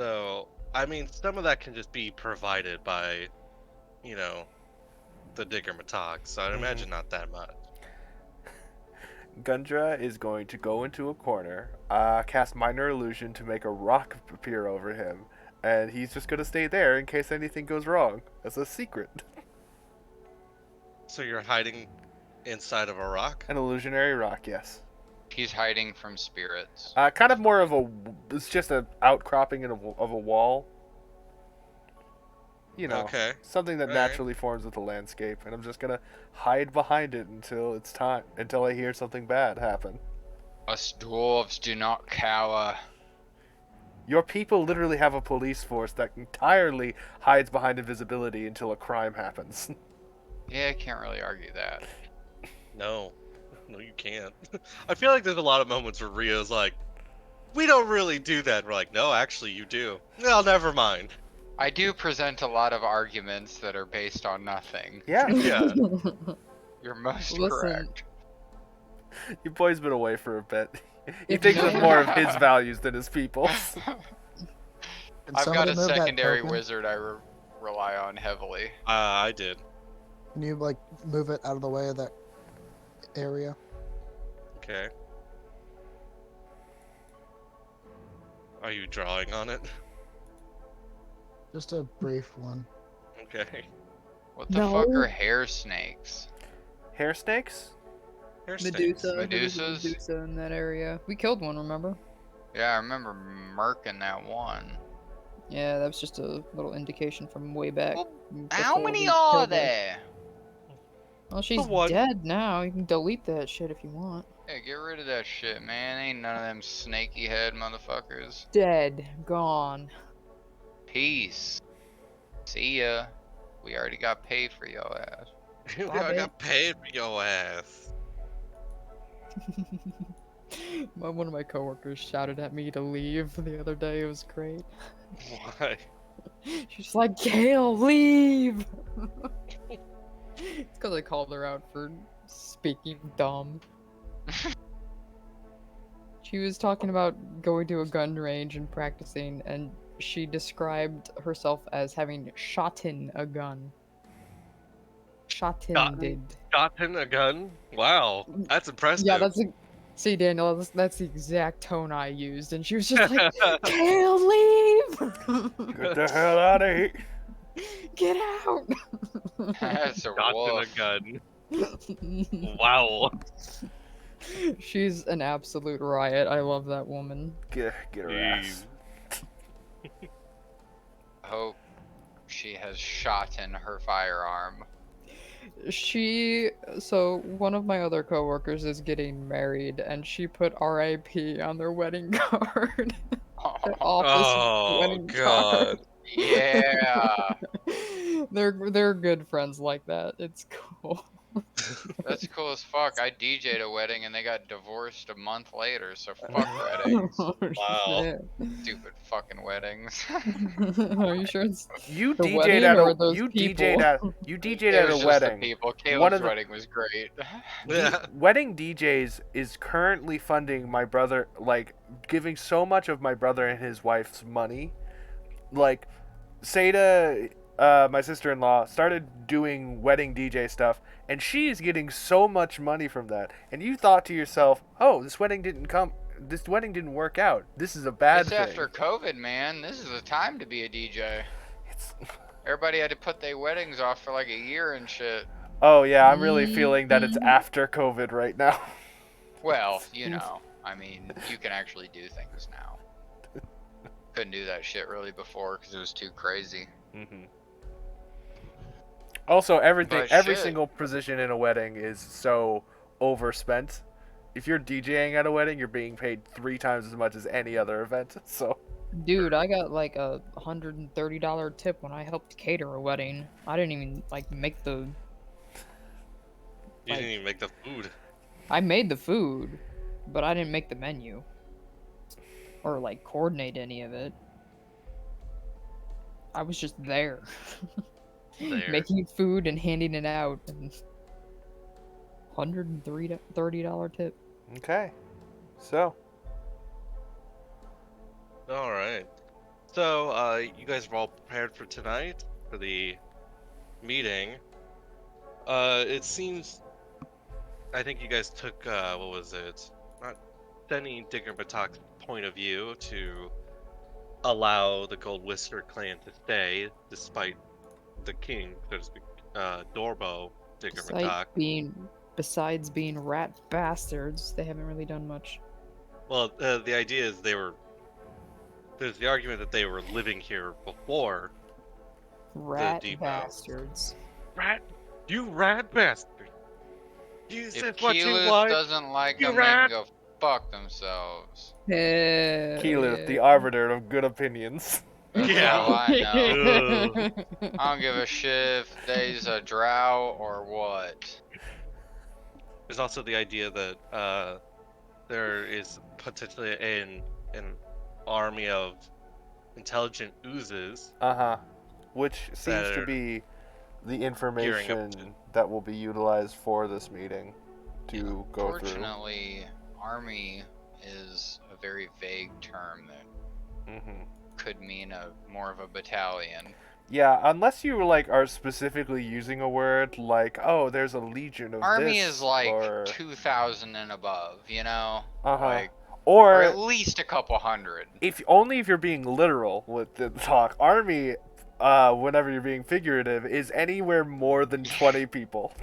So, I mean, some of that can just be provided by, you know, the Digger Matog, so I'd Mhm. imagine not that much. Gundra is going to go into a corner, cast Minor Illusion to make a rock appear over him, and he's just going to stay there in case anything goes wrong as a secret. So you're hiding inside of a rock? An illusionary rock, yes. He's hiding from spirits. Kind of more of a. It's just an outcropping of a wall. You know, Okay. something that Alright. naturally forms with the landscape, and I'm just gonna hide behind it until it's time, until I hear something bad happen. Us dwarves do not cower. Your people literally have a police force that entirely hides behind invisibility until a crime happens. Yeah, I can't really argue that. No. No, you can't. I feel like there's a lot of moments where Rio's like, we don't really do that. We're like, no, actually, you do. Well, never mind. I do present a lot of arguments that are based on nothing. Yeah, Yeah. You're most Listen. correct. your boy's been away for a bit. He If thinks of you- more of his values than his people's. Can I've got somebody a move that secondary token? wizard I rely on heavily. I did. Can you like move it out of the way of that area? Okay. Are you drawing on it? Just a brief one. Okay. What the No. fuck are hair snakes? Hair snakes? Hair snakes. Medusa. There's a Medusas? Medusa in that area. We killed one, remember? Yeah, I remember murking that one. Yeah, that was just a little indication from way back. Well, before How we many killed are her. there? Well, she's one. dead now. You can delete that shit if you want. Yeah, get rid of that shit, man. Ain't none of them snaky head motherfuckers. Dead. Gone. Peace. See ya. We already got paid for your ass. We Stop all it. got paid for your ass. One of my coworkers shouted at me to leave the other day. It was great. Why? She's like, Kale, leave! It's because I called her out for speaking dumb. She was talking about going to a gun range and practicing, and she described herself as having shotten a gun. Shotten Gotten? did. Gotten a gun? Wow, that's impressive. Yeah, see, Daniel, that's the exact tone I used, and she was just like, Kale, leave! Get the hell out of here! Get out! That's a Gotten a wolf. gun. Wow. She's an absolute riot. I love that woman. Get her ass. Hope she has shot in her firearm. So one of my other coworkers is getting married, and she put RIP on their wedding card. Their office Oh wedding god. card. Yeah. They're good friends like that. It's cool. That's cool as fuck. I DJ'd a wedding and they got divorced a month later, so fuck weddings. Oh, Wow. shit. Stupid fucking weddings. Are you sure it's You the DJ'd wedding at or a those you people? DJ'd at you DJ'd It at was a just wedding. the people. One Caleb's of the- wedding was great. Yeah. Wedding DJs is currently funding my brother, like giving so much of my brother and his wife's money. Like, Seda, my sister-in-law, started doing wedding DJ stuff, and she's getting so much money from that. And you thought to yourself, "Oh, this wedding didn't work out. This is a bad It's thing." after COVID, man. This is the time to be a DJ. It's... Everybody had to put their weddings off for like a year and shit. Oh yeah, I'm really feeling that it's Mhm. after COVID right now. Well, you know, I mean, you can actually do things now. Couldn't do that shit really before because it was too crazy. Mm-hmm. Also, every But single position in a wedding is so overspent. If you're DJing at a wedding, you're being paid 3 times as much as any other event. So, Dude, I got like a $130 tip when I helped cater a wedding. I didn't even like make the. You didn't even make the food. I made the food, but I didn't make the menu. Or like coordinate any of it. I was just there. There. Making food and handing it out. And $130 tip. okay. So, Alright. So, you guys are all prepared for tonight for the meeting. It seems I think you guys took what was it? Not Denny Digger Batak's point of view to allow the Gold Whisker clan to stay, despite the king, so to speak, Dorbo Digger Batak. Besides being rat bastards, they haven't really done much. Well, the idea is there's the argument that they were living here before Rat depot. bastards. You rat bastard! You If said what you Keyleth want. doesn't like you them, they rat. can go fuck themselves. Keyleth, the arbiter of good opinions. That's Yeah. all I know. Ugh. I don't give a shit if there's a drought or what. There's also the idea that there is potentially an army of intelligent oozes Which seems that to are be the gearing up information that will be utilized for this meeting to go through. Fortunately, army is a very vague term that could mean more of a battalion. Yeah, unless you like are specifically using a word like, oh, there's a legion of Army this, is like or 2,000 and above, you know? Like, or or at least a couple hundred. if you're being literal with the talk, army, whenever you're being figurative, is anywhere more than 20 people.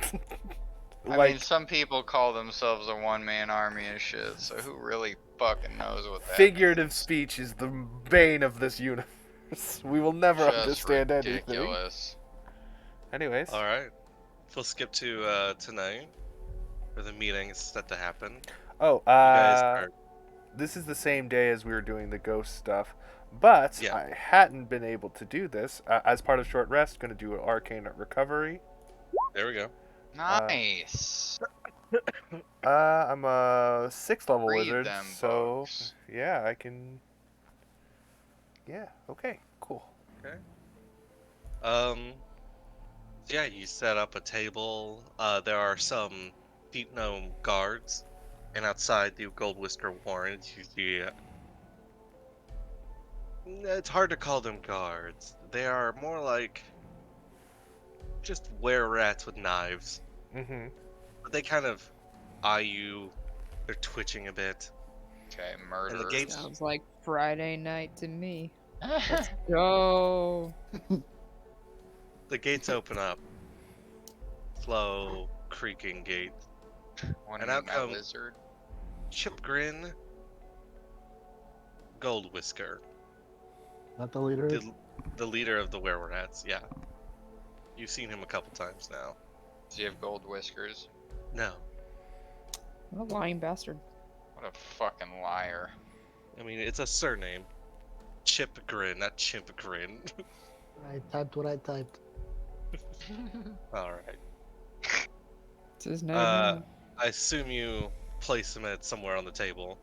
I mean, some people call themselves a one-man army and shit, so who really fucking knows what that figurative means? speech is the bane of this universe. We will never Just understand ridiculous. anything. Anyways. All right. We'll skip to tonight, where the meeting is set to happen. Oh, You guys are this is the same day as we were doing the ghost stuff, but Yeah. I hadn't been able to do this as part of short rest. Going to do an arcane recovery. there. We go. Nice. I'm a 6th level Read wizard, them, so folks. yeah, I can. Yeah. Okay. Cool. Yeah, you set up a table. There are some deep gnome guards, and outside the Gold Whisker Warrens, you see. It's hard to call them guards. They are more like just were-rats with knives. Mm-hmm. But they kind of eye you. They're twitching a bit. Okay, murder. gates- Sounds like Friday night to me. Let's go. The gates open up. Slow, creaking gates. One and out my come- lizard. Chipgrin, Gold Whisker, Not the leader. the leader of the were-rats. Yeah, you've seen him a couple times now. Does he have gold whiskers? No, What a lying bastard. What a fucking liar. I mean it's a surname. Chipgrin, not Chimpgrin. I typed what I typed. All right. It's his name. I assume you place him at somewhere on the table.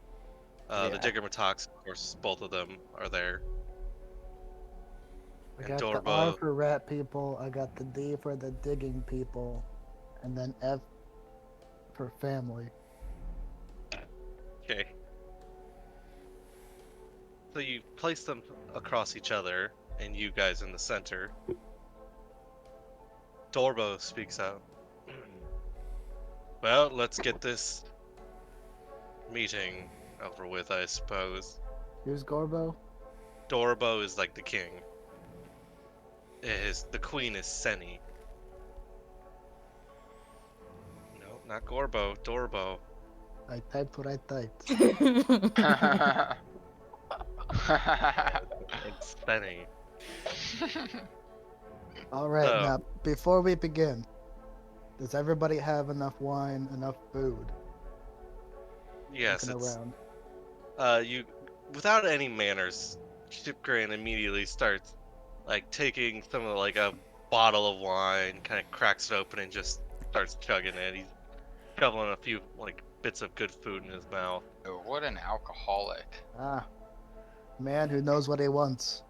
The Yeah. Digger Matox, of course, both of them are there. I And got the Dorbo. R for rat people. I got the D for the digging people, and then F for family. Okay. So you place them across each other, and you guys in the center. Dorbo speaks out. Well, let's get this meeting over with, I suppose. Here's Gorbo. Dorbo is like the king. The queen is Seni. No, not Gorbo, Dorbo. I typed what I typed. It's Seni. All right, So- now before we begin, does everybody have enough wine, enough food? Yes, Looking it's around. you without any manners, Chipgran immediately starts like taking some of like a bottle of wine, kind of cracks it open and just starts chugging it. He's shoveling a few like bits of good food in his mouth. Oh, what an alcoholic. Ah, man who knows what he wants.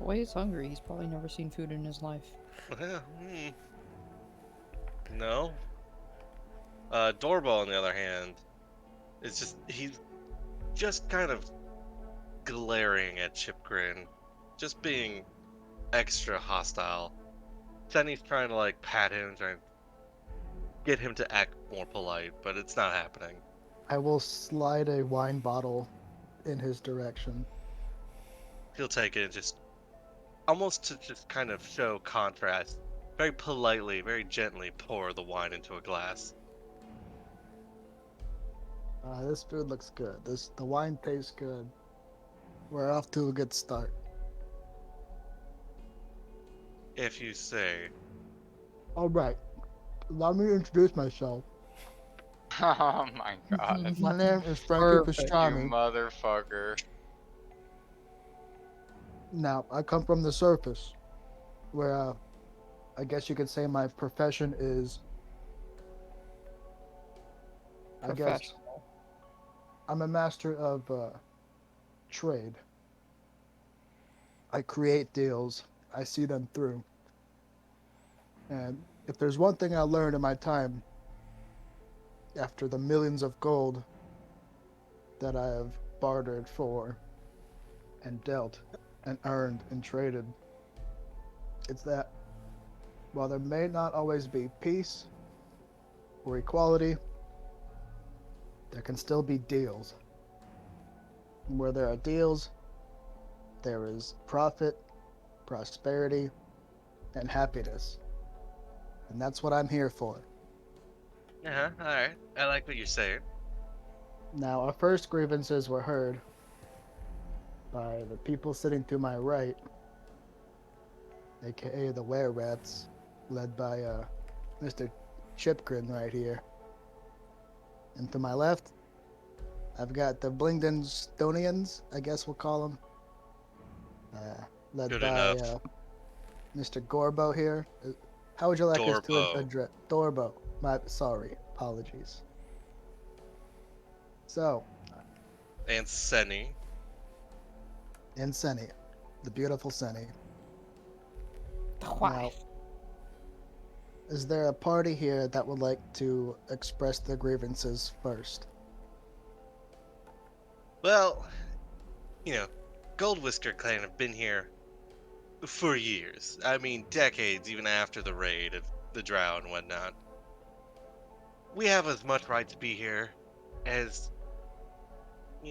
Boy, he's hungry. He's probably never seen food in his life. No. Dorbo, on the other hand, is he's just kind of glaring at Chipgrin, just being extra hostile. Senny's trying to like pat him, trying to get him to act more polite, but it's not happening. I will slide a wine bottle in his direction. He'll take it and just almost to just kind of show contrast, very politely, very gently pour the wine into a glass. This food looks good. The wine tastes good. We're off to a good start. If you say, All right, allow me to introduce myself. Oh my god. My name is Frankie Perfect. You Pastrami. motherfucker. Now, I come from the surface, where I guess you could say my profession is. I guess Professional. I'm a master of trade. I create deals. I see them through. And if there's one thing I learned in my time, after the millions of gold that I have bartered for and dealt and earned and traded, it's that while there may not always be peace or equality, there can still be deals. And where there are deals, there is profit, prosperity, and happiness. And that's what I'm here for. alright, I like what you're saying. Now, our first grievances were heard by the people sitting to my right, aka the were rats, led by Mr. Chipgrin right here. And to my left, I've got the Blingden Stonians, I guess we'll call them, led Good by enough. Mr. Gorbo here. How would you like us to Dorbo. address Dorbo? Sorry, apologies. So, And Senny. and Senny, the beautiful Senny. Why? Now, is there a party here that would like to express their grievances first? Well, Gold Whisker Clan have been here for years. I mean, decades, even after the raid of the Drow and whatnot. We have as much right to be here as,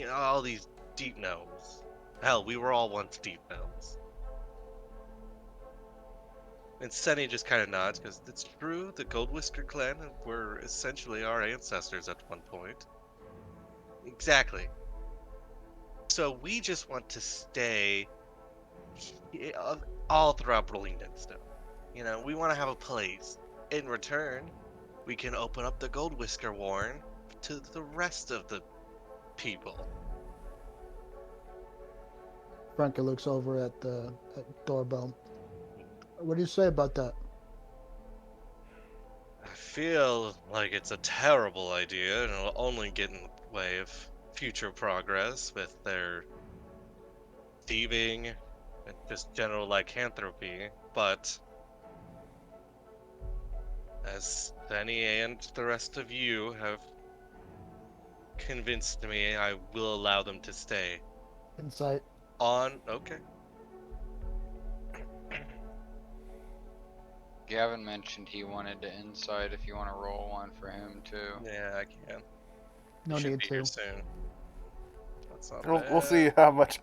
all these deep gnomes. Hell, we were all once deep gnomes. And Senny just kind of nods, because it's true, the Gold Whisker Clan were essentially our ancestors at one point. Exactly. So we just want to stay all throughout Burlington. We want to have a place. In return, we can open up the Gold Whisker Warren to the rest of the people. Frankie looks over at Doorbell. What do you say about that? I feel like it's a terrible idea, and it'll only get in the way of future progress with their thieving and just general lycanthropy, but as Danny and the rest of you have convinced me, I will allow them to stay. Insight. Okay. Gavin mentioned he wanted to insight if you want to roll one for him too. Yeah, I can. No Should need be here to. soon. That's not We'll bad. see how much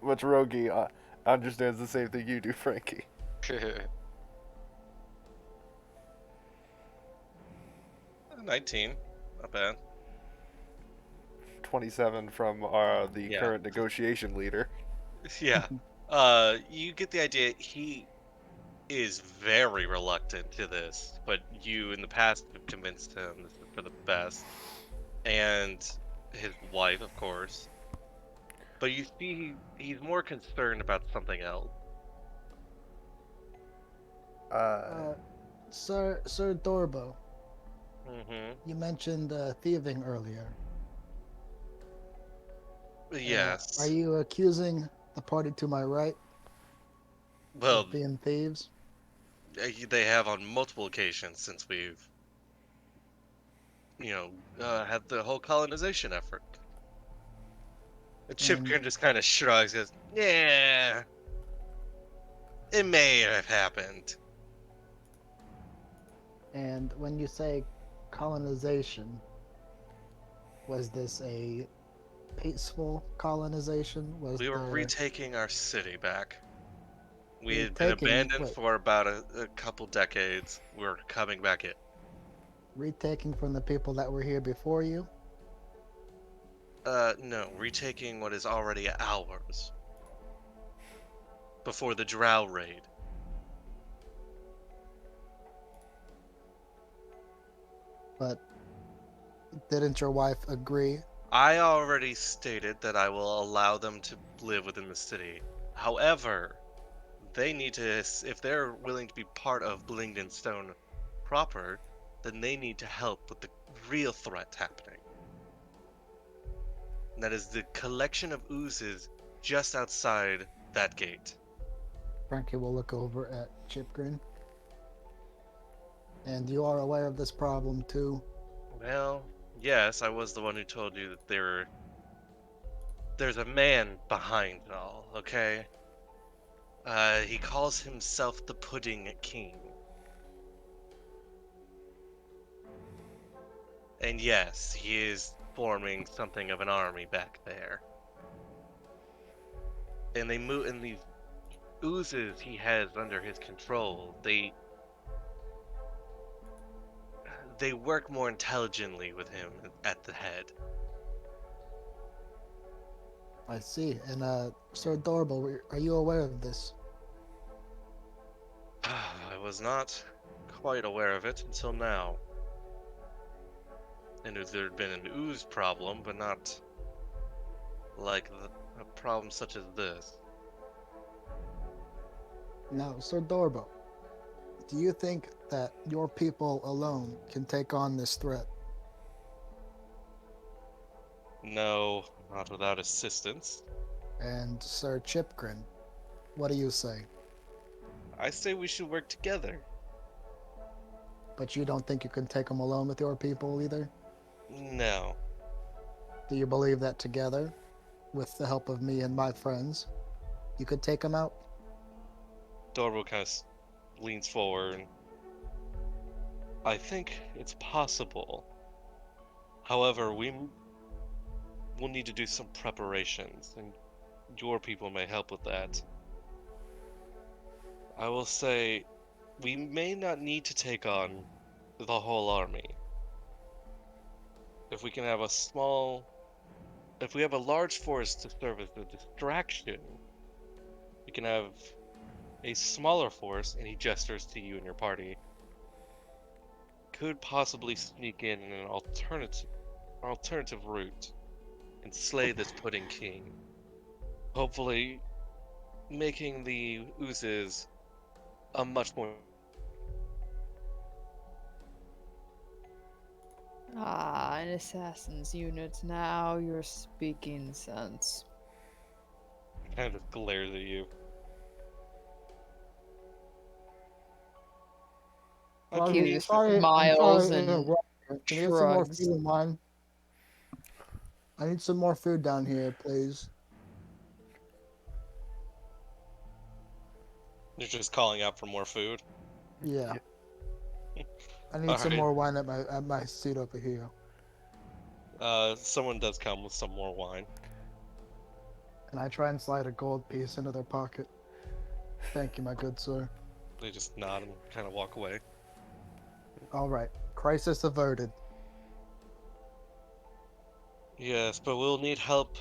Rogi understands the same thing you do, Frankie. 19. Not bad. 27 from the Yeah. current negotiation leader. Yeah. You get the idea. He is very reluctant to this, but you in the past have convinced him this is for the best. And his wife, of course. But you see, he's more concerned about something else. Sir Dorbo, Mm-hmm. you mentioned thieving earlier. Yes. Are you accusing the party to my right Well, of being thieves? they have on multiple occasions since we've, had the whole colonization effort. Chipkin just kind of shrugs, goes, yeah, it may have happened. And when you say colonization, was this a peaceful colonization? Was We were there retaking our city back. We had been retaking? abandoned Wait, for about a couple decades. We're coming back in. retaking from the people that were here before you? No, retaking what is already ours. Before the Drow raid. But didn't your wife agree? I already stated that I will allow them to live within the city. However, they need to, if they're willing to be part of Blingden Stone proper, then they need to help with the real threat happening. And that is the collection of oozes just outside that gate. Frankie will look over at Chipgrin. And you are aware of this problem too? Well, yes, I was the one who told you that there's a man behind it all, okay? He calls himself the Pudding King. And yes, he is forming something of an army back there. And they move in these oozes he has under his control. They work more intelligently with him at the head. I see. And Sir Dorbo, are you aware of this? I was not quite aware of it until now. I knew there had been an ooze problem, but not like a problem such as this. Now, Sir Dorbo, do you think that your people alone can take on this threat? No, not without assistance. And Sir Chipgrin, what do you say? I say we should work together. But you don't think you can take them alone with your people either? No. Do you believe that together, with the help of me and my friends, you could take them out? Dorbo kind of leans forward. I think it's possible. However, we'll need to do some preparations, and your people may help with that. I will say, we may not need to take on the whole army. If we can have if we have a large force to serve as a distraction, we can have a smaller force, and he gestures to you and your party, could possibly sneak in an alternative route and slay this Pudding King. Hopefully, making the oozes a much more Ah, an assassin's unit. Now you're speaking sense. kind of glares at you. Sorry, He just sorry, I'm smiles sorry to and interrupt you. Can you get some more food shrugs. in mine? I need some more food down here, please. You're just calling out for more food. Yeah. I need All some right. more wine at my seat over here. Someone does come with some more wine. And I try and slide a gold piece into their pocket. Thank you, my good sir. They just nod and kind of walk away. All right. Crisis averted. Yes, but we'll need help.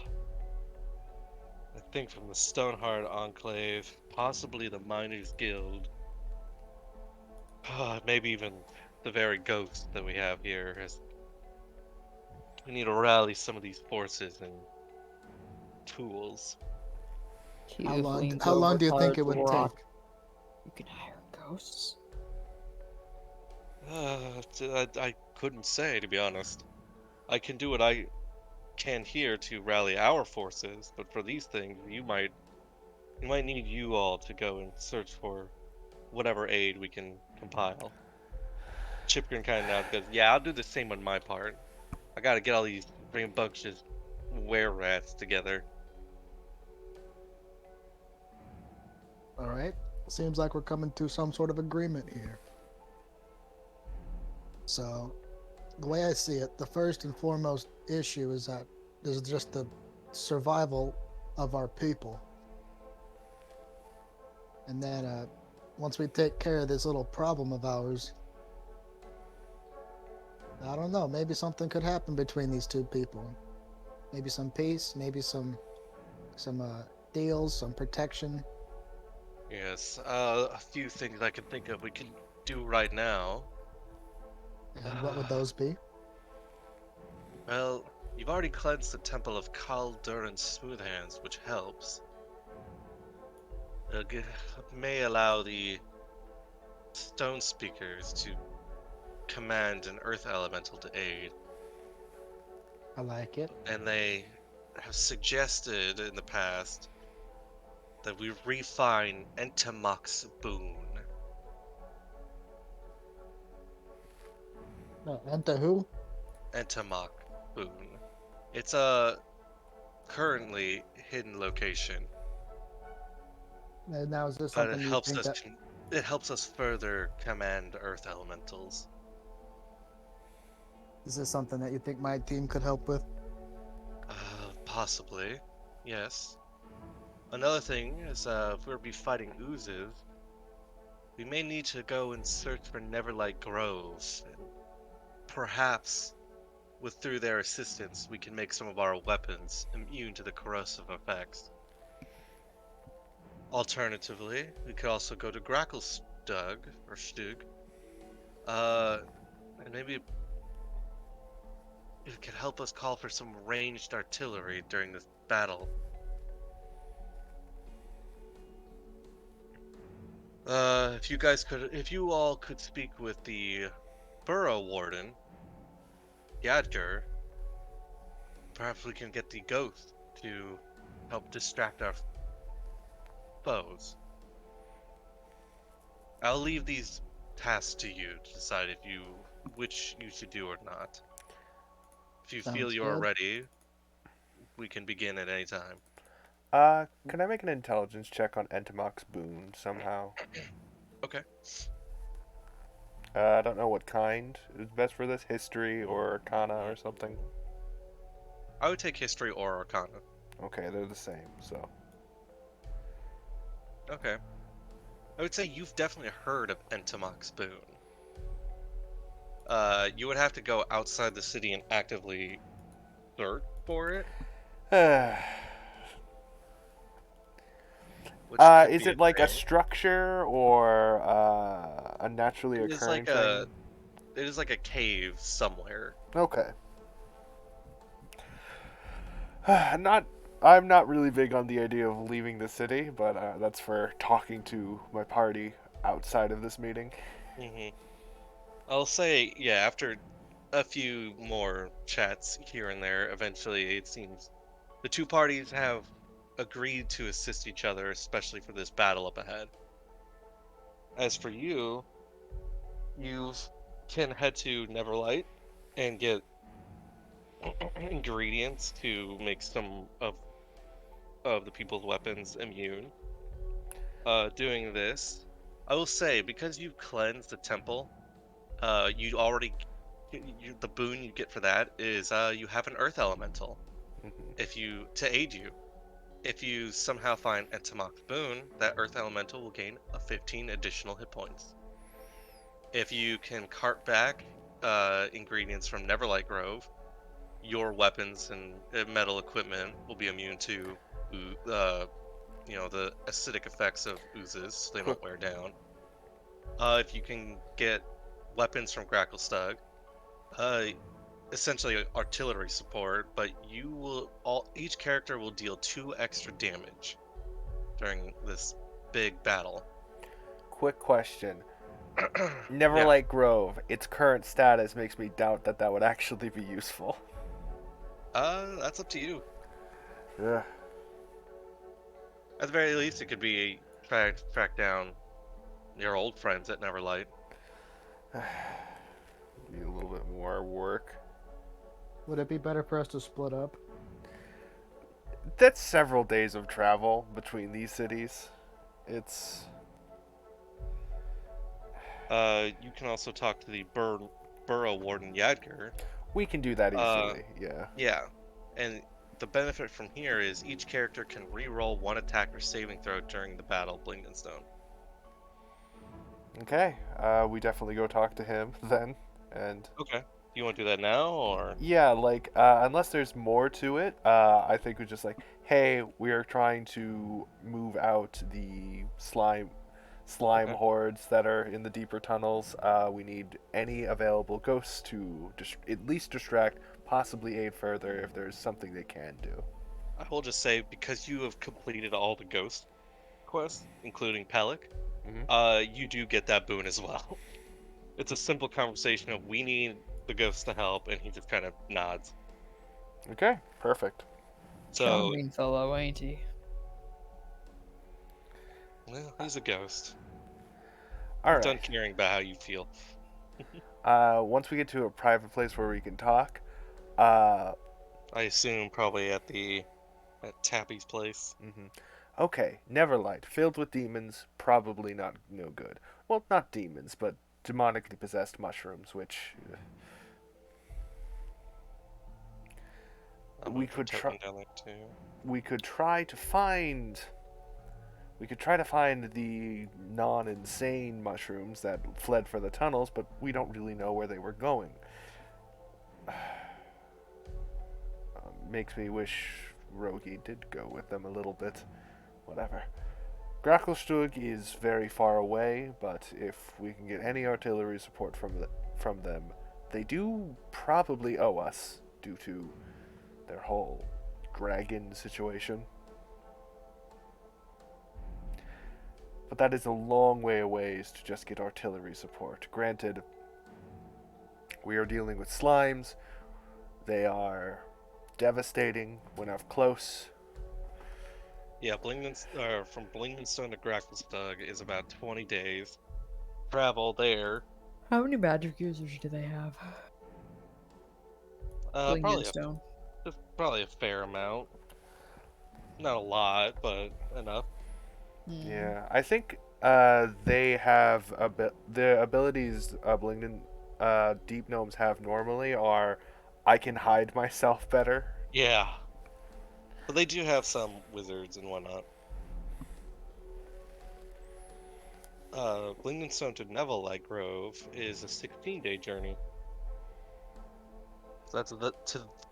I think from the Stoneheart Enclave, possibly the Miners Guild. Maybe even the very ghost that we have here. We need to rally some of these forces and tools. How Keith long? leans How long over do you think it towards would Rock. take? You can hire ghosts. I couldn't say, to be honest. I can do what I can here to rally our forces, but for these things, you might need you all to go and search for whatever aid we can compile. Chipgrin kind of nods, goes, "Yeah, I'll do the same on my part. I gotta get all these rambunctious were rats together." All right. Seems like we're coming to some sort of agreement here. So, the way I see it, the first and foremost issue is just the survival of our people. And then, once we take care of this little problem of ours, I don't know, maybe something could happen between these two people. Maybe some peace, maybe some deals, some protection. Yes, a few things I can think of we can do right now. And what would those be? Well, you've already cleansed the temple of Khal Durin's Smooth Hands, which helps. May allow the stone speakers to command an earth elemental to aid, I like it. and they have suggested in the past that we refine Entomoc's boon. Enter who? Entomoc boon. It's a currently hidden location, And now, is this but it something you helps think us that it helps us further command earth elementals. is this something that you think my team could help with? Possibly, yes. Another thing is, if we're be fighting oozes, we may need to go and search for Neverlight Grove, and perhaps, through their assistance, we can make some of our weapons immune to the corrosive effects. Alternatively, we could also go to Gracklestug, or Stug, and maybe it could help us call for some ranged artillery during this battle. If you all could speak with the Burrow Warden, Yadger, perhaps we can get the ghost to help distract our foes. I'll leave these tasks to you to decide which you should do or not. If you feel Sounds you are good. ready, we can begin at any time. Can I make an intelligence check on Entomoc's boon somehow? Okay. I don't know what kind is best for this, history or arcana or something. I would take history or arcana. Okay, they're the same, so. Okay. I would say you've definitely heard of Entomoc's boon. You would have to go outside the city and actively search for it. Which could Is be it like a thing. structure or a naturally It is occurring like a thing? it is like a cave somewhere. Okay. I'm not really big on the idea of leaving the city, but that's for talking to my party outside of this meeting. I'll say, yeah, after a few more chats here and there, eventually it seems the two parties have agreed to assist each other, especially for this battle up ahead. As for you, you can head to Neverlight and get ingredients to make some of the people's weapons immune. Doing this, I will say, because you've cleansed the temple, you already the boon you get for that is you have an earth elemental. To aid you, if you somehow find Entomoc's boon, that earth elemental will gain a 15 additional hit points. If you can cart back ingredients from Neverlight Grove, your weapons and metal equipment will be immune to the acidic effects of oozes, so they don't wear down. If you can get weapons from Gracklestug, essentially artillery support, but each character will deal 2 extra damage during this big battle. Quick question. Yeah. Neverlight Grove, its current status makes me doubt that would actually be useful. That's up to you. Yeah. At the very least, it could be track down your old friends at Neverlight. Need a little bit more work. Would it be better for us to split up? That's several days of travel between these cities. It's You can also talk to the borough warden Yadgar. we can do that Uh, easily. Yeah. yeah, and the benefit from here is each character can re-roll one attack or saving throw during the battle of Blingdenstone. Okay. We definitely go talk to him then, and Okay. Do you want to do that now, or? yeah, like unless there's more to it, I think we're just like, hey, we are trying to move out the slime Okay. hordes that are in the deeper tunnels. We need any available ghosts to at least distract, possibly aid further if there's something they can do. I will just say, because you have completed all the ghost quests, including Pellic, Hmm. you do get that boon as well. It's a simple conversation of we need the ghost to help, and he just kind of nods. Okay, perfect. So, Charming fellow, ain't he? well, he's a ghost. All He's done right. caring about how you feel. Once we get to a private place where we can talk, uh, I assume probably at Tappy's place. okay, Neverlight, filled with demons, probably not no good. Well, not demons, but demonically possessed mushrooms, which I'm we gonna put could try. token down there too. We could try to find. We could try to find the non-insane mushrooms that fled for the tunnels, but we don't really know where they were going. Makes me wish Rogi did go with them a little bit. Whatever. Grackelstug is very far away, but if we can get any artillery support from them, they do probably owe us due to their whole dragon situation. But that is a long way away to just get artillery support. Granted, we are dealing with slimes. They are devastating when up close. Yeah, from Blingdenstone to Gracklestug is about 20 days. Travel there. How many magic users do they have? Probably Stone. probably a fair amount. Not a lot, but enough. Yeah, I think they have the abilities Blingden deep gnomes have normally are I can hide myself better. Yeah, but they do have some wizards and whatnot. Blingdenstone to Neverlight Grove is a 16-day journey. So that's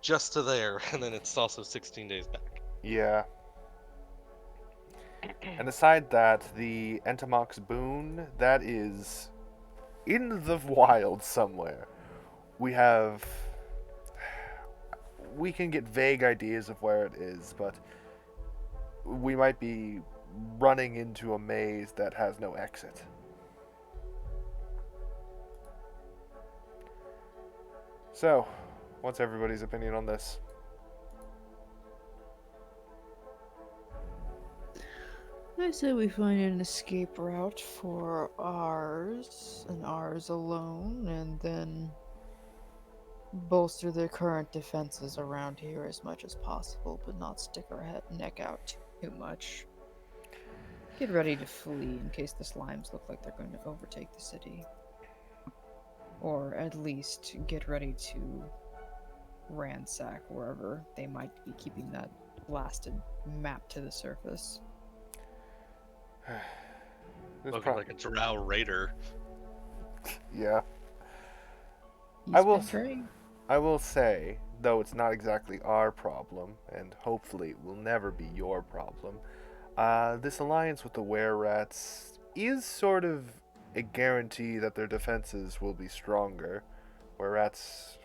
just to there, and then it's also 16 days back. Yeah. And aside that, the Entomox boon that is in the wild somewhere. We can get vague ideas of where it is, but we might be running into a maze that has no exit. So, what's everybody's opinion on this? I say we find an escape route for ours, and ours alone, and then bolster the current defenses around here as much as possible, but not stick our neck out too much. Get ready to flee in case the slimes look like they're going to overtake the city. Or at least get ready to ransack wherever they might be keeping that blasted map to the surface. Looking like a drow raider. Yeah. He's I will been trained. I will say, though it's not exactly our problem, and hopefully it will never be your problem, this alliance with the were-rats is sort of a guarantee that their defenses will be stronger. Were-rats,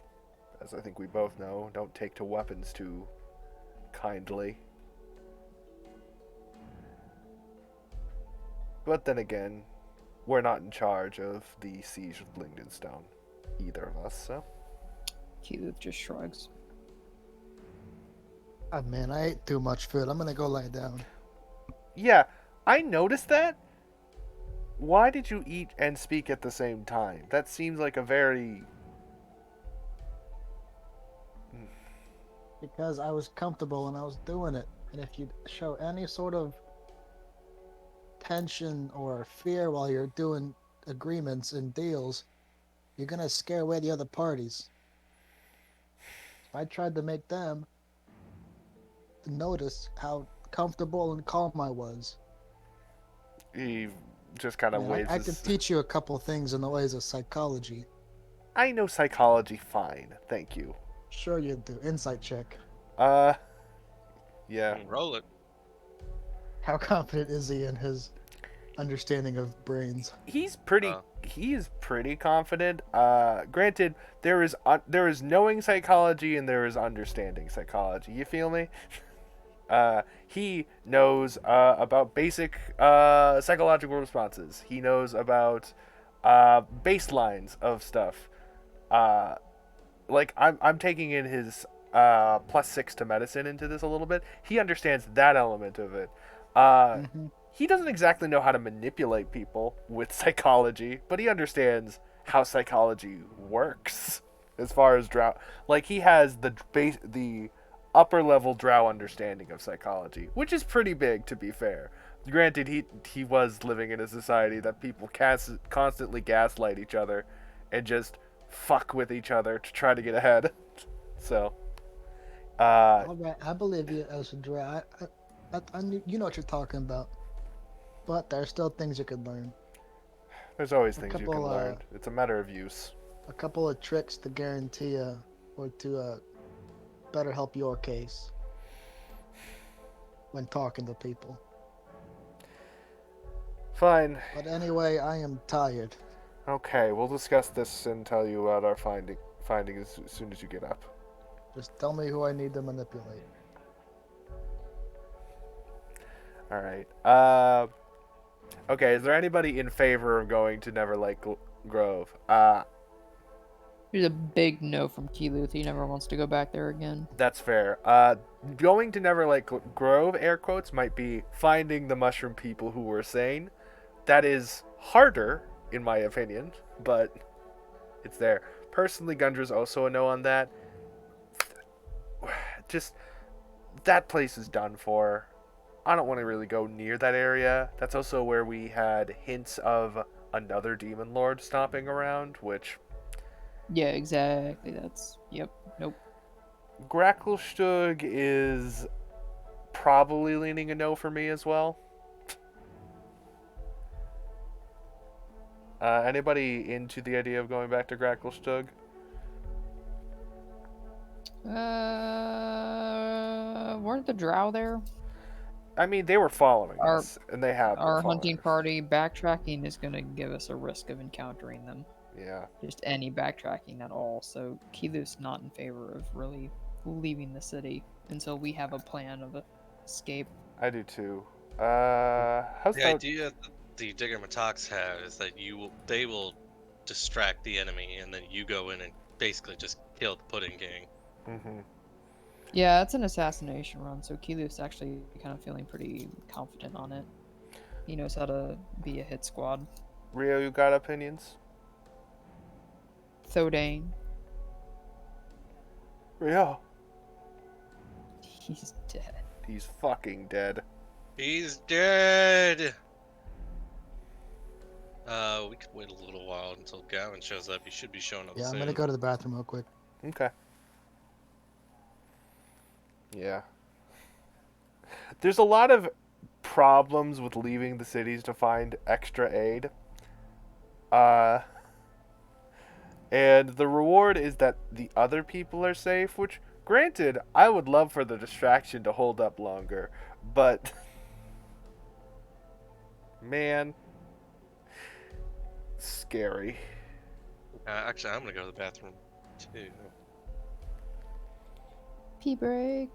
as I think we both know, don't take to weapons too kindly. But then again, we're not in charge of the siege of Blingdenstone, either of us, so... Keith just shrugs. Ah, man, I ate too much food. I'm gonna go lie down. Yeah, I noticed that. Why did you eat and speak at the same time? That seems like a very... Because I was comfortable and I was doing it. And if you show any sort of tension or fear while you're doing agreements and deals, you're gonna scare away the other parties. I tried to make them notice how comfortable and calm I was. He just kind I of mean, waves I could his... teach you a couple things in the ways of psychology. I know psychology fine, thank you. Sure you do. Insight check. Uh, yeah. Roll it. How confident is he in his understanding of brains? He's Uh, pretty confident. Granted, there is knowing psychology and there is understanding psychology. You feel me? He knows about basic psychological responses. He knows about baselines of stuff. Uh, like I'm taking in his +6 to medicine into this a little bit. He understands that element of it. Uh, Mm-hmm. he doesn't exactly know how to manipulate people with psychology, but he understands how psychology works as far as drow. Like he has the upper level drow understanding of psychology, which is pretty big to be fair. Granted, he was living in a society that people constantly gaslight each other and just fuck with each other to try to get ahead. So, All right, I believe you, Elsadra. You know what you're talking about. But there are still things you could learn. there's always A things you couple, can learn. It's a matter of use. A couple of tricks to guarantee or to better help your case when talking to people. Fine. But anyway, I am tired. Okay, we'll discuss this and tell you about our findings as soon as you get up. Just tell me who I need to manipulate. All right. Okay, is there anybody in favor of going to Neverlight Grove? There's a big no from Keeluth. He never wants to go back there again. That's fair. Going to Neverlight Grove, air quotes, might be finding the mushroom people who were sane. That is harder, in my opinion, but it's there. Personally, Gundra's also a no on that. Just, that place is done for. I don't want to really go near that area. That's also where we had hints of another demon lord stomping around, which... Yeah, exactly. Yep. Nope. Gracklstug is probably leaning a no for me as well. Anybody into the idea of going back to Gracklstug? Weren't the drow there? I mean, they were following Our- us, and they have been Our following hunting us. party backtracking is going to give us a risk of encountering them. Yeah. Just any backtracking at all. So Keeluth's not in favor of really leaving the city until we have a plan of escape. I do too. How's the that? idea that the Digger Matox have is that they will distract the enemy, and then you go in and basically just kill the Pudding King. Mm-hmm. Yeah, it's an assassination run, so Keeluth's actually kind of feeling pretty confident on it. He knows how to be a hit squad. Rio, you got opinions? Thodane, Rio. he's dead. He's fucking dead. He's dead! We could wait a little while until Gavin shows up. He should be showing up Yeah, I'm soon. gonna go to the bathroom real quick. Okay. Yeah. There's a lot of problems with leaving the cities to find extra aid. And the reward is that the other people are safe, which, granted, I would love for the distraction to hold up longer, but... Man. Scary. Actually, I'm gonna go to the bathroom too. Pee break.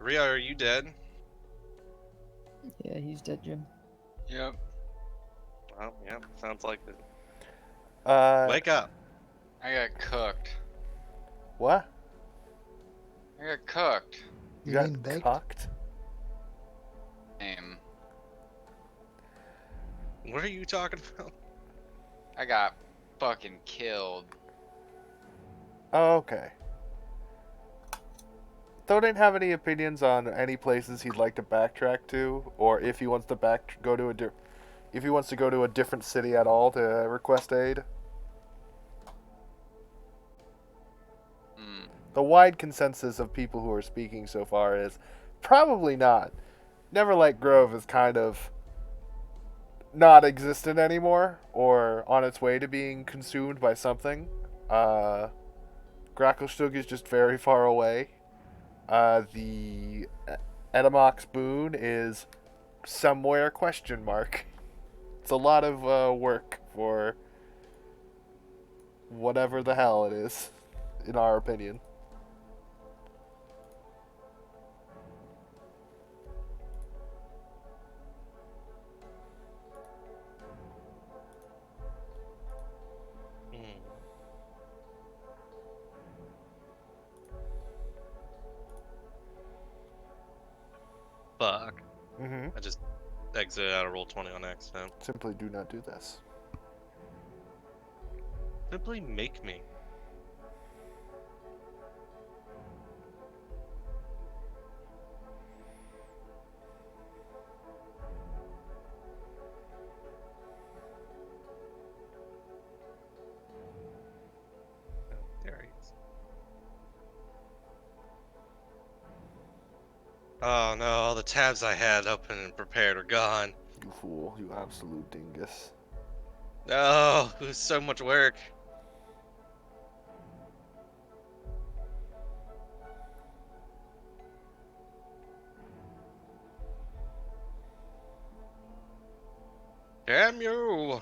Rhea, are you dead? Yeah, he's dead, Jim. Yep. Well, yeah, sounds like it. Wake Wake up. I got cooked. What? I got cooked. You You got mean baked? cocked? Name. What are you talking about? I got fucking killed. Oh, okay. Though didn't have any opinions on any places he'd like to backtrack to, or if he wants to if he wants to go to a different city at all to request aid. Hmm. The wide consensus of people who are speaking so far is probably not. Neverlight Grove is kind of not existent anymore, or on its way to being consumed by something. Gracklestug is just very far away. The Edamox Boon is somewhere question mark. It's a lot of work for whatever the hell it is, in our opinion. Hmm. Fuck. Mm-hmm. I just exited out of roll 20 on accident. Simply do not do this. Simply make me. Oh, there he is. Oh no, all the tabs I had open and prepared are gone. You fool. You absolute dingus. No, it was so much work. Damn you!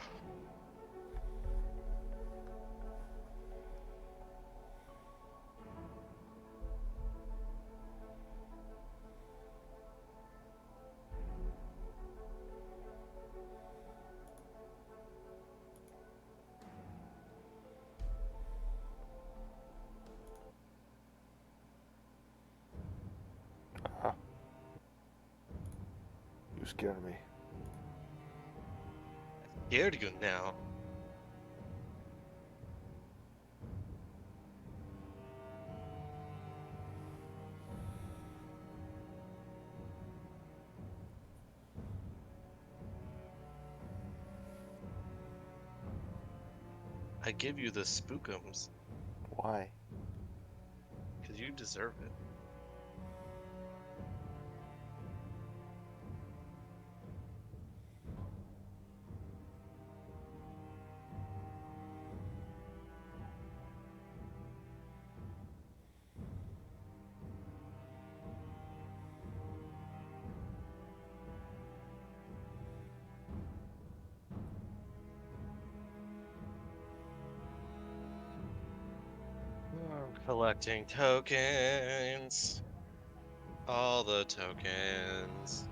Huh. You scare me. Scared you now. I give you the spookums, Why? because you deserve it. I'm collecting tokens. All the tokens.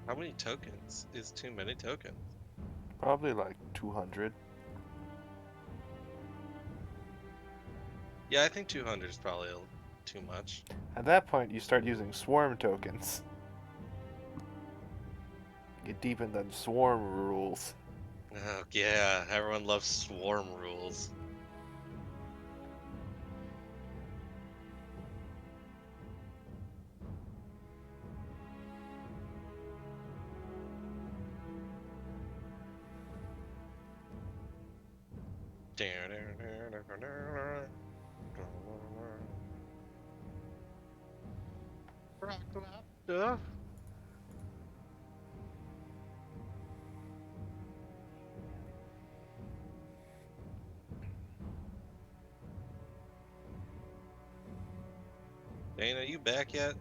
How many tokens is too many tokens? Probably like 200. Yeah, I think 200 is probably too much. At that point, you start using swarm tokens. Get deep in them swarm rules. Oh, yeah, everyone loves swarm rules. talked about stuff. Dana, you back yet?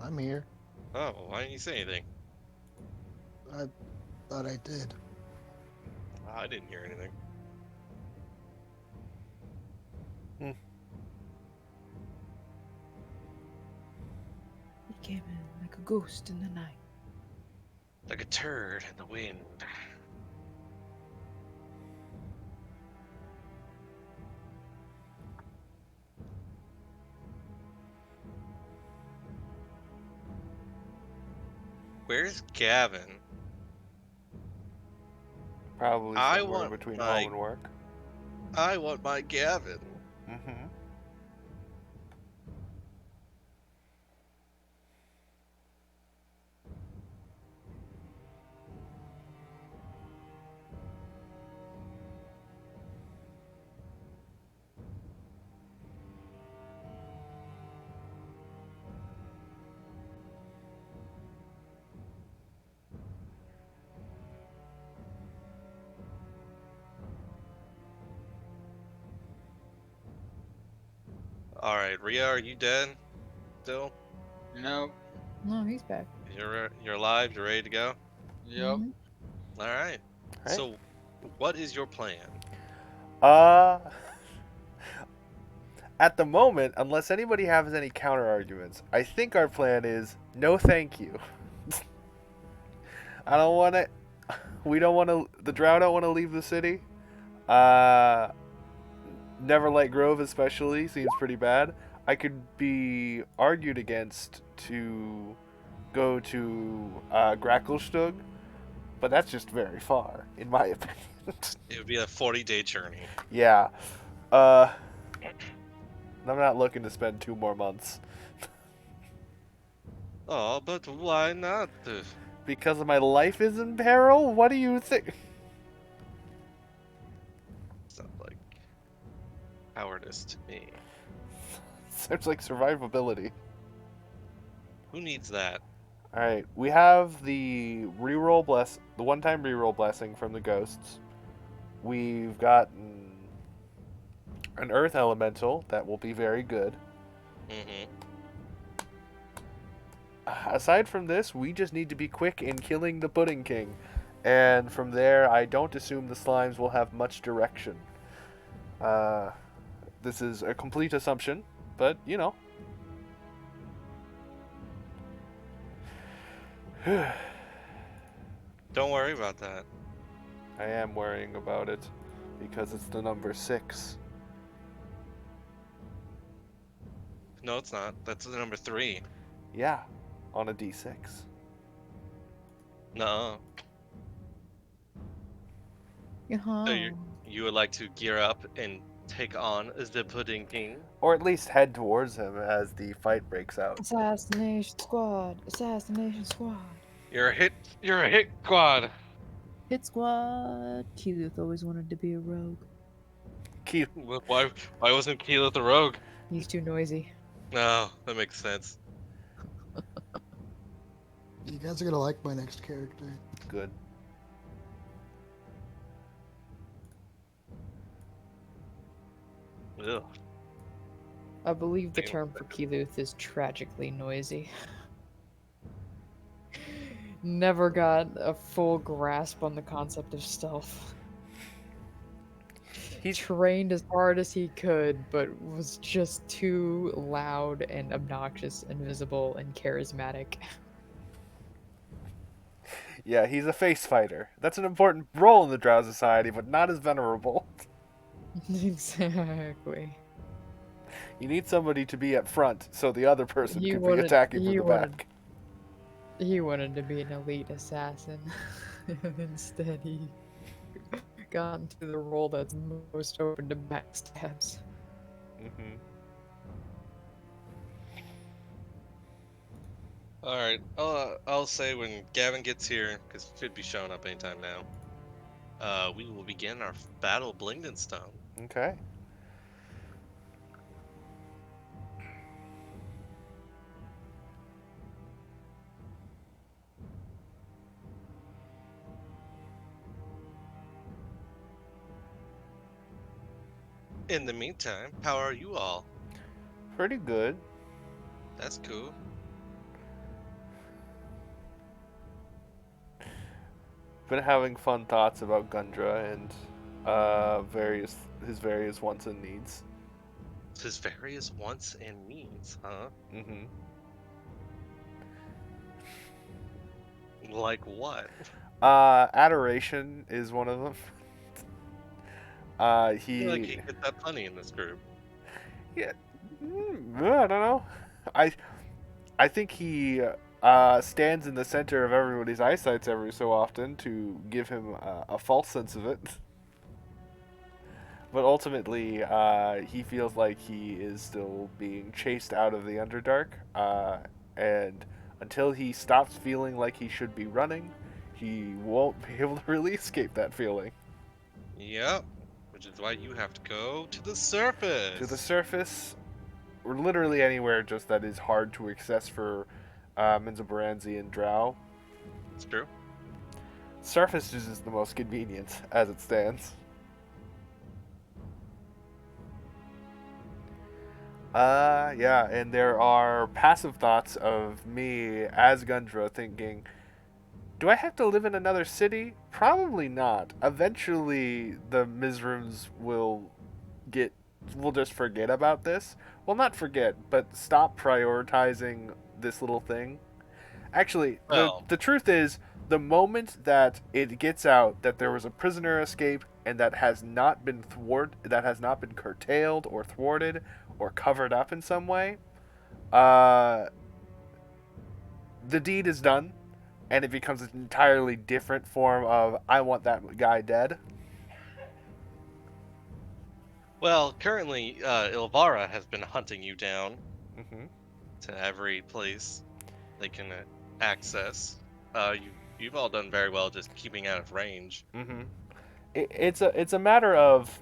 I'm here. Oh, why didn't you say anything? I thought I did. I didn't hear anything. He came in like a ghost in the night. Like a turd in the wind. Where's Gavin? Probably I somewhere want between my- home and work. I want my Gavin. Mm-hmm. All right, Ria, are you dead? Still? Nope. No, he's back. You're alive. You're ready to go. Yep. Mhm. All right. Right. So, what is your plan? Uh, at the moment, unless anybody has any counter arguments, I think our plan is no thank you. I don't want to. We don't want to. The Drow don't want to leave the city. Neverlight Grove especially seems pretty bad. I could be argued against to go to Gracklestug, but that's just very far, in my opinion. It would be a 40-day journey. Yeah. I'm not looking to spend 2 more months. Oh, but why not? Because my life is in peril? What do you think? Sounds like cowardice to me. Sounds like survivability. Who needs that? Alright, we have the the one-time reroll blessing from the ghosts. We've gotten an earth elemental that will be very good. Mm-hmm. Aside from this, we just need to be quick in killing the Pudding King. And from there, I don't assume the slimes will have much direction. This is a complete assumption, but, you know. Don't worry about that. I am worrying about it, because it's the number 6. No, it's not. That's the number 3. Yeah, on a d6. No. Uh-huh. So you would like to gear up and take on the Pudding King? Or at least head towards him as the fight breaks out. Assassination squad. Assassination squad. You're a hit. You're a hit squad. Hit squad. Keyleth always wanted to be a rogue. Why wasn't Keyleth the rogue? He's too noisy. No, that makes sense. You guys are gonna like my next character. Good. Ugh. I believe the term for Keyleth is tragically noisy. Never got a full grasp on the concept of stealth. He trained as hard as he could, but was just too loud and obnoxious and visible and charismatic. Yeah, he's a face fighter. That's an important role in the Drow Society, but not as venerable. Exactly. You need somebody to be at front so the other person He can be wanted- attacking from he the wanted- back. He wanted to be an elite assassin. Instead, he got into the role that's most open to backstabs. Mm-hmm. All right. I'll say when Gavin gets here, because he should be showing up anytime now. We will begin our battle of Blingdenstone. Okay. In the meantime, how are you all? Pretty good. That's cool. Been having fun thoughts about Gundra and his various wants and needs. It's his various wants and needs, huh? Mm-hmm. Like what? Adoration is one of them. I feel like He, he gets that funny in this group. yeah, I don't know. I I think he stands in the center of everybody's eyesights every so often to give him a false sense of it. But ultimately, he feels like he is still being chased out of the Underdark, and until he stops feeling like he should be running, he won't be able to really escape that feeling. Yep. Which is why you have to go to the surface. To the surface, or literally anywhere just that is hard to access for Menzoberranzi and Drow. It's true. Surface is just the most convenient as it stands. Yeah, and there are passive thoughts of me as Gundra thinking, do I have to live in another city? Probably not. Eventually, the Mizrooms will just forget about this. Well, not forget, but stop prioritizing this little thing. Actually, Well, the truth is, the moment that it gets out that there was a prisoner escape and that has not been curtailed or thwarted or covered up in some way, uh, the deed is done, and it becomes an entirely different form of I want that guy dead. currently, Ilvara has been hunting you down Mm-hmm. to every place they can access. You've all done very well just keeping out of range. Mm-hmm. It's a matter of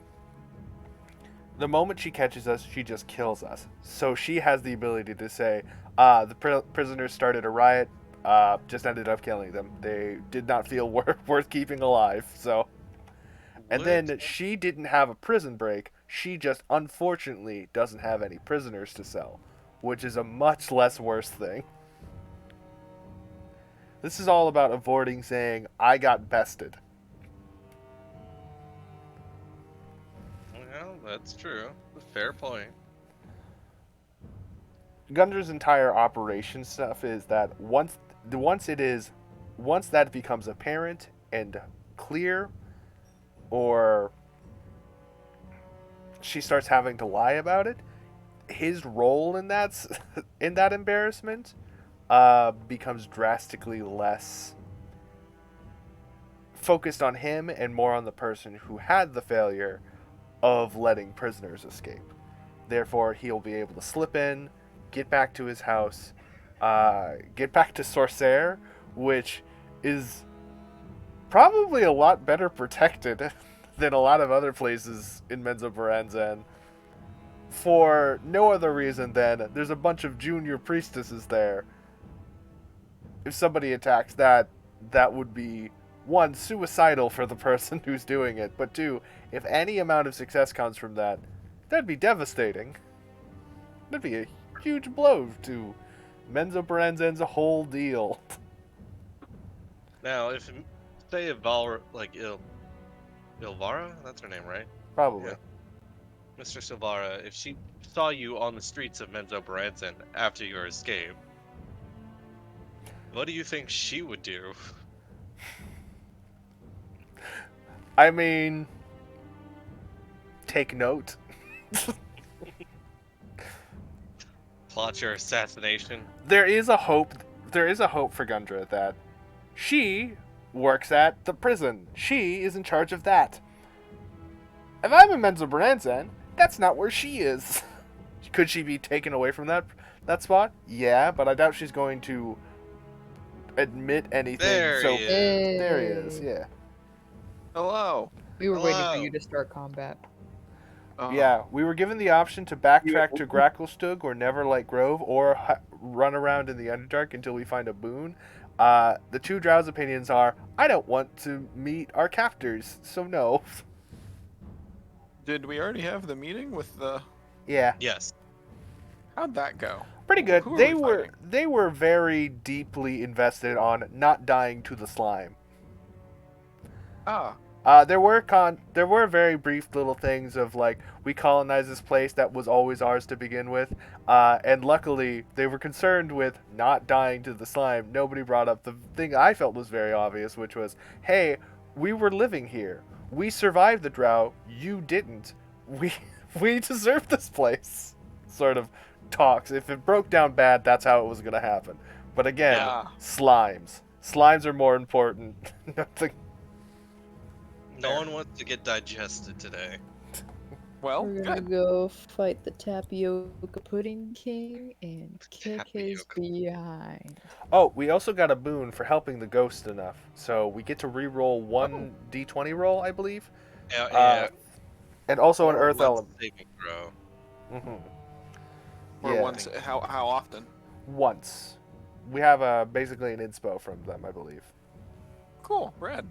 the moment she catches us, she just kills us. So she has the ability to say, the prisoners started a riot, just ended up killing them. They did not feel worth keeping alive. So, and Lit. then she didn't have a prison break. She just unfortunately doesn't have any prisoners to sell, which is a much less worse thing. This is all about avoiding saying, I got bested. Well, that's true. Fair point. Gunder's entire operation stuff is that once that becomes apparent and clear, or she starts having to lie about it, his role in that in that embarrassment becomes drastically less focused on him and more on the person who had the failure of letting prisoners escape. Therefore, he'll be able to slip in, get back to his house, get back to Sorcerre, which is probably a lot better protected than a lot of other places in Menzoberranzan. For no other reason than there's a bunch of junior priestesses there. If somebody attacks that, that would be one, suicidal for the person who's doing it, but two, if any amount of success comes from that, that'd be devastating. That'd be a huge blow to Menzoberranzan's whole deal. Now, if say Ilvara, that's her name, right? Probably. Yeah. Mr. Silvara, if she saw you on the streets of Menzoberranzan after your escape, what do you think she would do? I mean, take note. Plot your assassination? There is a hope. There is a hope for Gundra that she works at the prison. She is in charge of that. If I'm in Menzoberranzan, that's not where she is. Could she be taken away from that spot? Yeah, but I doubt she's going to admit anything. There so he is. there he is. Yeah. Hello. We were waiting for Hello. you to start combat. Yeah, we were given the option to backtrack to Gracklestug or Neverlight Grove or run around in the Underdark until we find a boon. The two Drow's opinions are, I don't want to meet our captors, so no. Did we already have the meeting with the? Yeah, Yes. How'd that go? pretty good. Who are They we were fighting? they were very deeply invested on not dying to the slime. Ah, There were very brief little things of like we colonized this place that was always ours to begin with, and luckily they were concerned with not dying to the slime. Nobody brought up the thing I felt was very obvious, which was, hey, we were living here. We survived the drought. You didn't. We we deserve this place. Sort of talks. If it broke down bad, that's how it was gonna happen. But again, yeah. slimes. Slimes are more important. Nothing. No Fair. one wants to get digested today. Well, We're gonna good. go fight the Tapioca Pudding King and kick his Tapioca. behind. Oh, we also got a boon for helping the ghost enough, so we get to re-roll one d20 roll, I believe, Yeah, uh, and also an or earth one element. saving throw. Hmm. Or Yeah, once, how often? once. We have basically an inspo from them, I believe. Cool, rad.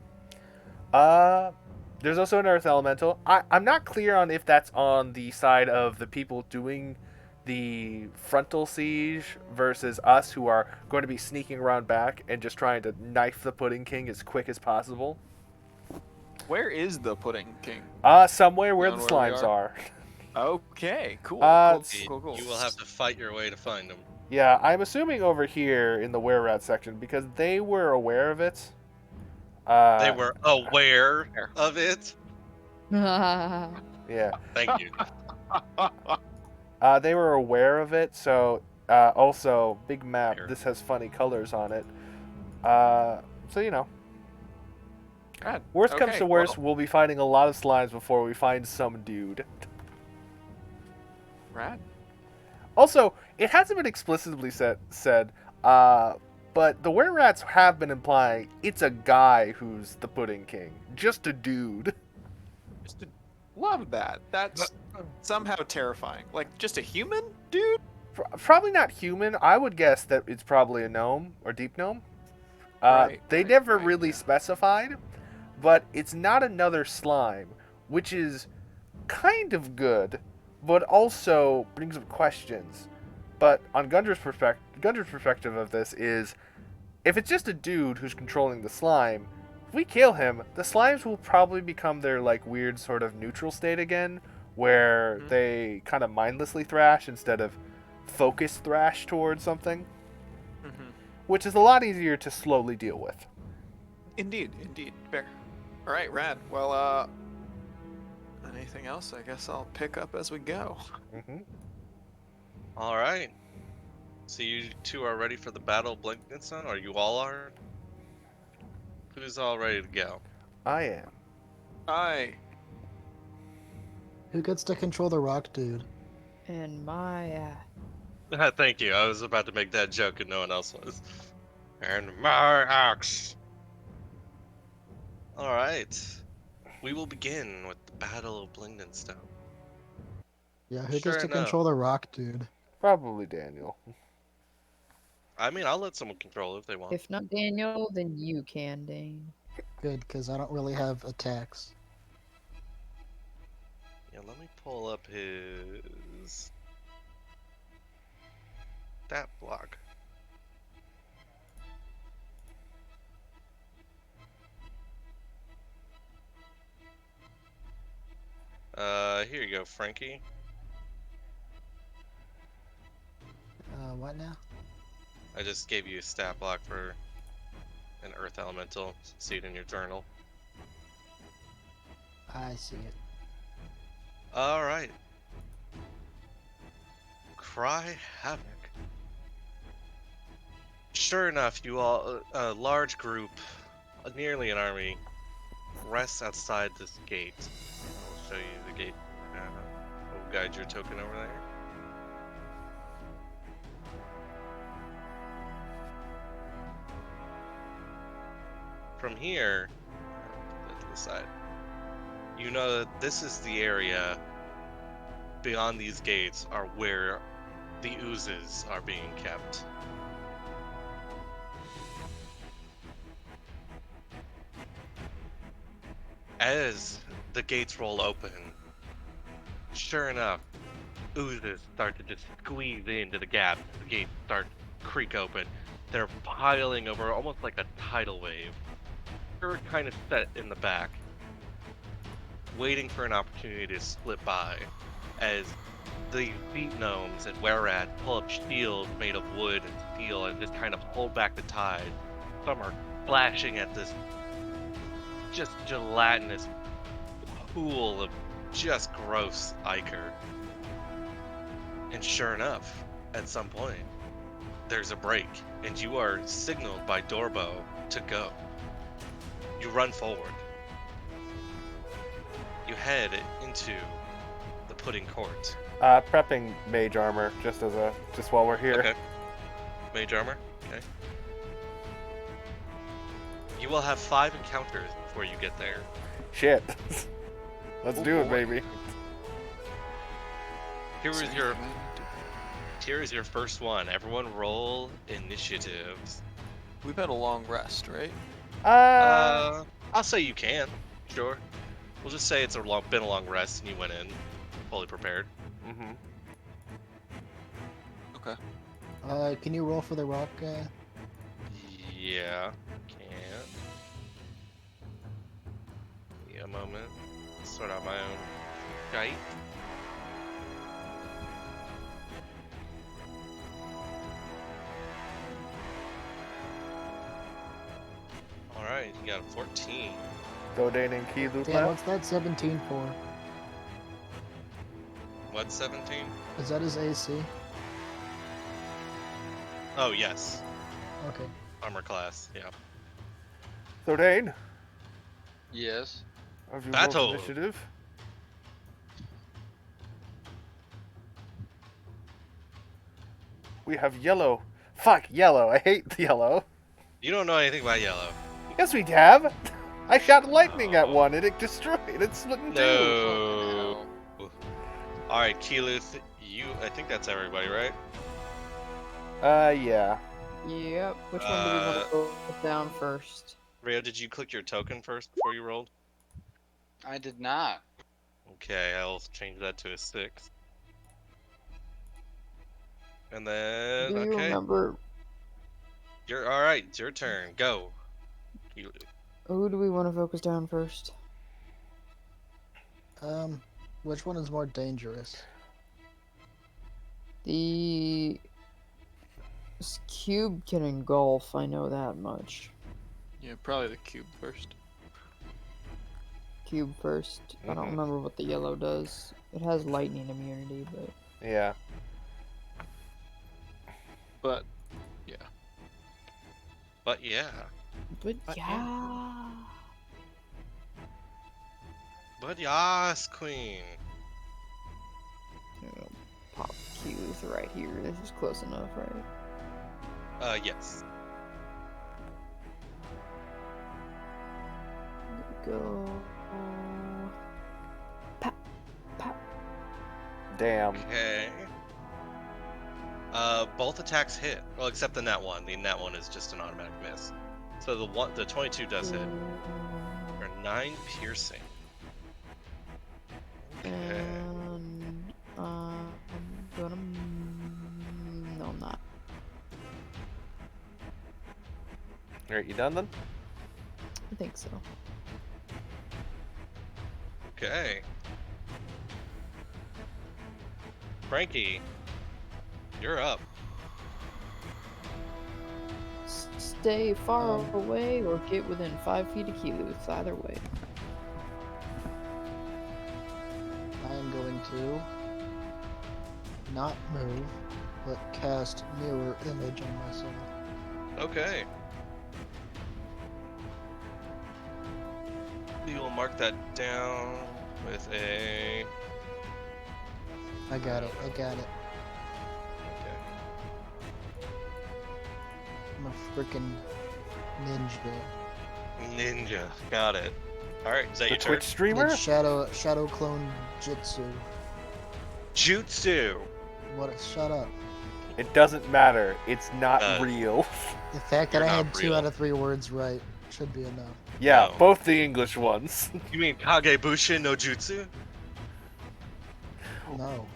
Uh, there's also an earth elemental. I'm not clear on if that's on the side of the people doing the frontal siege versus us who are going to be sneaking around back and just trying to knife the Pudding King as quick as possible. Where is the Pudding King? Somewhere where the Known where we slimes are? are. Okay, cool, Uh, cool. You will have to fight your way to find them. Yeah, I'm assuming over here in the were-rat section because they were aware of it. They were aware Fair. of it. Yeah, Thank you. they were aware of it. So also big map. Fair. This has funny colors on it. So you know, Rad. worst comes Okay, to worst, well, we'll be fighting a lot of slimes before we find some dude. rad. Also, it hasn't been explicitly said, but the were-rats have been implying it's a guy who's the Pudding King, just a dude. Love that. That's somehow terrifying. Like just a human dude. Probably not human. I would guess that it's probably a gnome or deep gnome. They Right, never right, really yeah. specified, but it's not another slime, which is kind of good, but also brings up questions. But on Gundra's perspective of this is, if it's just a dude who's controlling the slime, if we kill him, the slimes will probably become their like weird sort of neutral state again, where Mhm. they kind of mindlessly thrash instead of focus thrash towards something, Mm-hmm. which is a lot easier to slowly deal with. Indeed. Fair. All right, rad. Well, anything else? I guess I'll pick up as we go. Hmm. All right. So you two are ready for the Battle of Blinkenstone, or you all are? Who's all ready to go? I am. Aye. Who gets to control the rock dude? And my Thank you. I was about to make that joke and no one else was. And my axe. All right. We will begin with the Battle of Blinkenstone. Yeah, who Sure gets to enough. control the rock dude? Probably Daniel. I mean, I'll let someone control it if they want. if not Daniel, then you can, Dane. Good, because I don't really have attacks. Yeah, let me pull up his stat block. Here you go, Frankie. What now? I just gave you a stat block for an Earth Elemental. See it in your journal. I see it. All right. Cry havoc. Sure enough, you all, a large group, nearly an army, rests outside this gate. I'll show you the gate. I'll guide your token over there. From here, put that to the side. You know that this is the area beyond these gates are where the oozes are being kept. As the gates roll open, Sure enough, oozes start to just squeeze into the gap. The gates start to creak open. They're piling over almost like a tidal wave. You're kind of set in the back, waiting for an opportunity to slip by, as the beat gnomes and Weread pull up shields made of wood and steel and just kind of hold back the tide. Some are splashing at this just gelatinous pool of just gross ichor. And sure enough, at some point, there's a break, and you are signaled by Dorbo to go. You run forward. You head into the pudding court. Prepping mage armor just while we're here. Okay. Mage armor? Okay. You will have 5 encounters before you get there. Shit. Let's Oh, do it, boy. baby. Here is your first one. Everyone roll initiatives. We've had a long rest, right? I'll say you can. Sure. We'll just say it's been a long rest and you went in fully prepared. Mm-hmm. Okay. Can you roll for the rock? Yeah, can't. Give me a moment. Sort out my own shite. Alright, you got a 14. Godane and Key loop Damn, left. what's that 17 for? What, 17? Is that his AC? Oh, yes. Okay. Armor class, yeah. Godane, Yes. have you Battle. rolled initiative? We have yellow. Fuck, yellow. I hate the yellow. You don't know anything about yellow. Yes, we have. I shot lightning at one and it destroyed. It split in two. No. Alright, Keyleth, I think that's everybody, right? Yeah. Yep. Which one do we want to put down first? Rio, did you click your token first before you rolled? I did not. Okay, I'll change that to a 6. And then, Do you okay, remember you're alright, it's your turn. Go. who do we want to focus down first? Which one is more dangerous? The cube can engulf, I know that much. Yeah, probably the cube first. Cube first. I don't Mhm. remember what the yellow does. It has lightning immunity, but Yeah. But yeah. But yeah. yeah. But yes, Queen. Pop Q's right here. This is close enough, right? Yes. Go. Pop. Pop. Damn. Okay. Both attacks hit. Well, except the net one. The net one is just an automatic miss. So the 22 does hit. For 9 piercing. Okay. And I'm gonna. No, I'm not. Alright, you done then? I think so. Okay. Frankie, you're up. Stay far away or get within 5 feet of Keyleth. Either way. I am going to not move, but cast mirror image on myself. Okay. We will mark that down with a. I got it. Okay. I'm a freaking ninja. Ninja. Got it. Alright, is that The your turn? Twitch streamer? It's shadow clone jutsu. Jutsu. What? Shut up. It doesn't matter. It's not real. The fact that You're I not had 2 real. out of 3 words right should be enough. Yeah, No. both the English ones. You mean Kagebushin no Jutsu? No.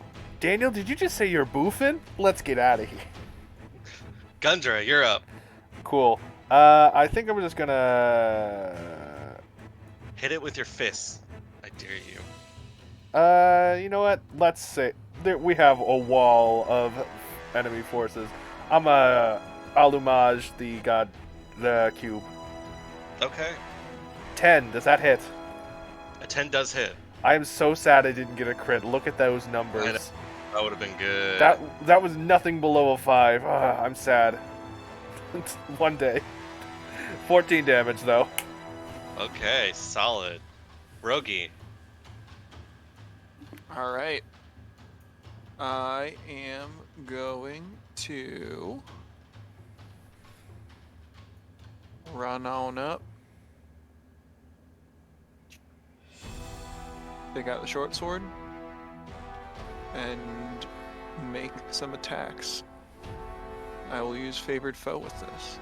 Daniel, did you just say you're boofing? Let's get out of here. Gundra, you're up. Cool. I think I'm just gonna. Hit it with your fists. I dare you. You know what? Let's say we have a wall of enemy forces. I'm allumage the cube. Okay. 10. Does that hit? A 10 does hit. I am so sad I didn't get a crit. Look at those I numbers. know. That would have been good. That was nothing below a 5. I'm sad. One day. 14 damage though. Okay, solid. Rogi. All right. I am going to run on up. Take out the short sword and make some attacks. I will use favored foe with this.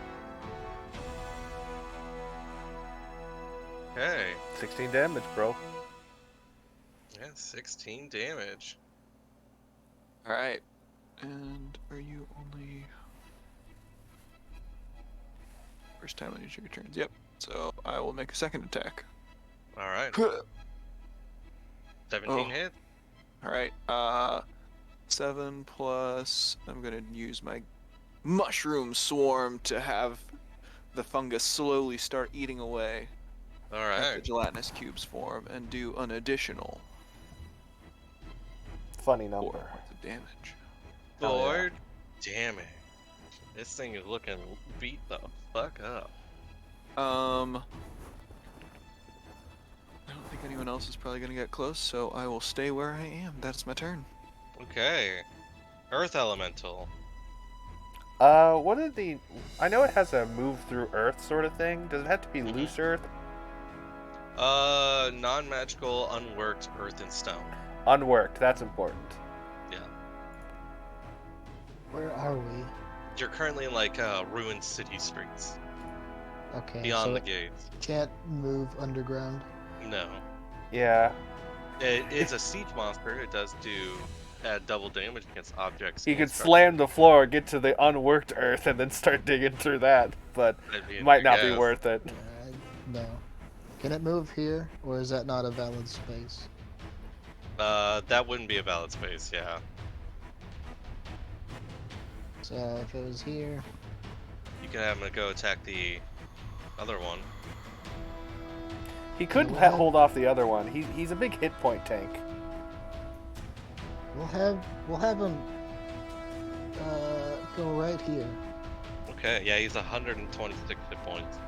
Okay. 16 damage, bro. Yeah, 16 damage. All right. And are you only first time on your trigger turns? Yep. So I will make a second attack. All right. All 17 Oh. hit. right. 7 plus. I'm gonna use my mushroom swarm to have the fungus slowly start eating away All at the right. gelatinous cubes form and do an additional Funny 4 number. points of damage. Hell yeah. 4 damage. This thing is looking beat the fuck up. I don't think anyone else is probably gonna get close, so I will stay where I am. That's my turn. Okay. Earth Elemental. What are the... I know it has a move through Earth sort of thing. Does it have to be loose Earth? Non-magical, unworked earth and stone. Unworked, that's important. Yeah. Where are we? You're currently in like ruined city streets. Okay. Beyond so the it gates. can't move underground. No. Yeah. It is a siege monster. It does add double damage against objects. You and could structures. slam the floor, get to the unworked Earth, and then start digging through that. But I mean, might I not be guess. worth it. No. Can it move here, or is that not a valid space? That wouldn't be a valid space, yeah. So if it was here, You can have him go attack the other one. He could Yeah. hold off the other one. He's a big hit point tank. we'll have him go right here, Okay, yeah, he's 126 hit points.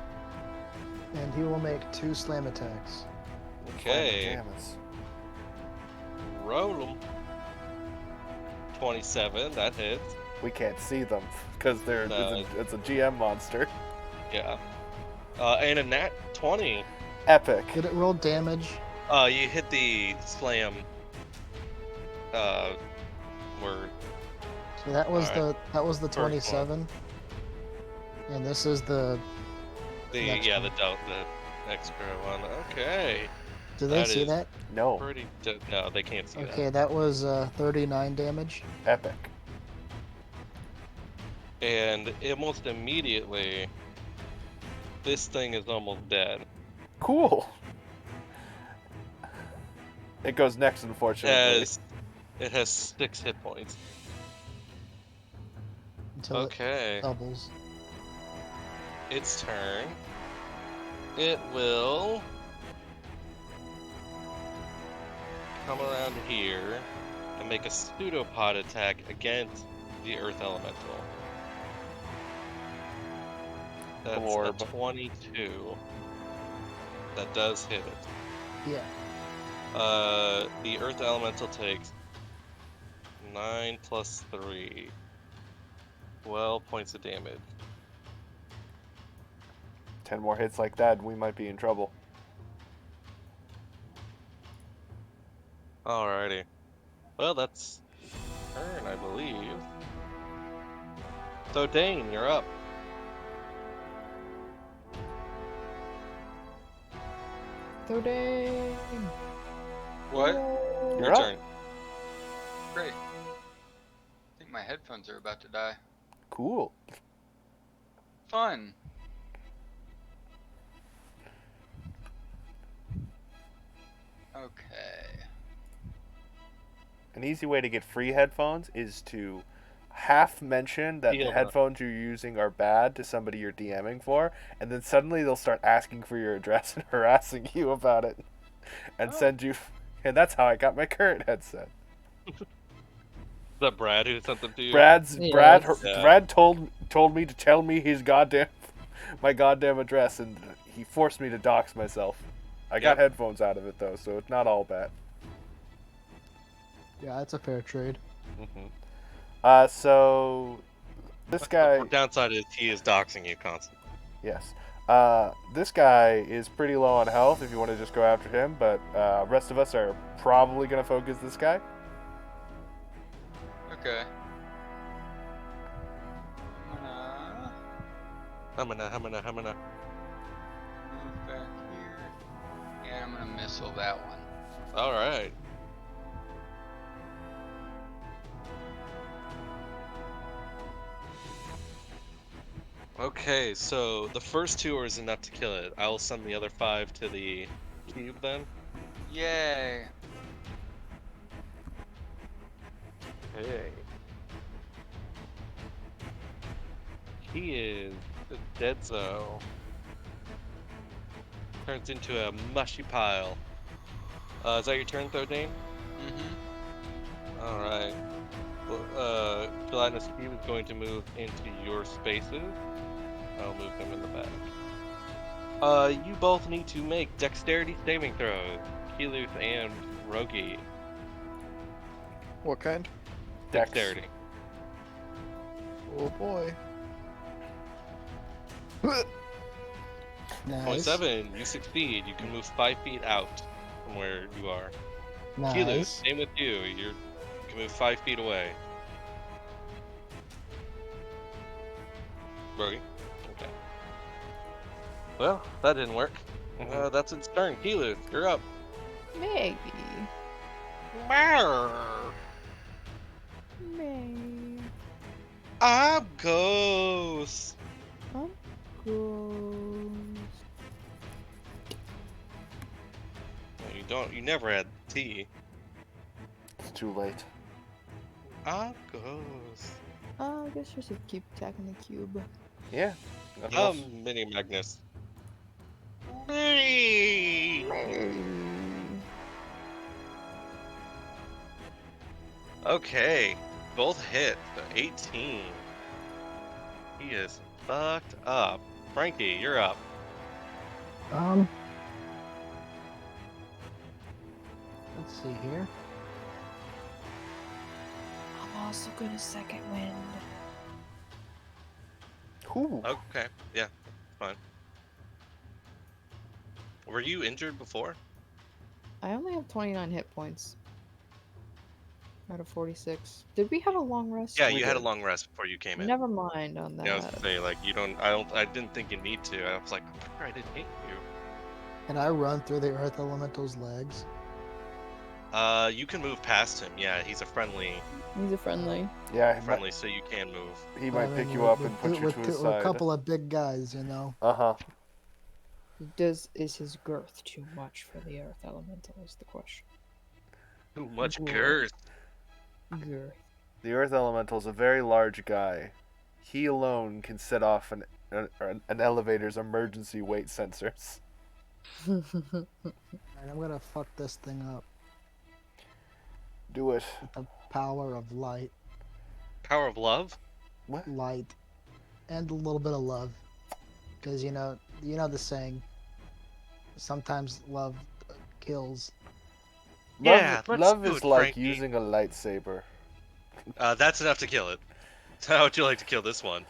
and he will make 2 slam attacks. Okay, Pajamas. roll him. 27, that hits. We can't see them because No. it's a GM monster. Yeah. And a nat 20. Epic. Did it roll damage? You hit the slam. Word. So that was Alright. the 27, one. and this is the. The Next yeah, one. the extra one. Okay. Do they That see is- that? No. Pretty. No, they can't see Okay, that was 39 damage. Epic. that. And almost immediately, this thing is almost dead. Cool. It goes next, unfortunately. It has 6 hit points. Until Okay. it doubles. Its turn. It will come around here and make a pseudopod attack against the Earth Elemental. That's Orb. a 22. That does hit it. Yeah. The Earth Elemental takes 9 plus 3. 12 points of damage. 10 more hits like that, we might be in trouble. Alrighty. Well, that's turn, I believe. So, Dane, you're up. Thirteen. What? You're Your up. turn. Great. I think my headphones are about to die. Cool. Fun. Okay. An easy way to get free headphones is to half mention that Steal the them. headphones you're using are bad to somebody you're DMing for, and then suddenly they'll start asking for your address and harassing you about it, and Oh. send you. And that's how I got my current headset. Is that Brad who sent them to you? Brad Yeah. Brad told me to tell me his goddamn my goddamn address, and he forced me to dox myself. I got Yep. headphones out of it though, so it's not all bad. Yeah, that's a fair trade. So this guy, The downside is he is doxing you constantly. yes, this guy is pretty low on health. If you want to just go after him, but rest of us are probably gonna focus this guy. Okay. I'm gonna Humana. move back here. And I'm gonna missile that one. All right. Okay, so the first 2 is enough to kill it. I will send the other 5 to the cube then. Yay. Okay. He is the dead zone. Turns into a mushy pile. Is that your turn, Thodane? Mm-hmm. Alright. Gelatinous Cube is going to move into your spaces. I'll move him in the back. You both need to make dexterity saving throws. Keeluth and Rogi. What kind? Dex. Dexterity. Oh boy. Nice. 27, you succeed. You can move 5 feet out from where you are. Keeluth, Nice. same with you. You can move 5 feet away. Rogi? Okay. Well, that didn't work. That's its turn. Keeluth, you're up. Maybe. Brrr. Maybe. I'm Ghost. I'm ghost. You never had tea. It's too late. I'm Ghost. I guess you should keep attacking the cube. Yeah. nothing else. Mini Magnus. Me. Okay, both hit. So 18. He is fucked up. Frankie, you're up. Let's see here. I'm also gonna second wind. Ooh. Okay, yeah, fine. Were you injured before? I only have 29 hit points. Out of 46. Did we have a long rest? Yeah, We you had a did. long rest before you came in. Never mind on that. Yeah, I was gonna say like I didn't think you need to. I was like, I'm sure I didn't hit you. Can I run through the Earth Elemental's legs? You can move past him. Yeah, he's a friendly, He's a friendly. Yeah, so you can move. he might I pick mean, you we're- up and put you to his we're a side. couple of big guys, you know. Uh-huh. Is his girth too much for the earth elemental is the question. Too much Ooh. girth. Girth. The Earth Elemental is a very large guy. He alone can set off an elevator's emergency weight sensors. And I'm gonna fuck this thing up Do it. with the power of light, Power of love. What? light, and a little bit of love. Because you know the saying. Sometimes love kills. Yeah, let's love do is it, like Frankie. using a lightsaber. That's enough to kill it. How would you like to kill this one?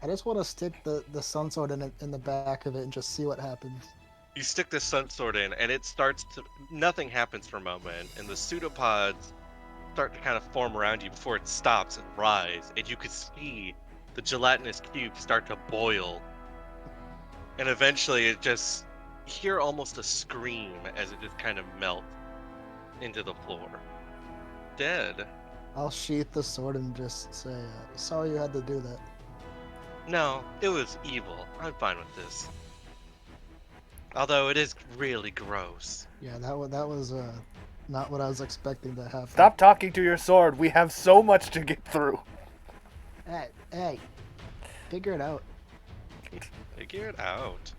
I just want to stick the sun sword in the back of it and just see what happens. You stick the sun sword in, and it starts to. Nothing happens for a moment, and the pseudopods start to kind of form around you before it stops and rise, and you could see the gelatinous cube start to boil, and eventually it just you hear almost a scream as it just kind of melts into the floor. dead. I'll sheath the sword and just say, sorry you had to do that. No, it was evil. I'm fine with this. Although it is really gross. Yeah, that was not what I was expecting to happen. Stop talking to your sword. We have so much to get through. Hey, figure it out. Figure it out.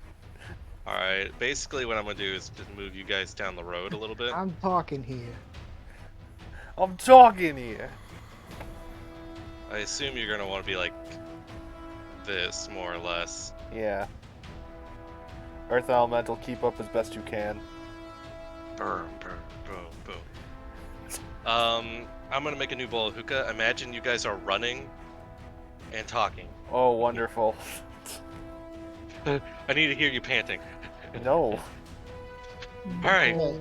Alright, basically what I'm gonna do is just move you guys down the road a little bit. I'm talking here. I'm talking here. I assume you're gonna want to be like this, more or less. Yeah. Earth Elemental, keep up as best you can. Boom, boom, boom. I'm gonna make a new bowl of hookah. Imagine you guys are running and talking. Oh, wonderful. I need to hear you panting. No. Alright. Okay,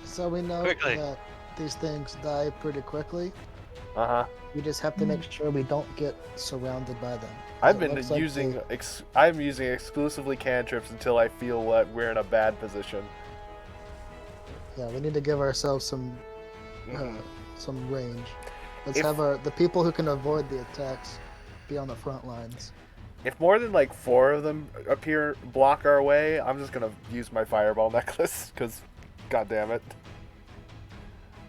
so we know Quickly. that these things die pretty quickly. Uh-huh. We just have to make sure we don't get surrounded by them. I've It been looks like using they- I'm using exclusively cantrips until I feel that we're in a bad position. Yeah, we need to give ourselves some range. Let's have the people who can avoid the attacks be on the front lines. If more than like 4 of them block our way, I'm just gonna use my fireball necklace because, god damn it,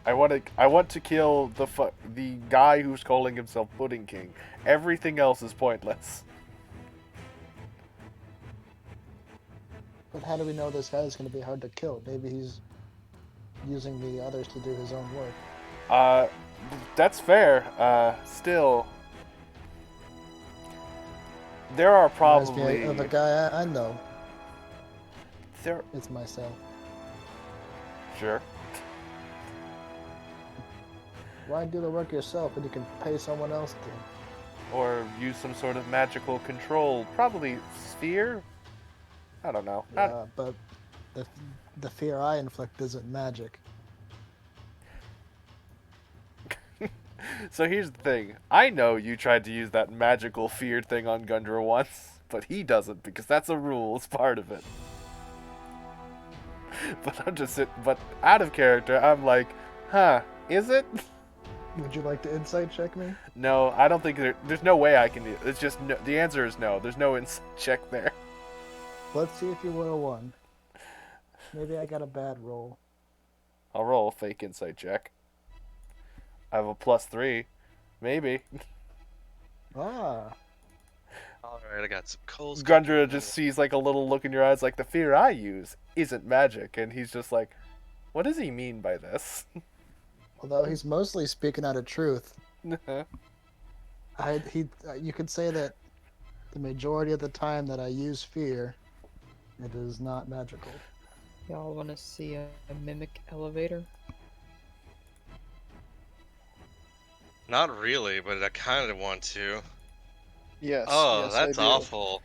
I want to kill the guy who's calling himself Pudding King. Everything else is pointless. But how do we know this guy's going to be hard to kill? Maybe he's using the others to do his own work. That's fair. Still, there are Reminds me probably of a guy I know. there. It's myself. Sure. Why do the work yourself when you can pay someone else to? Or use some sort of magical control. Probably sphere? I don't know. Yeah, but the fear I inflict isn't magic. So here's the thing. I know you tried to use that magical fear thing on Gundra once, but he doesn't because that's a rule. It's part of it. But out of character, I'm like, huh, is it? Would you like to insight check me? No, I don't think there's no way I can do it. It's just no, the answer is no. There's no insight check there. Let's see if you would have won. Maybe I got a bad roll. I'll roll a fake insight check. I have a +3. Maybe. Ah. Alright, I got some coals. Gundra just sees like a little look in your eyes like the fear I use isn't magic. And he's just like, what does he mean by this? Although he's mostly speaking out of truth. You could say that the majority of the time that I use fear, it is not magical. Y'all want to see a mimic elevator? Not really, but I kind of want to. Yes. Oh, yes, I that's do. awful.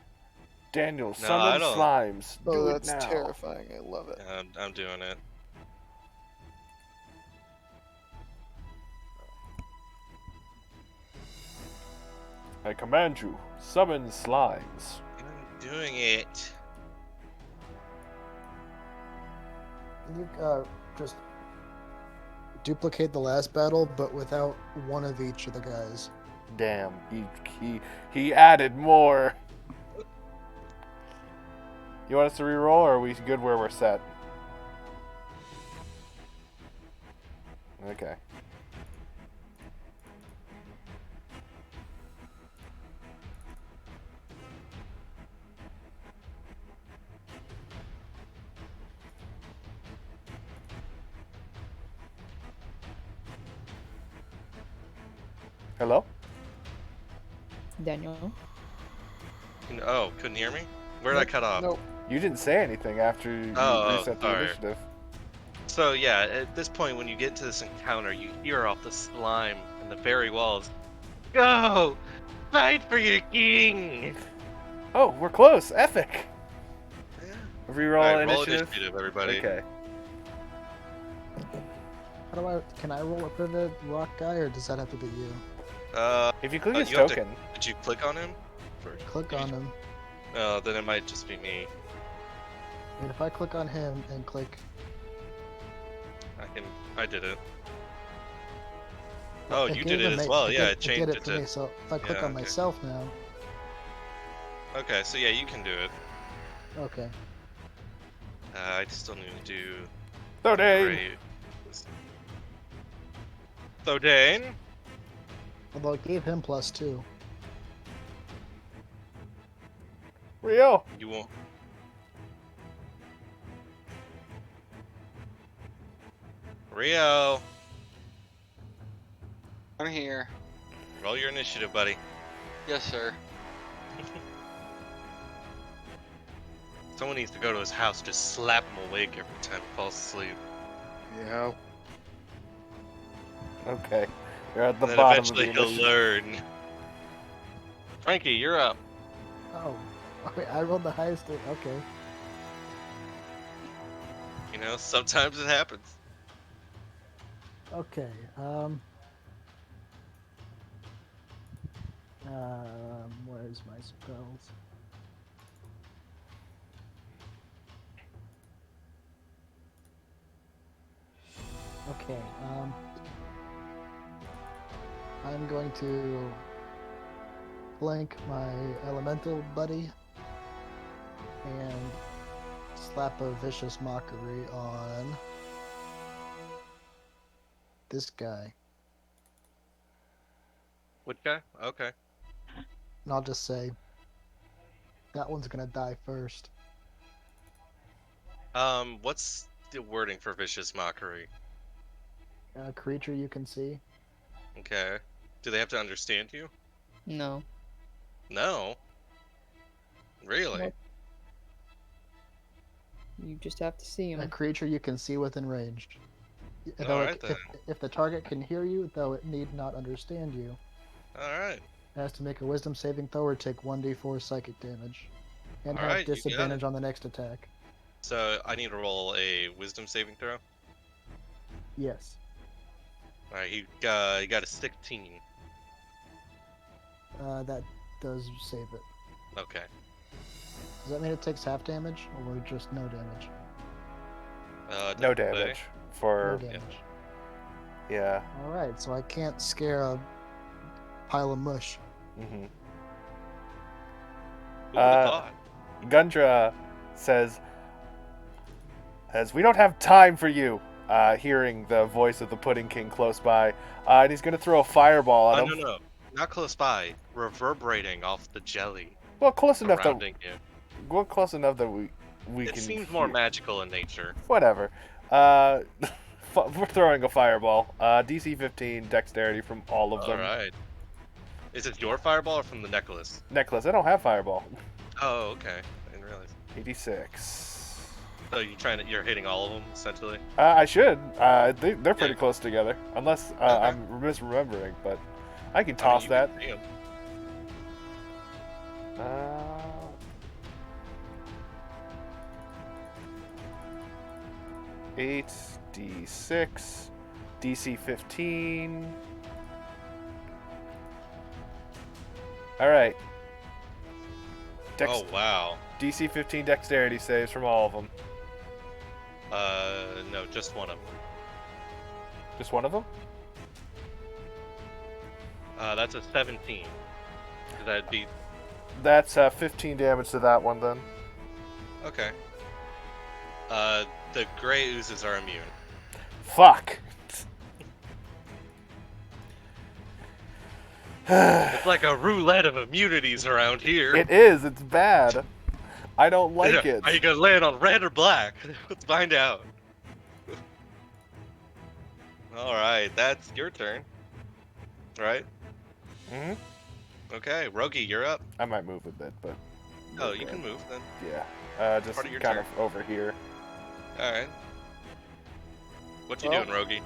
Daniel, No, I summon don't. slimes. Oh, Do that's it now. terrifying. I love it. I'm doing it. I command you, summon slimes. I'm doing it. You just duplicate the last battle, but without one of each of the guys. Damn, he added more. You want us to reroll, or are we good where we're set? Okay. Hello? Daniel? Oh, couldn't hear me? Where did I cut off? Nope. You didn't say anything after you reset the sorry. initiative. So yeah, at this point when you get into this encounter, you hear off the slime and the very walls, "Go! Fight for your king!" Oh, we're close. Epic. Yeah. Reroll Alright, roll initiative. initiative, everybody. Okay. Can I roll it for the rock guy, or does that have to be you? If you click his you have to- token, Did you click on him? Click on him. Then it might just be me. And if I click on him and click, I did it. Oh, It you gave did it him as it- well. It Yeah, did, it it did changed it it for to. me. So if I click Yeah, on okay. myself now, Okay, so yeah, you can do it. okay. I still need to do Thodane! great. Thodane? Although it gave him +2. Rio! You won't. Rio, I'm here. roll your initiative, buddy. Yes, sir. Someone needs to go to his house, just slap him awake every time he falls asleep. Yeah. Okay. You're at the And then bottom of the eventually he'll initiative. learn. Frankie, you're up. Oh, okay. I rolled the highest. Okay. You know, sometimes it happens. Okay. Where's my spells? Okay. I'm going to flank my elemental buddy and slap a vicious mockery on this guy. Which guy? Okay. And I'll just say that one's gonna die first. What's the wording for vicious mockery? A creature you can see. Okay. Do they have to understand you? No. No. Really? Nope. You just have to see A him. creature you can see within range. Though Alright then. if the target can hear you, though it need not understand you, Alright. it has to make a wisdom saving throw or take 1d4 psychic damage. And have Alright, you got disadvantage it. on the next attack. So I need to roll a wisdom saving throw. Yes. Alright, he got a 16. That does save it. Okay. Does that mean it takes half damage or just no damage? It No doesn't say. damage. No For. damage. Yeah. Alright, so I can't scare a pile of mush. hmm Who would have Uh, thought? Gundra says, as we don't have time for you, hearing the voice of the Pudding King close by, and he's going to throw a fireball at Oh, him. no. Not close by. Reverberating off the jelly Well, close enough that surrounding you. well, close enough that we It can. seems more hear. magical in nature. Whatever. We're throwing a fireball. DC 15 dexterity from all of them. Alright. Is it your fireball or from the necklace? Necklace. I don't have fireball. Oh, okay. I didn't realize. 86. So you're hitting all of them, essentially? I should. They're pretty Yeah. close together. Unless Okay. I'm misremembering, but I can toss you that. can see 'em. 8d6, DC 15. All right. Oh, wow. DC 15 dexterity saves from all of them. No, just one of them. Just one of them? That's a 17. That'd be... That's 15 damage to that one then. Okay. The gray oozes are immune. Fuck. It's like a roulette of immunities around here. It is. It's bad. I don't like it. Are you gonna land on red or black? Let's find out. Alright, that's your turn. Right? hmm Okay, Rogi, you're up. I might move a bit, but Oh, you can move then. yeah. Just Part of your kind turn. of over here. Alright. What you Well- doing, Rogi?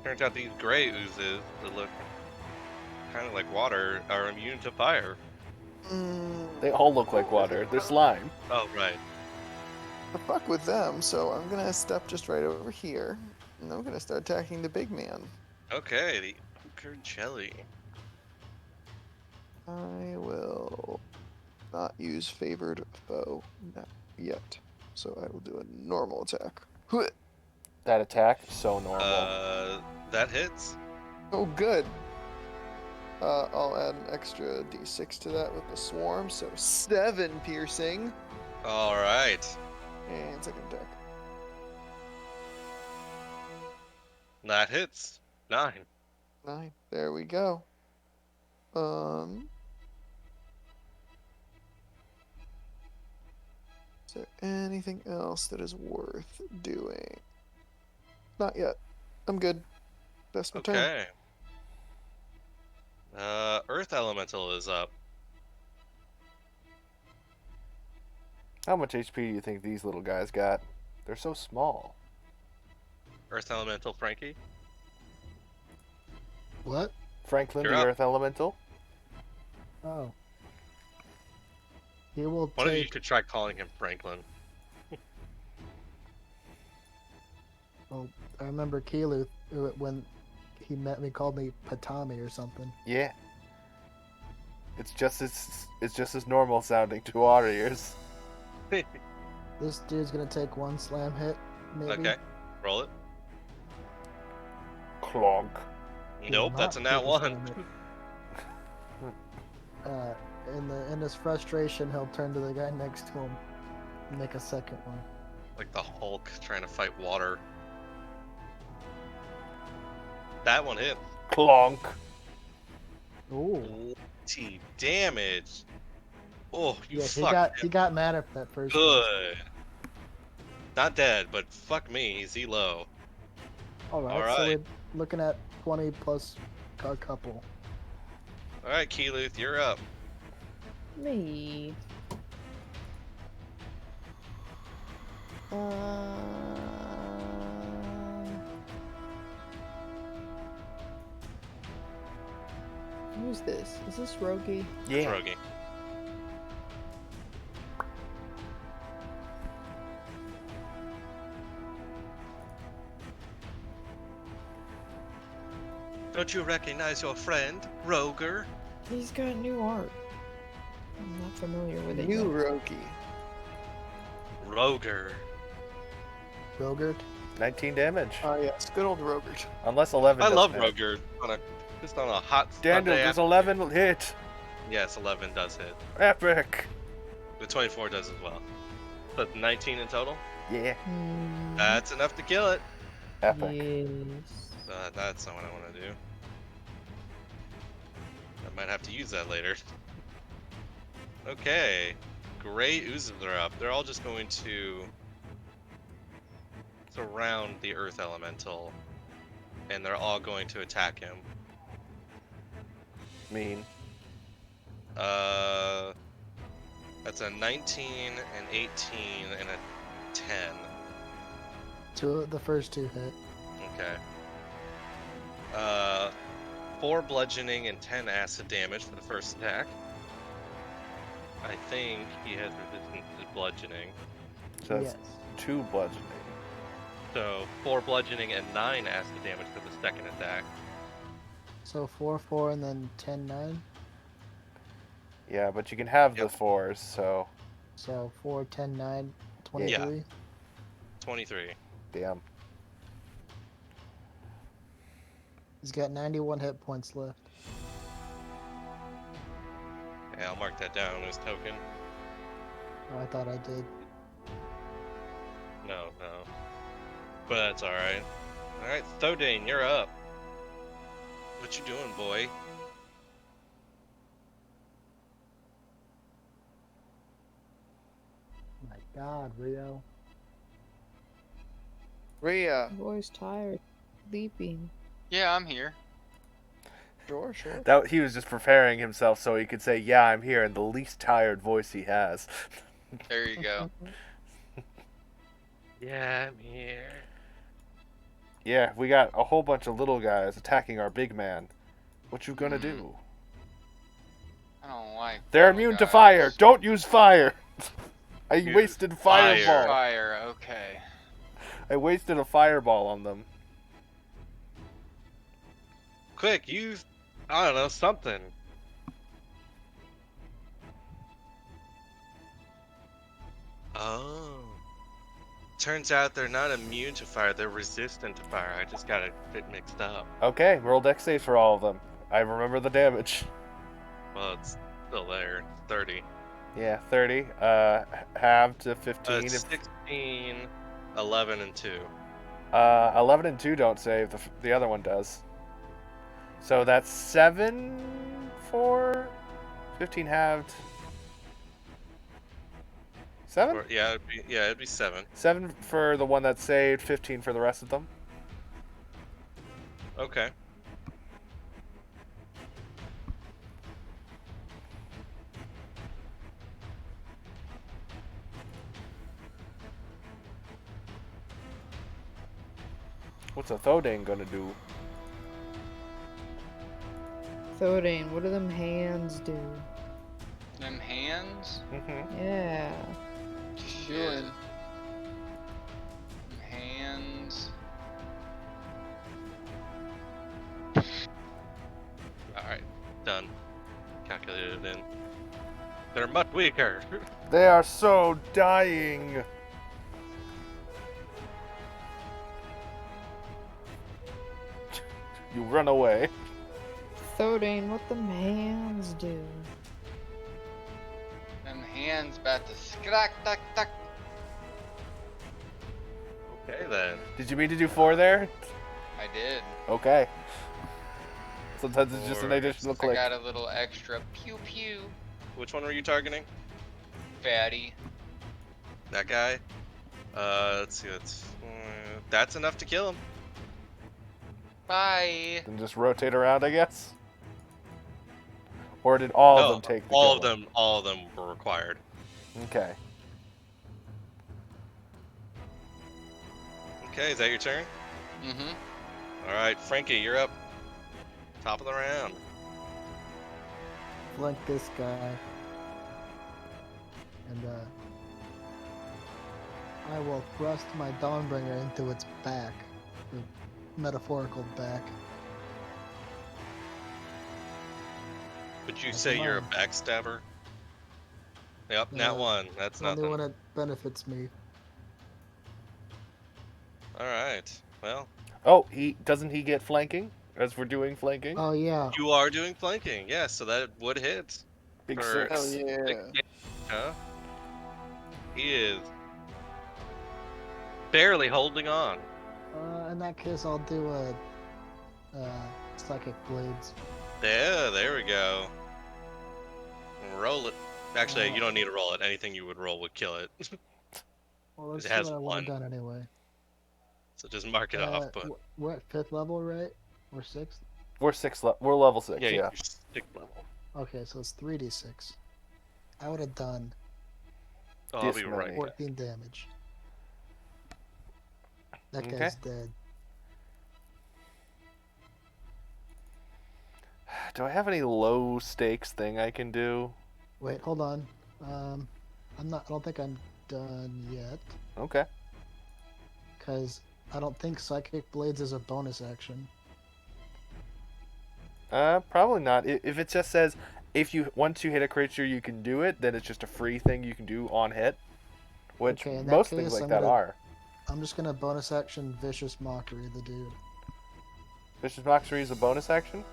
Turns out these gray oozes that look kind of like water are immune to fire. They all look like water. They're slime. Oh, right. The fuck with them, so I'm gonna step just right over here, and I'm gonna start attacking the big man. Okay, the ochre jelly. I will not use favored foe not yet, so I will do a normal attack. That attack, so normal. That hits. Oh, good. I'll add an extra d6 to that with the swarm, so 7 piercing. All right. And second attack. That hits. 9. 9. There we go. Is there anything else that is worth doing? Not yet. I'm good. That's my turn. Okay. Earth Elemental is up. How much HP do you think these little guys got? They're so small. Earth Elemental Frankie. What? Franklin, You're the up. Earth Elemental. Oh. He will One of you take. could try calling him Franklin. Well, I remember Keelu when he met me, called me Patami or something. Yeah. It's just as normal sounding to our ears. This dude's gonna take one slam hit, maybe. Okay. Roll it. Clonk. He will Nope, that's a not nat take 1. slam hit. In his frustration, he'll turn to the guy next to him and make a second one. Like the Hulk trying to fight water. That one hit. Clonk. Ooh. 20 damage. Oh, you Yeah, fucked he got mad at that first one. good. Not dead, but fuck me, he's low. Alright, so Alright. we're looking at 20 plus a couple. Alright, Keeluth, you're up. Me. Who's this? Is this Rogi? Yeah. Rogi. Don't you recognize your friend, Roger? He's got new art. I'm not familiar with it. New yet. Roki. Roger. Rogert? 19 damage. Ah, yes. Good old Rogert. Unless 11 I doesn't love hit. Roger. Just on a hot Daniel, Sunday does 11 hit? Yes, 11 does hit. Epic. The 24 does as well. But 19 in total? Yeah. That's enough to kill it. Epic. Yes. That's not what I want to do. I might have to use that later. Okay. Gray oozes are up. They're all just going to surround the earth elemental. And they're all going to attack him. Mean. That's a 19, an 18, and a 10. The first two hit. Okay. 4 bludgeoning and 10 acid damage for the first attack. I think he has resistance to bludgeoning. So that's Yes. 2 bludgeoning. So 4 bludgeoning and 9 acid damage for the second attack. So 4, 4, and then 10, 9. Yeah, but you can have Yep. the 4s, so So 4, 10, 9, 23. 23. damn. He's got 91 hit points left. Yeah, I'll mark that down as token. Oh, I thought I did. No. But that's alright. Alright, Thodane, you're up. What you doing, boy? My God, Rio. Rhea. I'm always tired. Sleeping. Yeah, I'm here. Sure. That he was just preparing himself so he could say, "Yeah, I'm here," in the least tired voice he has. There you go. Yeah, I'm here. Yeah, we got a whole bunch of little guys attacking our big man. What you gonna do? I don't like. They're little immune to guys. fire. Don't use fire. I Use wasted fire. fireball. Fire. Okay. I wasted a fireball on them. Quick, use, I don't know, something. Oh. Turns out they're not immune to fire, they're resistant to fire. I just got it mixed up. Okay, roll dex saves for all of them. I remember the damage. Well, it's still there. 30. Yeah, 30. Halved to 15. 16, 11, and 2. 11 and 2 don't save. The other one does. So that's 7 for 15 halved. 7? Yeah, it'd be 7. 7 for the one that saved, 15 for the rest of them. Okay. What's a Thodane gonna do? Thodane, what do them hands do? Them hands? Mm-hmm. Yeah. Shit. Them hands. Alright, done. Calculated it in. They're much weaker. They are so dying. You run away. Thodane, what them hands do? Them hands about to skrack duck duck. Okay then. Did you mean to do 4 there? I did. Okay. Sometimes it's just an Four. additional I click. got a little extra pew pew. Which one were you targeting? Fatty. That guy? Let's see, that's enough to kill him. Bye. And just rotate around, I guess? Or did all No, of them take the all kill? of them were required. Okay. Okay, is that your turn? Mm-hmm. Alright, Frankie, you're up. Top of the round. Flank this guy. And I will thrust my Dawnbringer into its back. The metaphorical back. Would you That's say you're a mine. backstabber? Yep, Yeah, nat 1. That's It's the only nothing. one that benefits me. Alright, well, Oh, doesn't he get flanking as we're doing flanking? Oh yeah. you are doing flanking, yes, so that would hit. Big for- 6. Hell yeah. Huh? He is barely holding on. In that case, I'll do a psychic blades. There we go. Roll it. Actually, you don't need to roll it. Anything you would roll would kill it. Well, let's It see has what I one. want done anyway. So just mark it off. But We're at 5th level, right? Or 6th? We're level 6, yeah, yeah. you're 6th level. Okay, so it's 3d6. I would have done Oh, I'll This be many. right. 14 damage. That Okay. guy's dead. Do I have any low stakes thing I can do? Wait, hold on. I don't think I'm done yet. Okay. Because I don't think Psychic Blades is a bonus action. Probably not. If it just says once you hit a creature you can do it, then it's just a free thing you can do on hit. Which Okay, in that most case, things like I'm that gonna- are. I'm just gonna bonus action Vicious Mockery the dude. Vicious Mockery is a bonus action?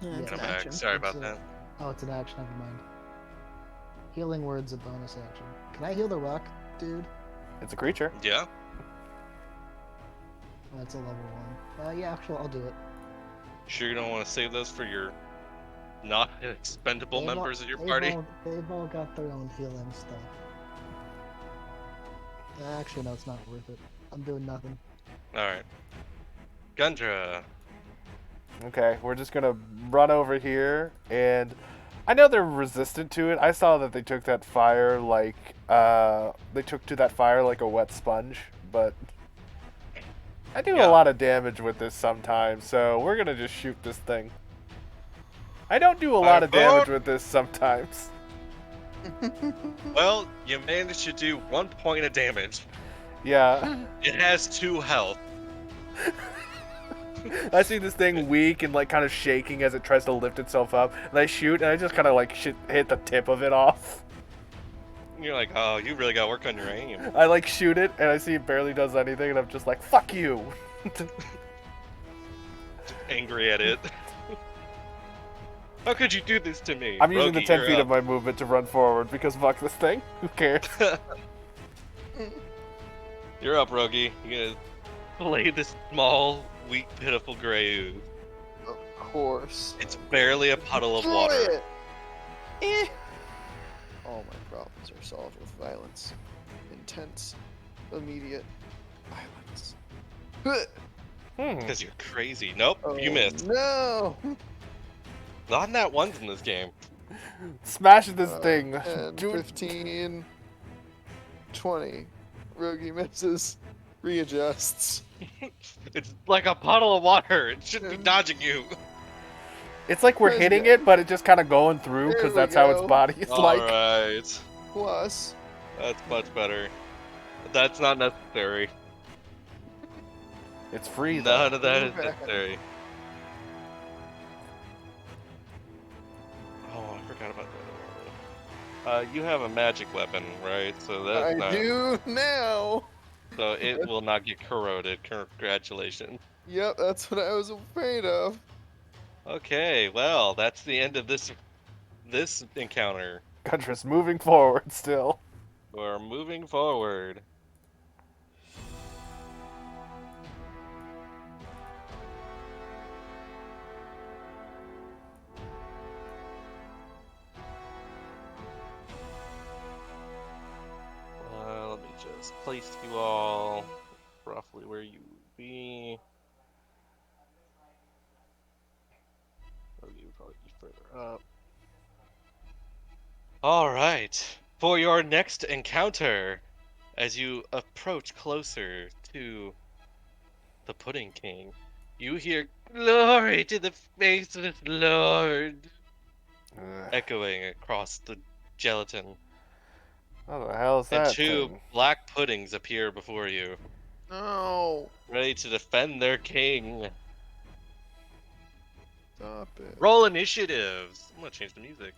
Yeah, Yeah. it's Come an back. action. Sorry It's about a- that. Oh, it's an action, never mind. Healing Word's a bonus action. Can I heal the rock, dude? It's a creature. Yeah. That's a level 1. Yeah, actually, I'll do it. Sure you don't want to save those for your not expendable They've all- members of your they've party? they've all got their own healing stuff. Actually, no, it's not worth it. I'm doing nothing. Alright. Gundra. Okay, we're just gonna run over here, and I know they're resistant to it. I saw that they took that fire like a wet sponge, but I do Yeah. a lot of damage with this sometimes, so we're gonna just shoot this thing. I don't do a lot of Firebolt! damage with this sometimes. Well, you managed to do 1 point of damage. Yeah, It has 2 health. I see this thing weak and like kind of shaking as it tries to lift itself up, and I shoot, and I just kind of like hit the tip of it off. You're like, oh, you really got to work on your aim. I like shoot it, and I see it barely does anything, and I'm just like, fuck you. Angry at it. How could you do this to me? I'm using the Rogi, 10 you're feet up. of my movement to run forward because fuck this thing. Who cares? You're up, Rogi. You gonna slay this small, weak, pitiful gray ooze. Of course. It's barely a puddle of Destroy water. it. Eh. All my problems are solved with violence. Intense, immediate violence. Because you're crazy. Nope, Oh, you missed. No. Not that one's in this game. Smash this thing. 10, Do it. 15, 20. Rogi misses. Readjusts. It's like a puddle of water. It shouldn't be dodging you. It's like we're Let's hitting go. it, but it just kind of going through There because we that's how its go. body is like. Alright. Plus. That's much better. But that's not necessary. It's free though. None of that is Okay. necessary. Oh, I forgot about that. You have a magic weapon, right? So that's I not. do now. So it will not get corroded. Congratulations. Yep, that's what I was afraid of. Okay, well, that's the end of this encounter. Guntress moving forward still. We're moving forward. Let me just place you all roughly where you would be. Oh, you would probably be further up. All right, for your next encounter, as you approach closer to the Pudding King, you hear "Glory to the faceless Lord" Ugh. echoing across the gelatin, What the hell is and that two thing? black puddings appear before you, No. ready to defend their king. Stop it. Roll initiatives. I'm gonna change the music.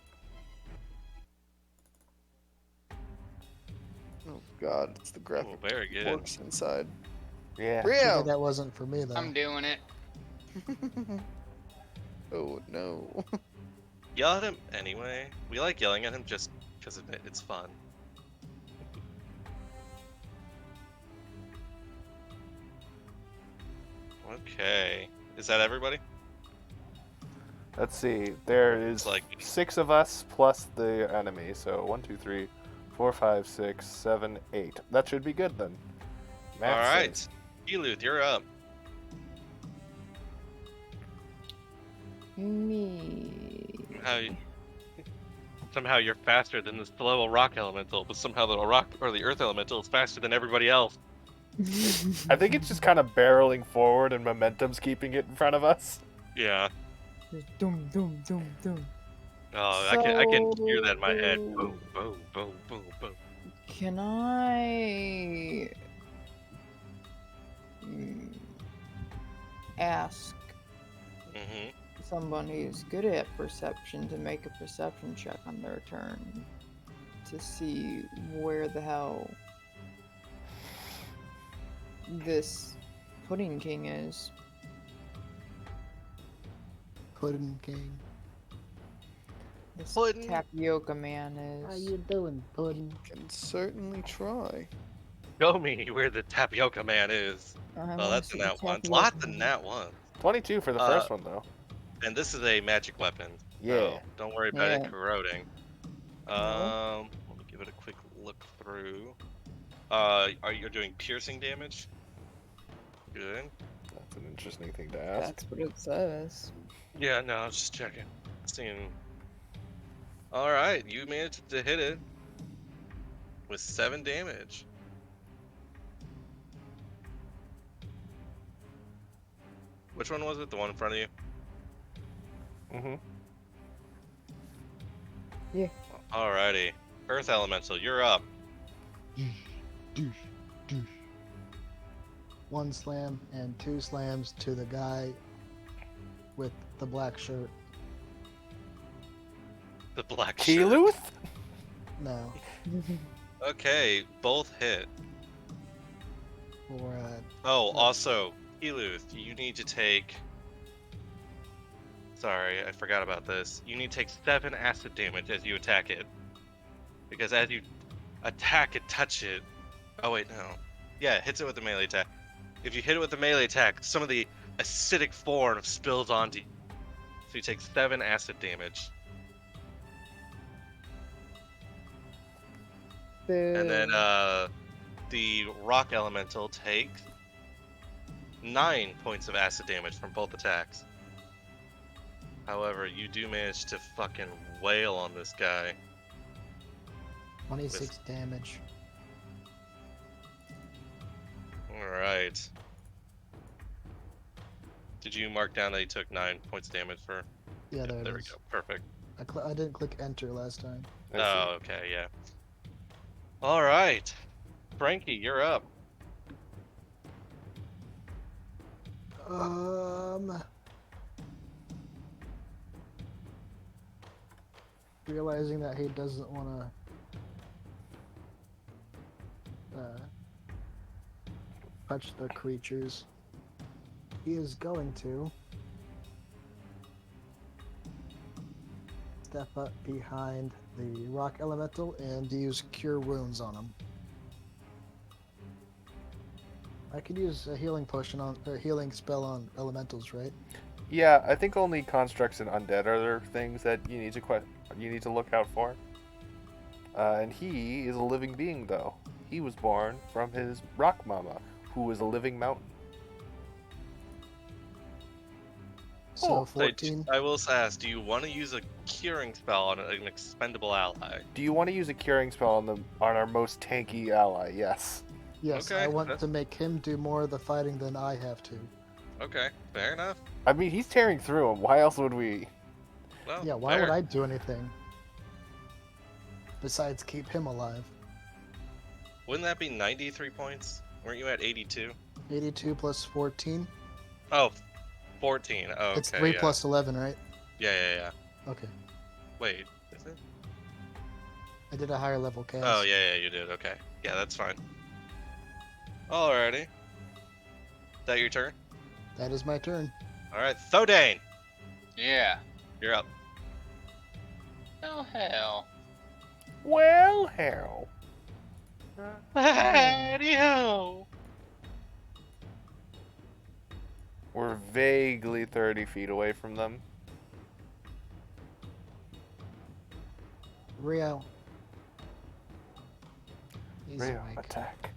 Oh god, it's the Oh, graphic very good. works inside. Yeah. Too Rio! bad that wasn't for me though. I'm doing it. Oh no. Yell at him anyway. We like yelling at him just because it's fun. Okay. Is that everybody? Let's see. There is It's like 6 of us plus the enemy. So 1, 2, 3, 4, 5, 6, 7, 8. That should be good then. Math all right. says. Eluth, you're up. Me. Somehow you're faster than the slow rock elemental, but somehow the rock or the earth elemental is faster than everybody else. I think it's just kind of barreling forward and momentum's keeping it in front of us. Yeah. Just doom, doom, doom, doom. Oh, I can hear that in my head. So- Boom, boom, boom, boom, boom. Can I ask Mm-hmm. someone who's good at perception to make a perception check on their turn to see where the hell this Pudding King is? Pudding King. This Pudding? Tapioca Man How is. you doing, Pudding? Can certainly try. Show me where the tapioca man is. I Oh, wanna that's see in the that one. Tapioca Lots in Man. that one. 22 for the first one though. And this is a magic weapon. Yeah. So don't worry about it Yeah. corroding. No. Let me give it a quick look through. Are you doing piercing damage? Good. That's an interesting thing to ask. That's what it says. Yeah, no, I was just checking. Seeing. All right, you managed to hit it with 7 damage. Which one was it? The one in front of you? Mm-hmm. Alrighty. Earth Elemental, you're up. Douche, douche. 1 slam and 2 slams to the guy with the black shirt. The black shirt. Keeluth? No. Okay, both hit. For Oh, also, Eluth, you need to take. Sorry, I forgot about this. You need to take 7 acid damage as you attack it. Because as you attack and touch it. Oh, wait, no. Yeah, it hits it with a melee attack. If you hit it with a melee attack, some of the acidic form spills onto you. So you take 7 acid damage. And then the rock elemental takes 9 points of acid damage from both attacks. However, you do manage to fucking wail on this guy. 26 damage. Alright. Did you mark down that he took 9 points of damage for? Yeah, there it There we is. go. Perfect. I didn't click enter last time. Oh, okay, yeah. Alright. Frankie, you're up. Realizing that he doesn't want to touch the creatures, he is going to step up behind the rock elemental and use cure wounds on him. I could use a healing potion on or healing spell on elementals, right? Yeah, I think only constructs and undead are the things that you need to look out for. And he is a living being, though. He was born from his rock mama, who was a living mountain. So 14. I will ask, do you want to use a curing spell on an expendable ally? Do you want to use a curing spell on our most tanky ally? Yes. Yes, Okay, I want to make him do more of the fighting than I have to. Okay, fair enough. I mean, he's tearing through him. Why else would we? Well, Yeah, why fair. would I do anything besides keep him alive? Wouldn't that be 93 points? Weren't you at 82? 82 plus 14. Oh, 14. Oh, okay. It's 3 yeah. plus 11, right? Yeah. Okay. Wait, is it? I did a higher level cast. Oh, yeah, you did. Okay. Yeah, that's fine. Alrighty. That your turn? That is my turn. Alright, Thodane! Yeah. You're up. Oh hell. Well, hell. Howdy-ho! We're vaguely 30 feet away from them. Rio. He's Rio, awake. attack.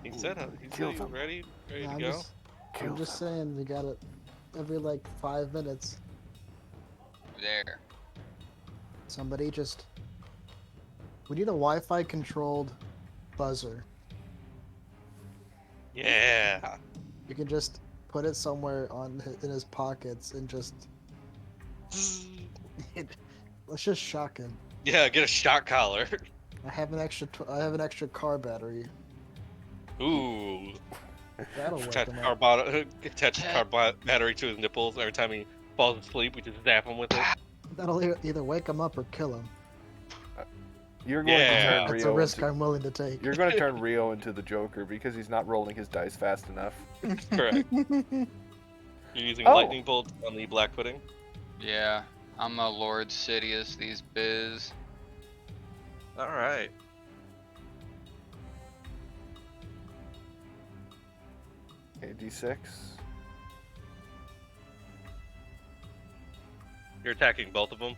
He said he Kill was them. ready Yeah, to I'm go. I'm just saying, we got it every like 5 minutes. There. Somebody just. We need a Wi-Fi controlled buzzer. Yeah. You can just put it somewhere in his pockets and just. Let's just shock him. Yeah, get a shock collar. I have an extra car battery. Ooh. That'll wake Attach him up. car battery to his nipples every time he falls asleep. We just zap him with it. That'll either wake him up or kill him. You're going to Yeah. turn That's Rio a risk into, I'm willing to take. You're going to turn Rio into the Joker because he's not rolling his dice fast enough. Correct. You're using Oh. lightning bolt on the black pudding. Yeah. I'm a Lord Sidious, these biz. All right. Okay, D6. You're attacking both of them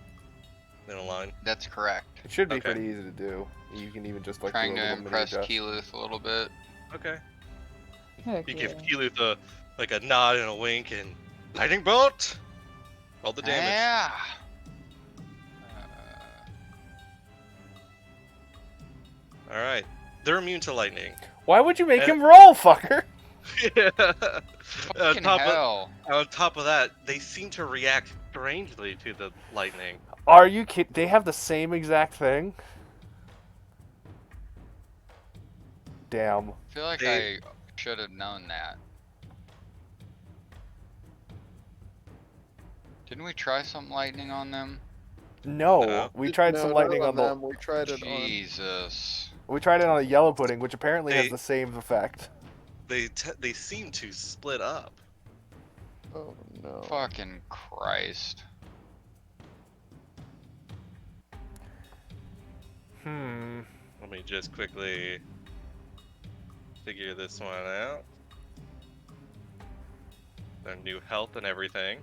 in a line. That's correct. It should be Okay. pretty easy to do. You can even just like Trying do a to little mini impress adjust. Keyleth a little bit. Okay. Heck You yeah. give Keyleth a nod and a wink and lightning bolt. Roll the damage. Yeah. All right. They're immune to lightning. Why would you make him roll, fucker? Yeah. Fucking hell. On top of that, they seem to react strangely to the lightning. Are you kidding? They have the same exact thing? Damn. I feel like They- I should have known that. Didn't we try some lightning on them? No, No. we tried No, some not lightning on the. them. We tried it on. Jesus. We tried it on a yellow pudding, which apparently has They- the same effect. They seem to split up. Oh no. Fucking Christ. Let me just quickly figure this one out. Their new health and everything.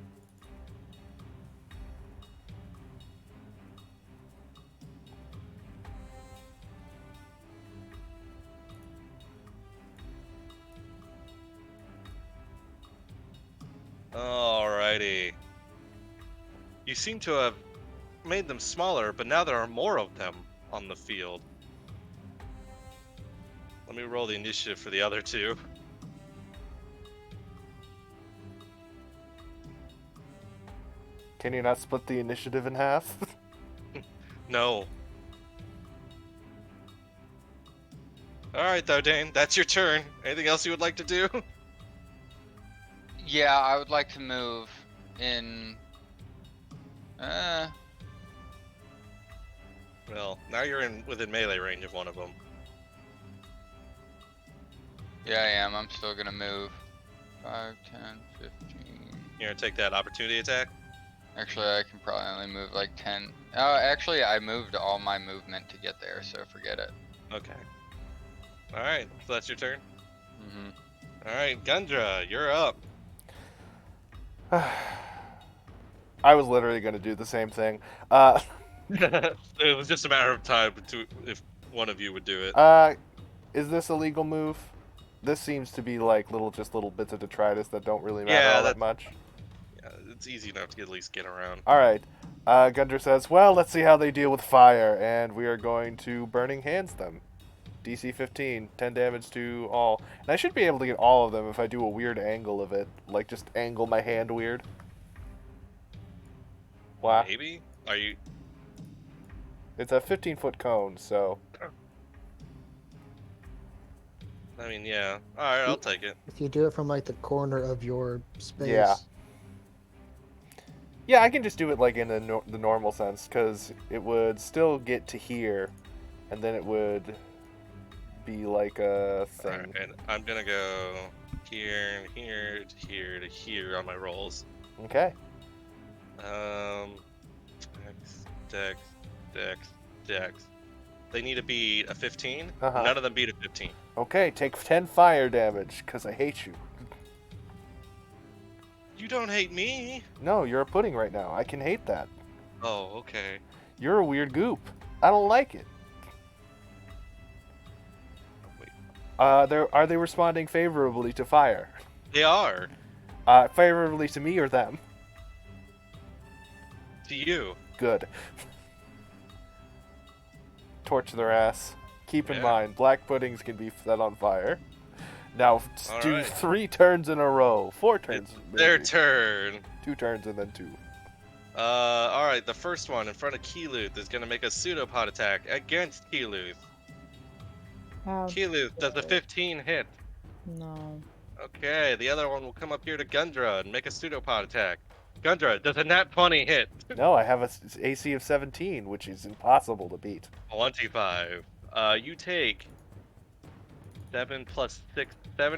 Alrighty. You seem to have made them smaller, but now there are more of them on the field. Let me roll the initiative for the other two. Can you not split the initiative in half? No. Alright though, Dane, that's your turn. Anything else you would like to do? Yeah, I would like to move in. Well, now you're within melee range of one of them. Yeah, I am. I'm still gonna move. 5, 10, 15. You're gonna take that opportunity attack? Actually, I can probably only move like 10. Oh, actually, I moved all my movement to get there, so forget it. Okay. Alright, so that's your turn? Mm-hmm. Alright, Gundra, you're up. I was literally going to do the same thing. It was just a matter of time if one of you would do it. Is this a legal move? This seems to be like just little bits of detritus that don't really matter Yeah, all that much. Yeah, it's easy enough to at least get around. All right. Gundra says, well, let's see how they deal with fire, and we are going to Burning Hands them. DC 15, 10 damage to all. And I should be able to get all of them if I do a weird angle of it. Like, just angle my hand weird. Wow. Maybe? Are you... It's a 15-foot cone, so... I mean, yeah. Alright, I'll take it. If you do it from like the corner of your space. Yeah. Yeah, I can just do it like in the normal sense, because it would still get to here, and then it would be like a thing. Alright, and I'm gonna go here, and here, to here, to here on my rolls. Okay. Dex. They need to beat a 15. Uh-huh. None of them beat a 15. Okay, take 10 fire damage, because I hate you. You don't hate me. No, you're a pudding right now. I can hate that. Oh, okay. You're a weird goop. I don't like it. Wait. Are they responding favorably to fire? They are. Favorably to me or them? To you. Good. Torch their ass. Keep in Yeah. mind, black puddings can be set on fire. Now, do Alright. 3 turns in a row. 4 turns. It's their maybe. turn. 2 turns and then 2. Alright, the first one in front of Keeluth is gonna make a pseudopod attack against Keeluth. How Keeluth, does the dare- 15 hit? No. Okay, the other one will come up here to Gundra and make a pseudopod attack. Gundra, does a nat 20 hit? No, I have a AC of 17, which is impossible to beat. 25. You take 7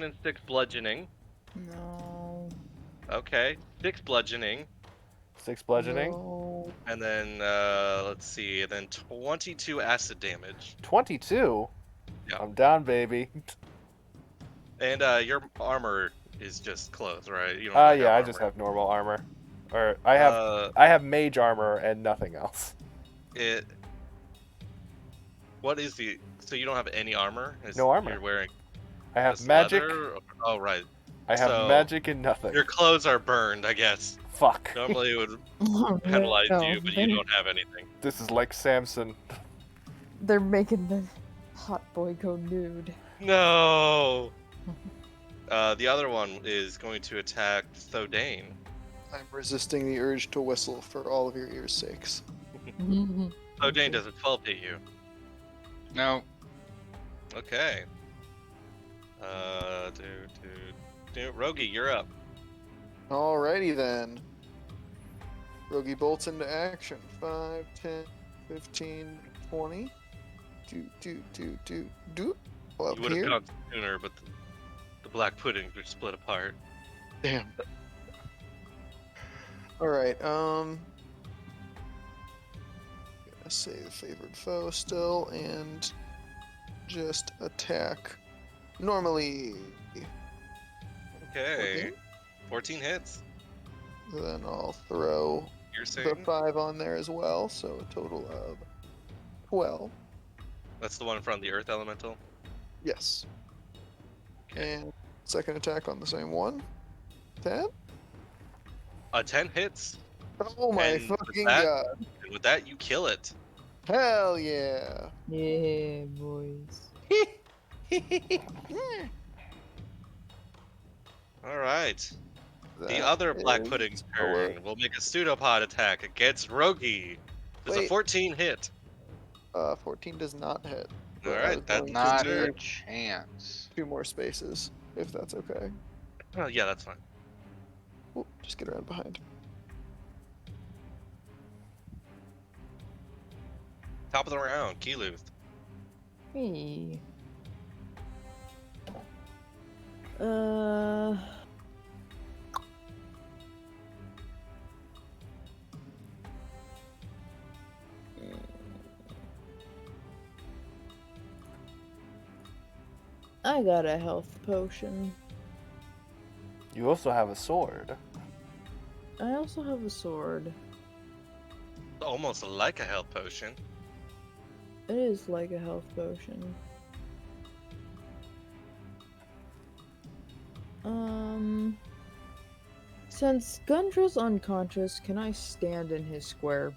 and 6 bludgeoning. No. Okay, 6 bludgeoning. 6 bludgeoning. No. And then, let's see, then 22 acid damage. 22? Yeah. I'm down, baby. And, your armor is just clothes, right? You don't have Yeah, I armor. just have normal armor. Or, I have mage armor and nothing else. What is the... So you don't have any armor? No armor. You're wearing I have just magic. leather? Oh, right. I have so- magic and nothing. Your clothes are burned, I guess. Fuck. Normally it would Oh, penalize no, you, but you don't have anything. This is like Samson. They're making the hot boy go nude. No! The other one is going to attack Thodane. I'm resisting the urge to whistle for all of your ears' sakes. Thodane, does a 12 hit you? No. Okay. Rogi, you're up. Alrighty then. Rogie bolts into action. 5, 10, 15, 20. Do. Well, up You would have here. gone sooner, but the black puddings were split apart. Damn. Alright, gonna say the favored foe still, and just attack. Normally, Okay. 14 hits. then I'll throw You're the saying? 5 on there as well, so a total of 12. That's the one in front of the earth elemental? Yes. Okay. And second attack on the same one. 10? 10 hits. Oh my And with fucking that- god. And with that, you kill it. Hell yeah. Yeah, boys. All right. The That other black is pudding's our- turn will make a pseudopod attack against Rogi. Does a Wait. 14 hit? 14 does not hit. All but I right, was that's going to Not a move chance. 2 more spaces, if that's okay. Oh, yeah, that's fine. Oop, just get around behind. Top of the round, Keeluth. Hey. I got a health potion. You also have a sword. I also have a sword. Almost like a health potion. It is like a health potion. Since Gundra's unconscious, can I stand in his square?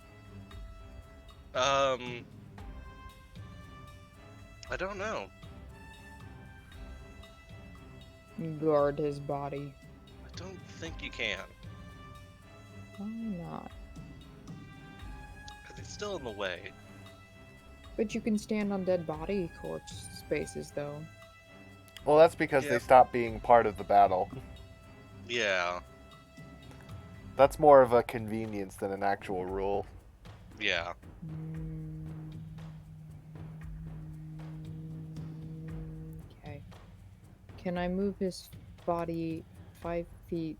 I don't know. Guard his body. I don't think you can. Why not? Because he's still in the way. But you can stand on dead body corpse spaces, though. Well, that's because Yeah. they stopped being part of the battle. Yeah, That's more of a convenience than an actual rule. yeah. Okay. Can I move his body 5 feet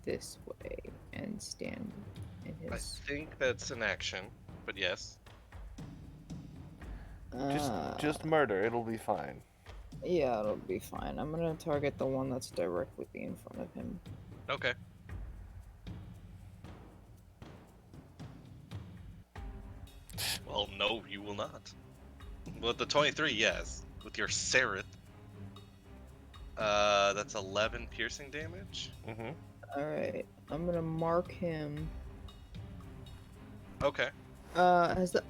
this way and stand in I his? think that's an action, but yes. Just murder. It'll be fine. Yeah, it'll be fine. I'm gonna target the one that's directly in front of him. Okay. Well, no, you will not. With the 23, yes. With your Sereth. That's 11 piercing damage. Mm-hmm. Alright, I'm gonna mark him. Okay. Has the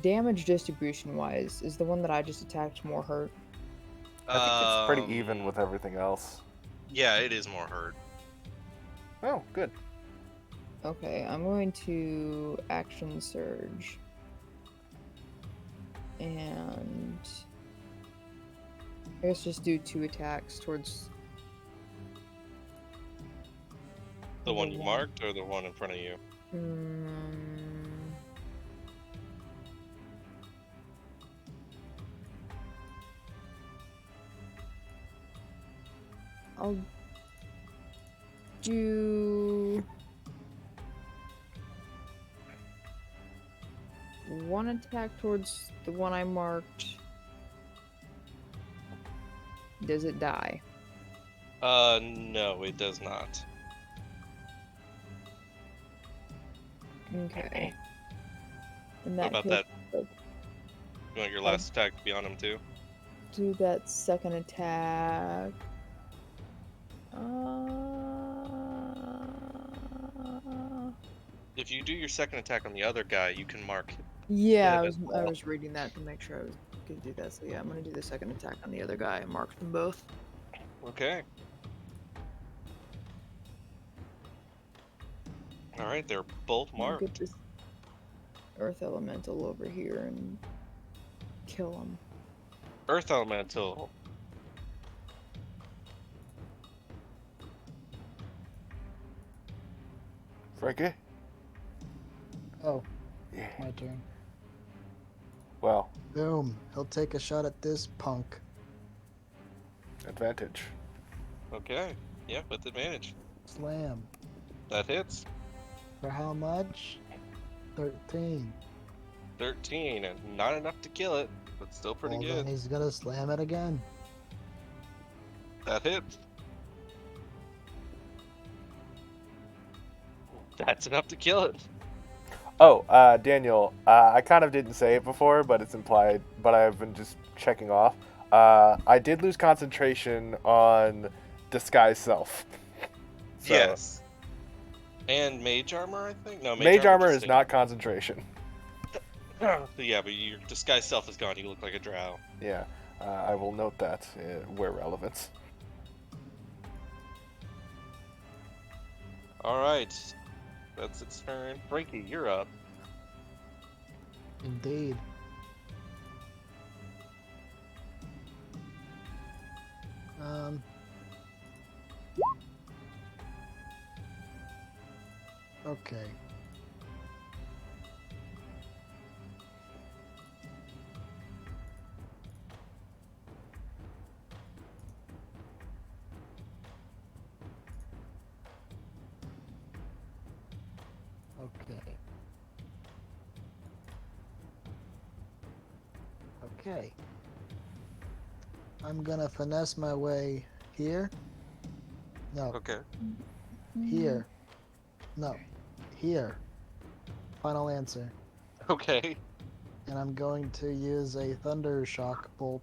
damage distribution wise, is the one that I just attacked more hurt? I think it's pretty even with everything else. Yeah, it is more hurt. Oh, good. Okay, I'm going to action surge. And I guess just do 2 attacks towards The one you marked or the one in front of you? I'll do 1 attack towards the one I marked. Does it die? No, it does not. Okay. In What that about case, that? I'll You want your last attack to be on him too? do that second attack. If you do your second attack on the other guy, you can mark. Yeah, Yeah, I that's was reading that to make sure I was gonna do that. So yeah, I'm gonna do the second attack on the other guy and mark them both. Okay. Alright, they're both I'll marked. get this earth elemental over here and kill him. Earth Elemental. Frankie? Oh, my turn. Well, Boom. He'll take a shot at this punk. advantage. Okay. Yeah, with advantage. Slam. That hits. For how much? 13. 13, and not enough to kill it, but still pretty Well, good. then he's gonna slam it again. That hits. That's enough to kill it. Oh, Daniel, I kind of didn't say it before, but it's implied, but I've been just checking off. I did lose concentration on Disguise Self. So, Yes. And mage armor, I think? No, Mage armor just is not concentration. Yeah, but your disguise self is gone. You look like a drow. Yeah, I will note that where relevant. Alright. That's its turn. Frankie, you're up. Indeed. Okay. Okay. Okay. I'm gonna finesse my way here. No, Okay. here. No, here. Final answer. Okay. And I'm going to use a thunder shock bolt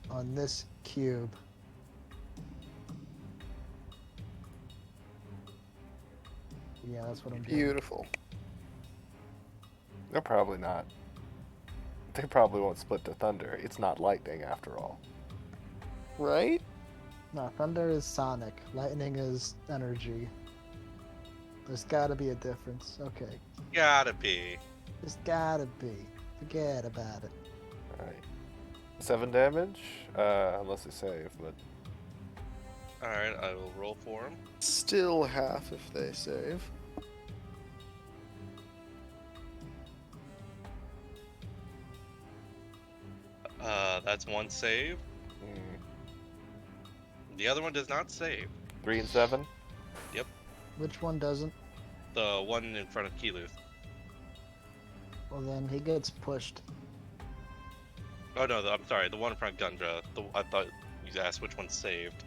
on this cube. Yeah, that's what I'm doing. Beautiful. They're probably not. They probably won't split to thunder. It's not lightning after all. Right? No, thunder is sonic. Lightning is energy. There's gotta be a difference. Okay. Gotta be. There's gotta be. Forget about it. Alright. 7 damage? Unless they save, but... Alright, I will roll for him. Still half if they save. That's one save. The other one does not save. 3 and 7? Which one doesn't? The one in front of Keeluth. Well, then he gets pushed. Oh no, I'm sorry. The one in front of Gundra. I thought you asked which one saved.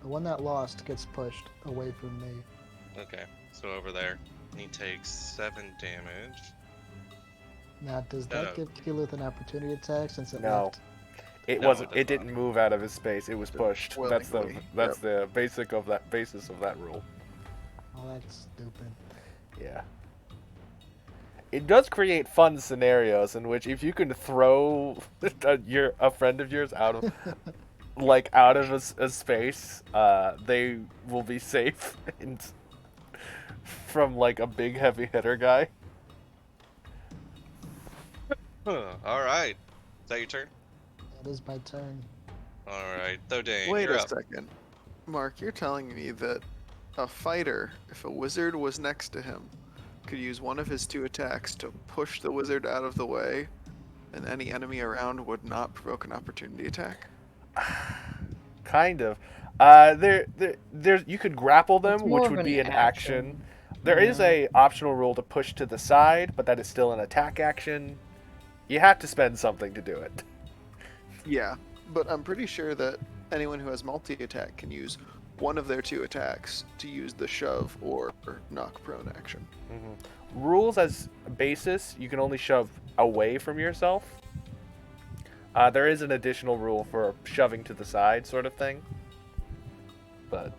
The one that lost gets pushed away from me. Okay, so over there. He takes 7 damage. Now, does No, that no. give Keyleth an opportunity attack since it No. left? It No, wasn't. it does It didn't move out of his space. It was pushed. That's the Willingly. basis of that rule. Oh, that's stupid. Yeah. It does create fun scenarios in which if you can throw a friend of yours out of out of a space, they will be safe and from like a big heavy hitter guy. Alright. Is that your turn? That is my turn. Alright, Thodane, Wait you're a up. second. Mark, you're telling me that a fighter, if a wizard was next to him, could use one of his 2 attacks to push the wizard out of the way, and any enemy around would not provoke an opportunity attack? Kind of. There's you could grapple them, It's more which of would an be an action. action. There is a optional rule to push to the side, but that is still an attack action. You have to spend something to do it. Yeah, but I'm pretty sure that anyone who has multi-attack can use one of their 2 attacks to use the shove or knock prone action. Rules as a basis, you can only shove away from yourself. There is an additional rule for shoving to the side sort of thing. But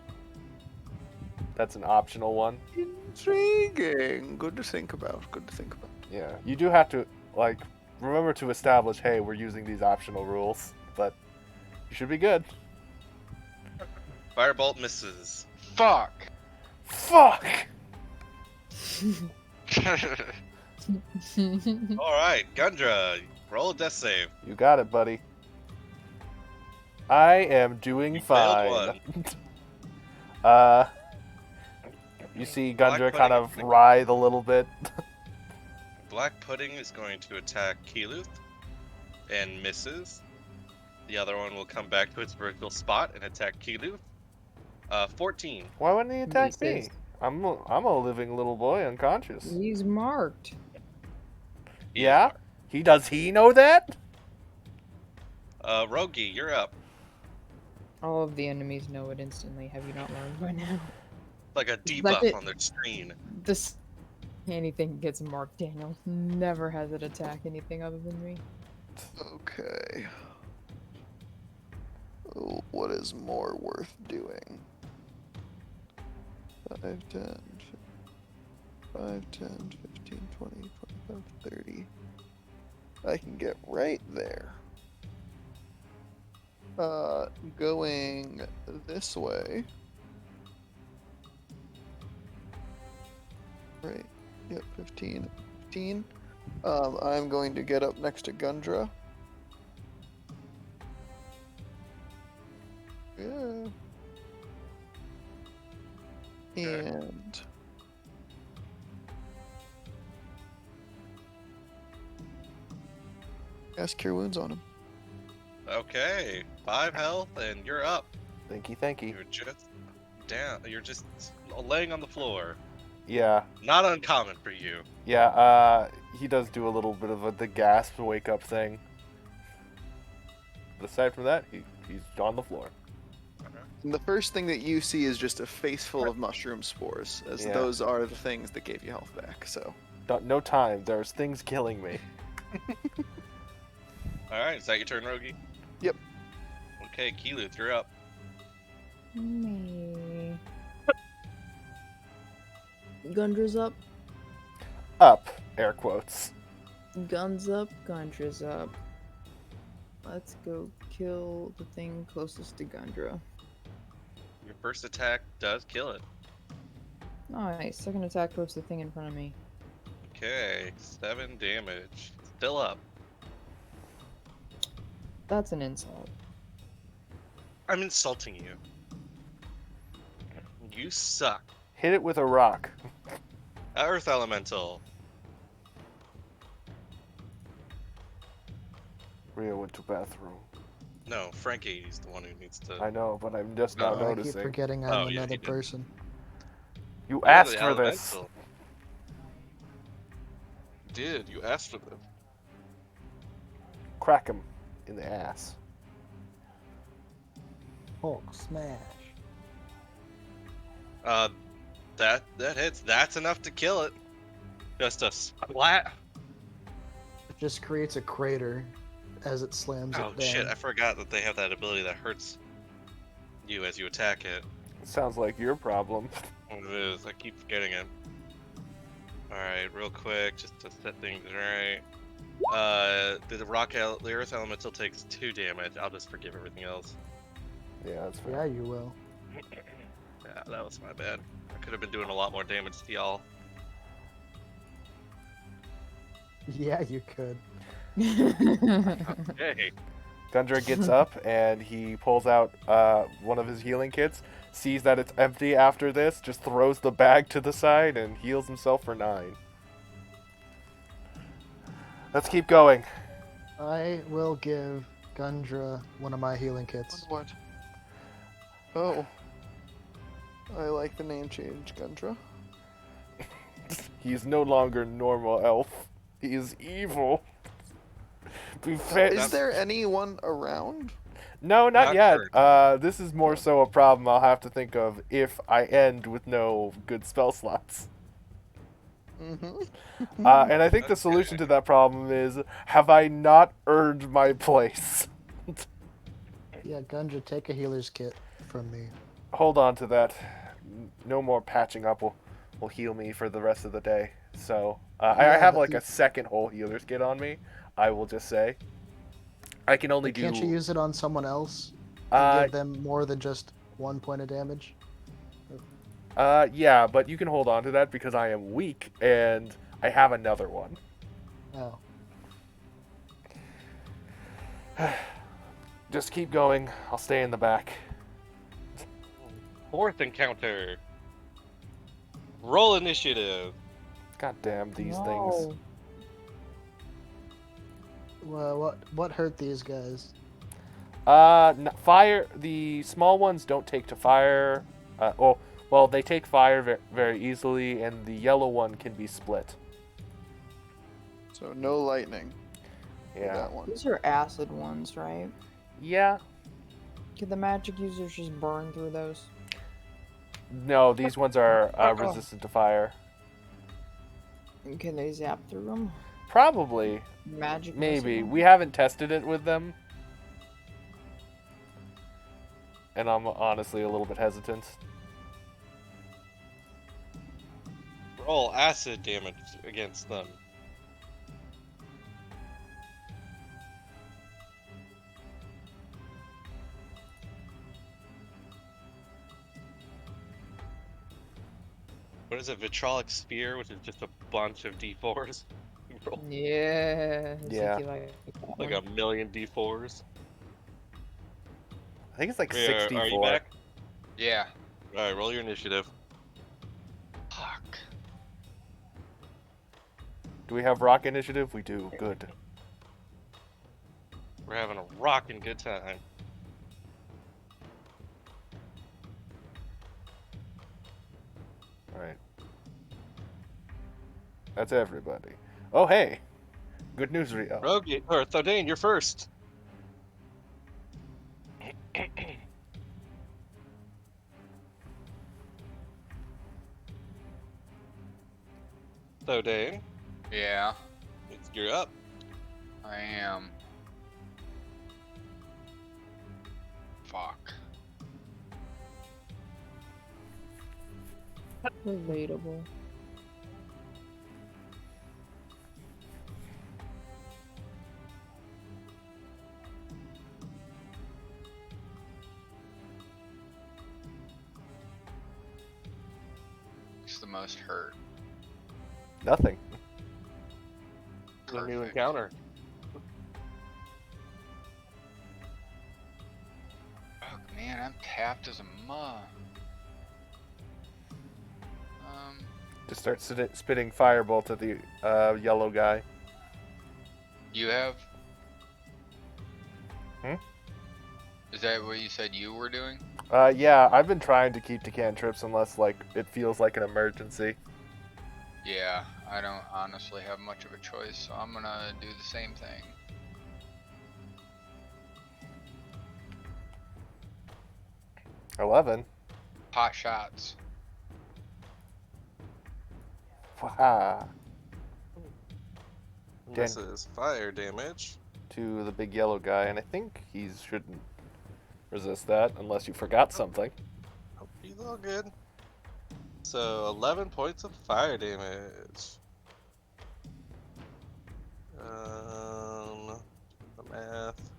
that's an optional one. Intriguing. Good to think about. Good to think about. Yeah. You do have to, remember to establish, hey, we're using these optional rules. But you should be good. Firebolt misses. Fuck! Fuck! Alright, Gundra, roll a death save. You got it, buddy. I am doing You failed fine. one. You see Black Gundra kind Pudding- of writhe a little bit. Black Pudding is going to attack Keeluth and misses. The other one will come back to its original spot and attack Keeluth. 14. Why wouldn't he attack me? Misses. I'm a living little boy, unconscious. He's marked. He is Yeah? marked. Does he know that? Rogi, you're up. All of the enemies know it instantly. Have you not learned by now? Like a Like debuff it- on their screen. This anything gets marked. Daniel never has it attack anything other than me. Okay. Oh, what is more worth doing? 5, 10, 5, 10, 15, 20, 25, 30. I can get right there. Going this way. Right. Yep, 15. 15. I'm going to get up next to Gundra. Yeah. And cast Cure Wounds on him. Okay, 5 health, and you're up. Thank you. You're just down. You're just laying on the floor. Yeah. Not uncommon for you. Yeah, he does do a little bit of the gasp wake up thing. But aside from that, he's on the floor. And the first thing that you see is just a face full of mushroom spores, as Yeah. those are the things that gave you health back. So No time. There's things killing me. All right, is that your turn, Rogi? Yep. Okay, Keeluth, you're up. Me. Gundra's up. Up, air quotes. Guns up. Gundra's up. Let's go kill the thing closest to Gundra. Your first attack does kill it. Nice. Second attack towards the thing in front of me. Okay, 7 damage. Still up. That's an insult. I'm insulting you. You suck. Hit it with a rock. Earth Elemental. Rhea went to bathroom. No, Frankie's the one who needs to. I know, but I'm just now Oh, I keep noticing. forgetting Oh, I'm yeah, another he did. person. You You're asked the for this. elemental. You did. You asked for this. Crack him in the ass. Hulk smash. That hits. That's enough to kill it. Just a splat. It just creates a crater as it slams Oh it down. shit! I forgot that they have that ability that hurts you as you attack it. Sounds like your problem. What it is, I keep forgetting it. All right, real quick, just to set things right. The Earth Elemental takes 2 damage. I'll just forgive everything else. Yeah, that's fair. Yeah, you will. Yeah, that was my bad. I could have been doing a lot more damage to y'all. Yeah, you could. Okay. Gundra gets up and he pulls out one of his healing kits, sees that it's empty after this, just throws the bag to the side and heals himself for 9. Let's keep going. I will give Gundra one of my healing kits. what? Oh, I like the name change, Gundra. He is no longer normal elf. He is evil. Be fair- Is there anyone around? No, not Not yet. sure. This is more so a problem I'll have to think of if I end with no good spell slots. Mm-hmm. And I think the solution to that problem is, have I not earned my place? Yeah, Gundra, take a healer's kit from me. Hold on to that. No more patching up will heal me for the rest of the day. So, I Yeah, have but like you- a second whole healer's kit on me, I will just say. I can only Can't you use it on someone else? And Uh, give them more than just 1 point of damage? yeah, but you can hold on to that because I am weak and I have another one. Oh. Just keep going. I'll stay in the back. 4th encounter. Roll initiative. God damn these things. No. Well, what hurt these guys? Fire. The small ones don't take to fire. Well, they take fire very easily, and the yellow one can be split. So no lightning for Yeah. that one. These are acid ones, right? Yeah. Can the magic users just burn through those? No, these ones are resistant to fire. And can they zap through them? Probably. Magic Maybe. missile? We haven't tested it with them. And I'm honestly a little bit hesitant. Roll acid damage against them. What is it? Vitrolic Sphere, which is just a bunch of D4s. You roll Yeah. Yeah. like a million D4s. I think it's like Are you 64. back? Yeah. Alright, roll your initiative. Fuck. Do we have rock initiative? We do. Good. We're having a rockin' good time. All right. That's everybody. Oh, hey. Good news, Rio. Rogue, or Thordane, you're first. Thordane, Yeah, you're up. I am. Fuck. Relatable. It's the most hurt. Nothing. The new Perfect. encounter. Fuck, man, I'm tapped as a mug. Just start spitting firebolt at the yellow guy. You have? Hmm? Is that what you said you were doing? Yeah, I've been trying to keep to cantrips unless, like, it feels like an emergency. Yeah, I don't honestly have much of a choice, so I'm gonna do the same thing. $11. Pot shots. Wow. This is fire damage. To the big yellow guy, and I think he shouldn't resist that unless you forgot something. Oh, he's all good. So 11 points of fire damage. The math.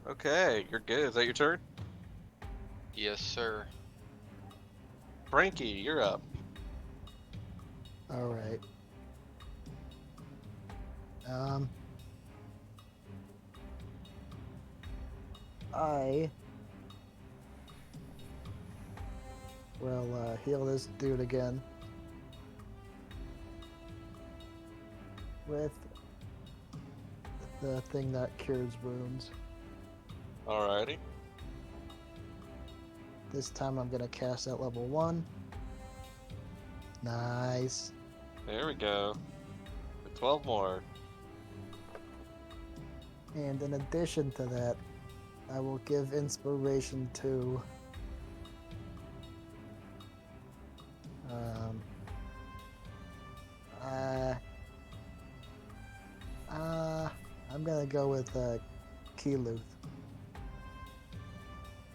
Okay, you're good. Is that your turn? Yes, sir. Frankie, you're up. All right. I will heal this dude again with the thing that cures wounds. Alrighty. This time I'm gonna cast at level 1. Nice. There we go. 12 more. And in addition to that, I will give inspiration to I'm gonna go with Keeluth.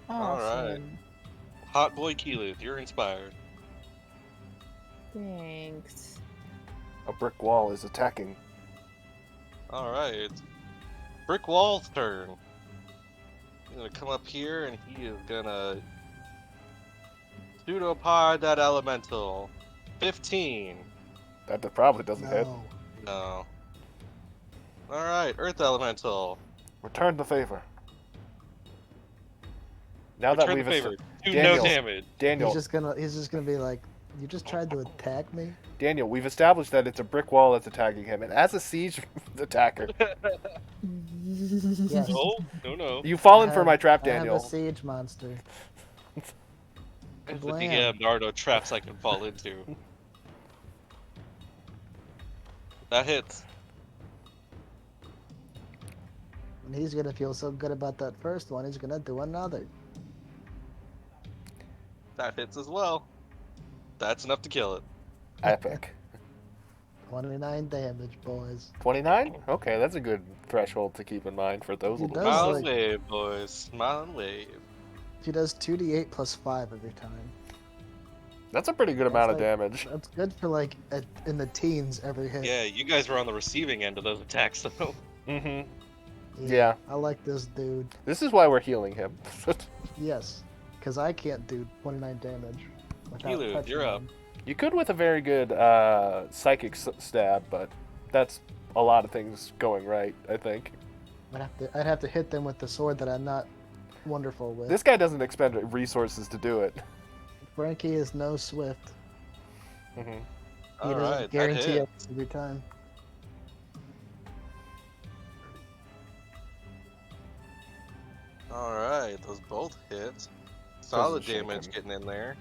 Awesome. Hot boy Keeluth, you're inspired. Thanks. A brick wall is attacking. Alright. Brick Wall's turn. He's gonna come up here and he is gonna pseudopod that elemental. 15. That probably doesn't hit. No. No. Alright, Earth Elemental. Return the favor. Now that Return we've the favor. Do Daniel. no damage. Daniel, He's just gonna be like, you just tried to attack me. Daniel, we've established that it's a brick wall that's attacking him, and as a siege attacker, Yes. No. you've fallen for my trap, I have a Daniel. siege monster. As the Kablam. DM, there are no traps I can fall into. That hits. And he's gonna feel so good about that first one, he's gonna do another. That hits as well. That's enough to kill it. Epic. 29 damage, boys. 29? Okay, that's a good threshold to keep in mind for those He little does, Smile guys. and like- wave, boys. Smile and wave. He does 2d8 plus 5 every time. That's a pretty good That's amount of like- damage. That's good for like in the teens every hit. Yeah, you guys were on the receiving end of those attacks, though. Mm-hmm. Yeah. I like this dude. This is why we're healing him. Yes, because I can't do 29 damage without Keelu, touching you're up. him. You could with a very good psychic stab, but that's a lot of things going right, I think. I'd have to hit them with the sword that I'm not wonderful with. This guy doesn't expend resources to do it. Frankie is no Swift. Mm-hmm. He All doesn't right, that guarantee hit. it every time. All right, those both hit. Solid shake damage him. getting in there.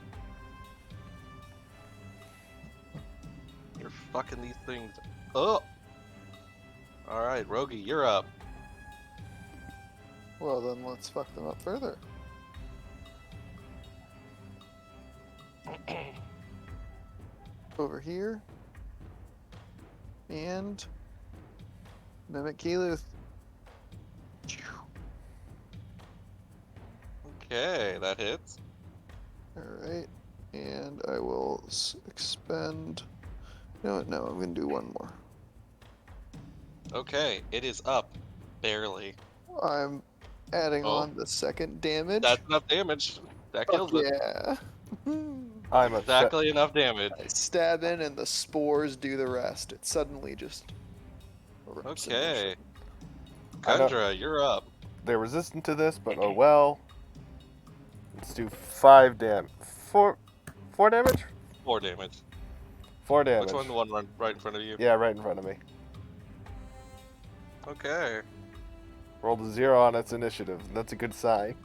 You're fucking these things up. All right, Rogi, you're up. Well, then let's fuck them up further. Over here. And mimic Keyleth. Okay, that hits. Alright. And I will expend. No, I'm gonna do one more. Okay, it is up. Barely. I'm adding Oh. on the second damage. That's enough damage. That kills Fuck it. yeah. I'm upset. Exactly enough damage. I stab in and the spores do the rest. It suddenly just erupts into Okay. shit. I know- Kundra, you're up. They're resistant to this, but oh well. Let's do 4 damage. 4 damage. 4 damage. Which one? The one right in front of you? Yeah, right in front of me. Okay. Rolled a 0 on its initiative. That's a good sign.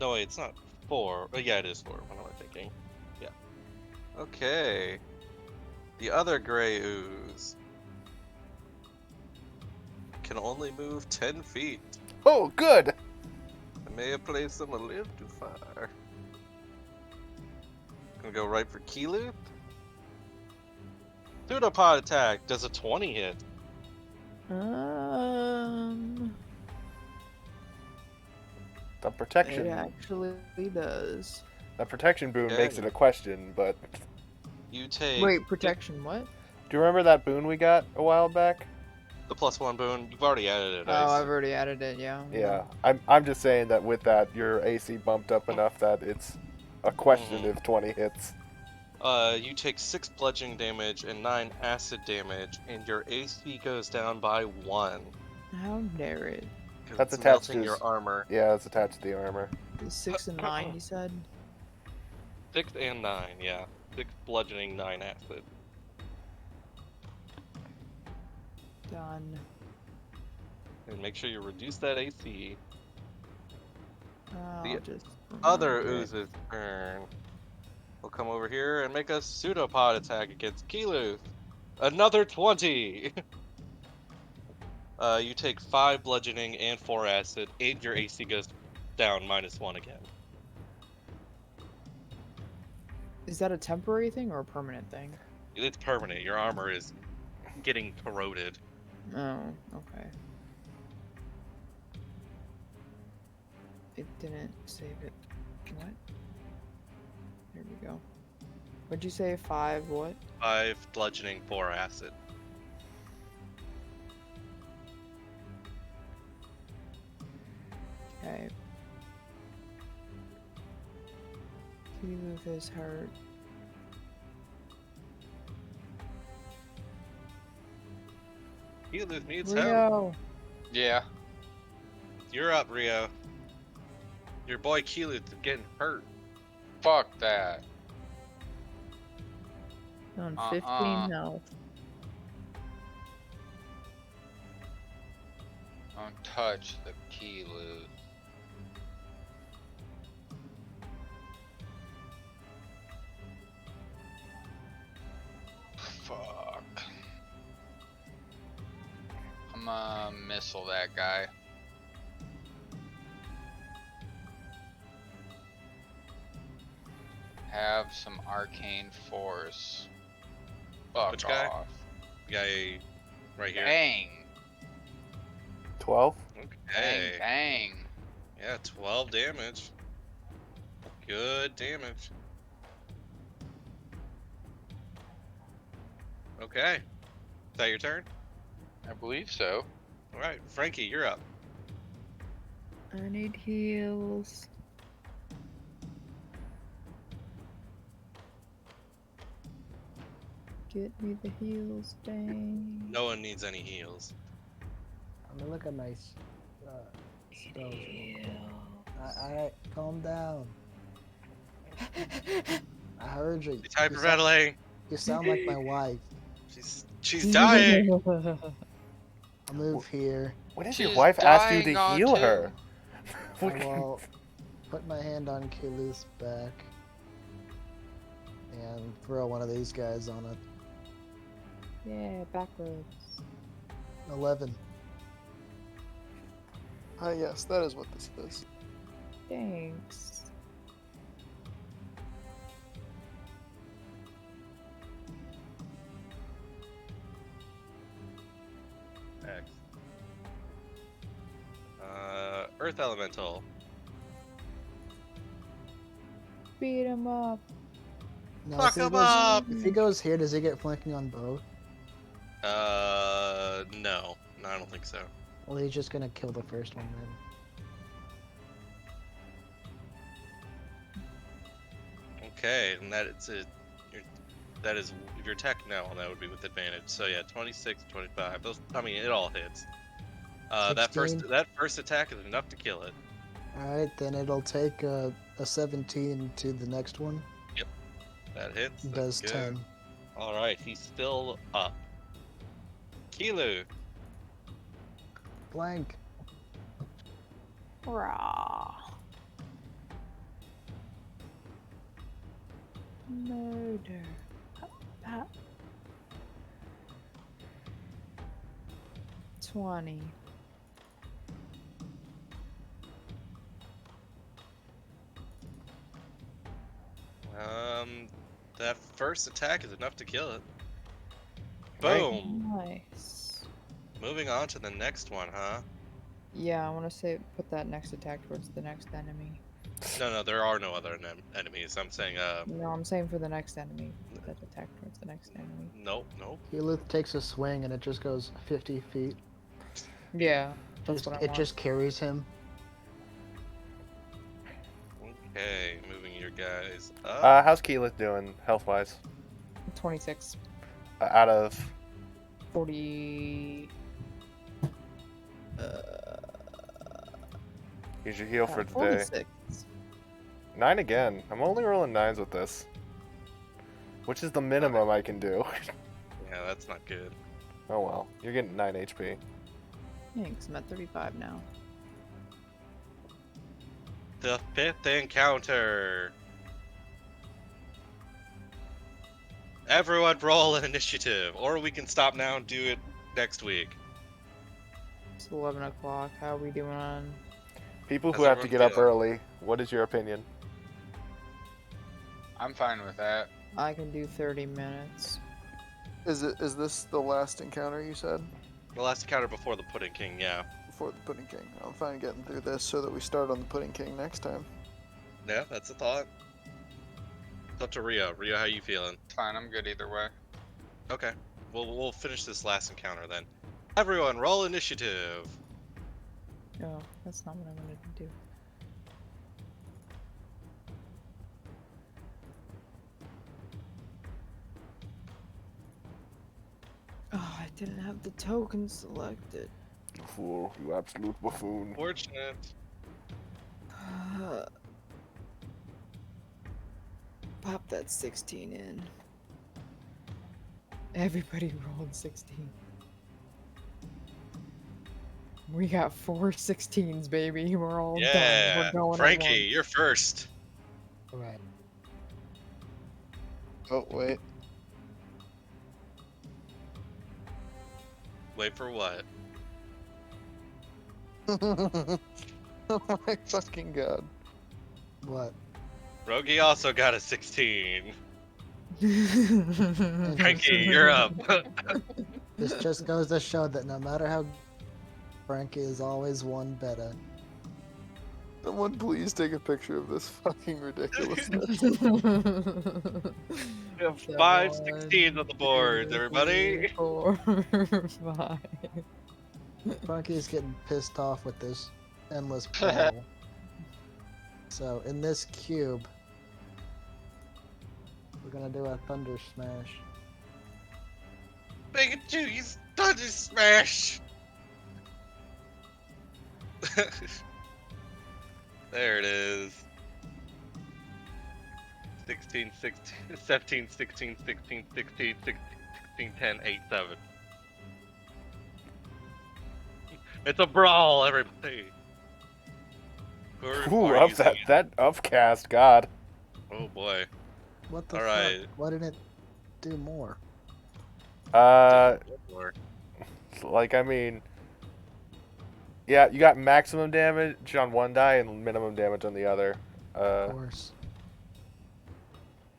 No, wait, it's not 4. Oh, yeah, it is 4. What am I thinking? Yeah. Okay. The other gray ooze can only move 10 feet. Oh, good! I may have placed them a little too far. Gonna go right for Keelu. Pseudopod attack. Does a 20 hit? The It protection, actually does. the protection boon Okay. makes it a question, but You take Wait, protection, what? do you remember that boon we got a while back? the +1 boon. You've already added it. Oh, I I've already added it, yeah. Yeah, I'm just saying that with that, your AC bumped up enough that it's a question if 20 hits. You take 6 bludgeoning damage and 9 acid damage, and your AC goes down by 1. How dare it? 'Cause That's it's attached melting to your his- armor. Yeah, it's attached to the armor. It's 6 and 9, you said? 6 and 9, yeah. 6 bludgeoning, 9 acid. Done. And make sure you reduce that AC. I'll The just Other remember it. ooze's turn. We'll come over here and make a pseudopod attack against Keelu. Another 20! You take 5 bludgeoning and 4 acid, and your AC goes down -1 again. Is that a temporary thing or a permanent thing? It's permanent. Your armor is getting corroded. Oh, okay. It didn't save it. What? There we go. What'd you say? 5 what? 5 bludgeoning, 4 acid. Okay. Keyleth is hurt. Keelu needs help. Rio! Yeah. You're up, Rio. Your boy Keelu's getting hurt. Fuck that. On Uh-uh. 15 health. Don't touch the key loot. Fuck. I'm gonna missile that guy. Have some arcane force. Fuck Which guy? off. Guy right here. Bang! 12. Bang, Okay. bang. Yeah, 12 damage. Good damage. Okay. Is that your turn? I believe so. Alright, Frankie, you're up. I need heals. Get me the heals, dang. No one needs any heals. I'm gonna look at my spells. Heals. Alright, calm down. I heard you. It's You sound, hyperventilating. you sound like my wife. She's dying. I'll move here. When has She's your wife asked you dying to on heal too. her? I will put my hand on Kelu's back and throw one of these guys on it. Yeah, backwards. 11. Ah, yes, that is what this is. Thanks. X. Earth Elemental. Beat him up. Now, Fuck him up! if he goes here, does he get flanking on both? No. No, I don't think so. Well, he's just gonna kill the first one then. Okay, and that is it. That is if your attack now, that would be with advantage. So yeah, 26, 25. Those, I mean, it all hits. That 16. first attack is enough to kill it. Alright, then it'll take a 17 to the next one. That hits. It that's does good. 10. All right, he's still up. Kelu. Blank. Rah. Murder. Ah. 20. That first attack is enough to kill it. Right. Boom. Nice. Moving on to the next one, huh? Yeah, I want to say put that next attack towards the next enemy. No, there are no other enemies. I'm saying, No, I'm saying for the next enemy. Put that attack towards the next enemy. nope. Kelu takes a swing and it just goes 50 feet. Yeah, that's Just, what I it want. just carries him. Okay, moving your guys up. How's Keyleth doing health wise? 26, Out of 40. here's your heal for today. 46. 9 again. I'm only rolling 9s with this, which is the minimum I can do. Yeah, that's not good. Oh well, you're getting 9 HP. Thanks, I'm at 35 now. The fifth encounter. Everyone roll an initiative, or we can stop now and do it next week. It's 11 o'clock. How are we doing on? People who How's have to everyone get up feeling? early. What is your opinion? I'm fine with that. I can do 30 minutes. Is this the last encounter you said? The last encounter before the Pudding King, yeah. Before the Pudding King. I'm fine getting through this so that we start on the Pudding King next time. Yeah, that's a thought. It's up to Rio. Rio, how you feeling? Fine, I'm good either way. Okay. We'll finish this last encounter then. Everyone, roll initiative. No, that's not what I wanted to do. Oh, I didn't have the token selected. You fool, you absolute buffoon. Fortunate. Pop that 16 in. Everybody rolled 16. We got 4 16s, baby. We're all done. Yeah, We're going at Frankie, once. you're first. All right. Oh wait. Wait for what? Oh my fucking god. What? Rogi also got a 16. Frankie, you're up. This just goes to show that no matter how Frankie is always one better. Someone please take a picture of this fucking ridiculousness. We have 5 16s on the board, everybody. 4, 5. Frankie is getting pissed off with this endless ball. So in this cube, we're gonna do a thunder smash. Make it Judy's Thunder Smash! There it is. 16, 16, 17, 16, 16, 16, 16, 10, 8, 7. It's a brawl, everybody. Ooh, up that upcast, God. Oh boy. What the All fuck? right. Why didn't it do more? Like, I mean, yeah, you got maximum damage on one die and minimum damage on the other. Of course.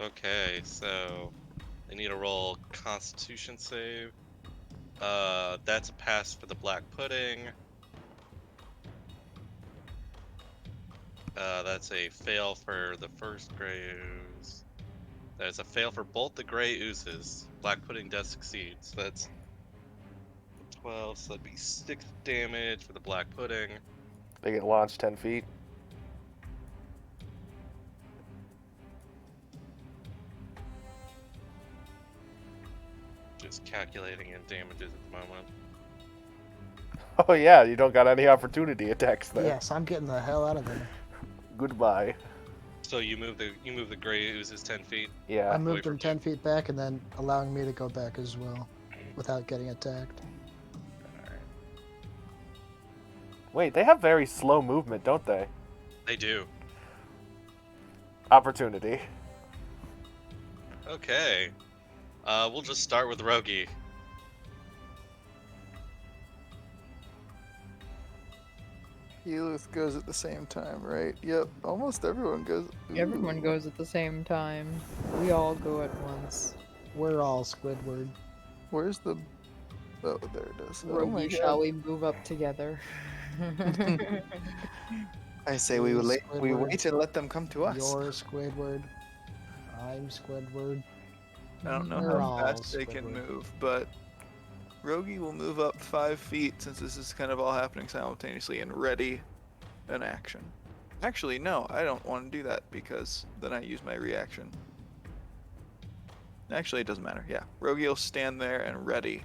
Okay, so they need to roll Constitution save. That's a pass for the black pudding. That's a fail for the first gray ooze. That is a fail for both the gray oozes. Black pudding does succeed, so that's 12, so that'd be 6 damage for the black pudding. They get launched 10 feet. Just calculating in damages at the moment. Oh yeah, you don't got any opportunity attacks there. Yes, I'm getting the hell out of there. Goodbye. So you move the gray oozes 10 feet. Yeah. I Wait moved for them 10 feet back and then allowing me to go back as well without getting attacked. Wait, they have very slow movement, don't they? They do. Opportunity. Okay. We'll just start with Rogi. Healuth goes at the same time, right? Yep, almost everyone goes. Everyone Ooh. goes at the same time. We all go at once. We're all Squidward. Where's the. Oh, there it is. Oh my Rogi, god. shall we move up together? I say we You're wait, we Squidward. wait and let them come to us. You're Squidward. I'm Squidward. I don't know We're how all fast they can Squidward. move, but Rogi will move up 5 feet since this is kind of all happening simultaneously and ready an action. Actually, no, I don't want to do that because then I use my reaction. Actually, it doesn't matter. Yeah, Rogi will stand there and ready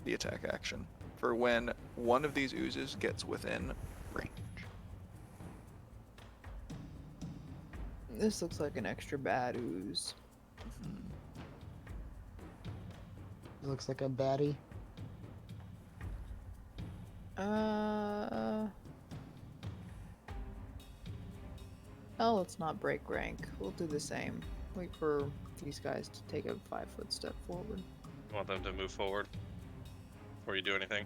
the attack action for when one of these oozes gets within range. This looks like an extra bad ooze. It looks like a baddie. Oh, let's not break rank. We'll do the same. Wait for these guys to take a 5-foot step forward. You want them to move forward before you do anything?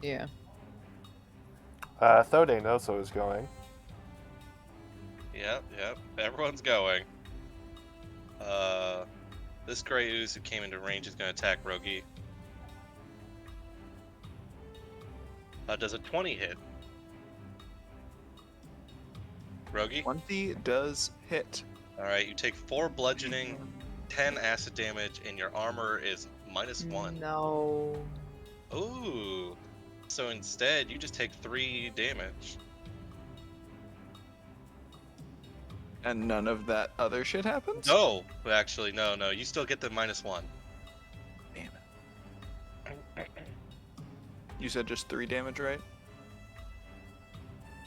Yeah. Thode also is going. Yep, everyone's going. This gray ooze who came into range is going to attack Rogi. Does a 20 hit? Rogi? 20 does hit. Alright, you take 4 bludgeoning, 10 acid damage, and your armor is -1. No. Ooh. So instead, you just take 3 damage. And none of that other shit happens? No, actually, no. You still get the -1. Damn it. You said just 3 damage, right?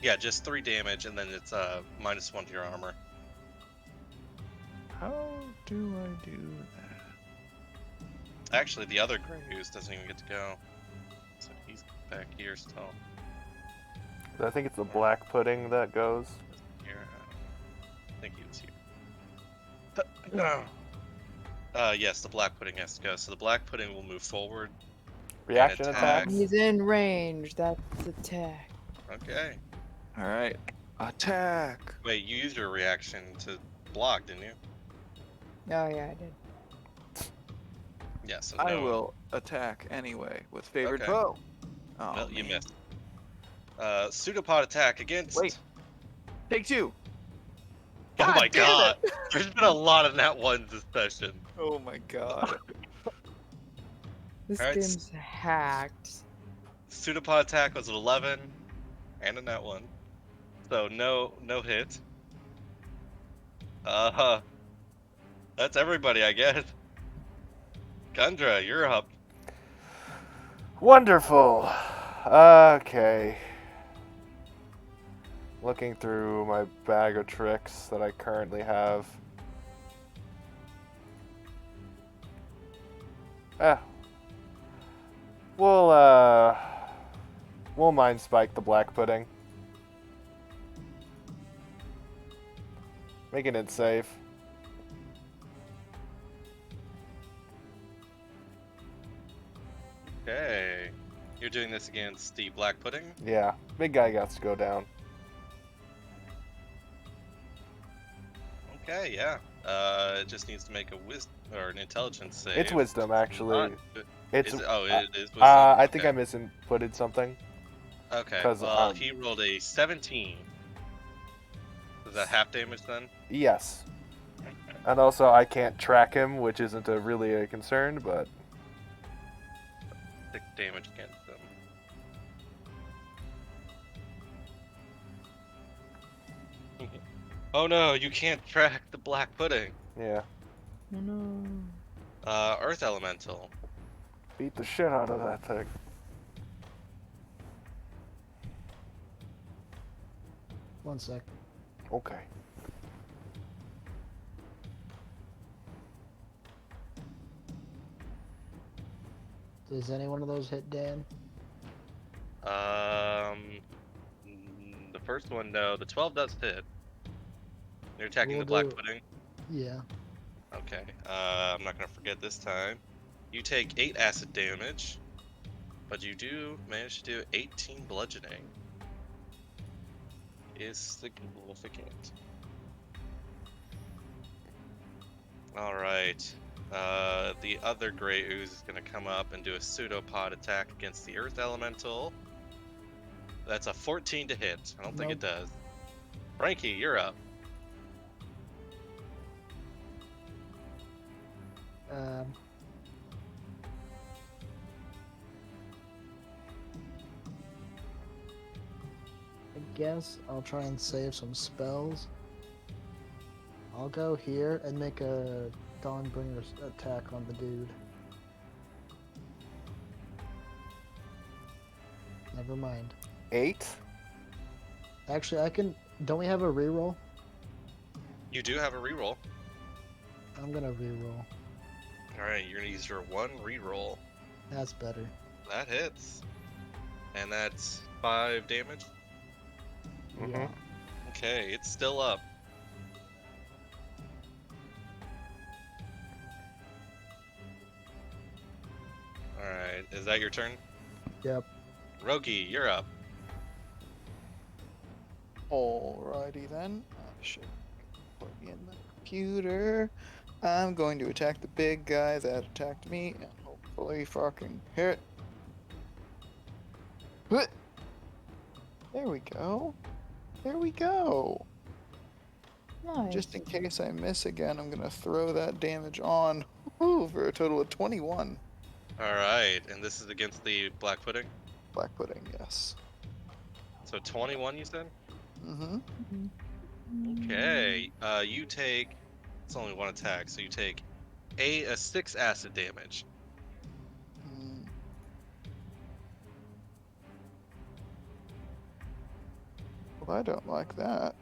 Yeah, just 3 damage, and then it's -1 to your armor. How do I do that? Actually, the other gray ooze doesn't even get to go. So he's back here still. I think it's the black pudding that goes. Here, I think he was here. Yes, the black pudding has to go. So the black pudding will move forward. Reaction attack. attacks? He's in range. That's attack. Okay. All right, attack. Wait, you used your reaction to block, didn't you? Oh yeah, I did. Yeah, so I no. will attack anyway with favored Okay. bow. Oh, Well, you man. missed. Pseudopod attack against. Wait. Take two. Oh God my damn god! it! There's been a lot of nat ones this session. Oh my god. This Alright, game's hacked. Pseudopod attack was an 11 and a nat one, so no hit. That's everybody, I guess. Gundra, you're up. Wonderful. Okay. Looking through my bag of tricks that I currently have. We'll mind spike the black pudding. Making it safe. Okay. You're doing this against the black pudding? Yeah, big guy got to go down. Okay, yeah. It just needs to make a wisdom or an intelligence save. It's wisdom, actually. It's Is it? Oh, it is wisdom. I think Okay. I misinputted something. Okay. 'cause, Well, he rolled a 17. Is that half damage then? Yes. And also, I can't track him, which isn't really a concern, but 6 damage against them. Oh no, you can't track the black pudding. yeah. Oh no. Earth Elemental. Beat the shit out of that thing. One sec. Okay. Does any one of those hit Dan? The first one, no. The 12 does hit. You're attacking We'll the black do- pudding? Yeah. Okay. I'm not gonna forget this time. You take 8 acid damage, but you do manage to do 18 bludgeoning. Is significant. Alright. The other gray ooze is gonna come up and do a pseudopod attack against the earth elemental. That's a 14 to hit. I don't think it does. Frankie, you're up. I guess I'll try and save some spells. I'll go here and make a Dawnbringer's attack on the dude. Never mind. 8? Actually, I can. Don't we have a reroll? You do have a reroll. I'm gonna reroll. Alright, you're gonna use your 1 reroll. That's better. That hits. And that's 5 damage. Yeah. Okay, it's still up. Alright, is that your turn? Yep. Rogi, you're up. Alrighty then. I should plug in the computer. I'm going to attack the big guy that attacked me and hopefully fucking hit. Huh. There we go. There we go. Nice. Just in case I miss again, I'm gonna throw that damage on. Woohoo, for a total of 21. Alright, and this is against the black pudding? Black pudding, yes. So 21 you said? Mm-hmm. Okay, you take, it's only 1 attack, so you take a 6 acid damage. Mm. Well, I don't like that.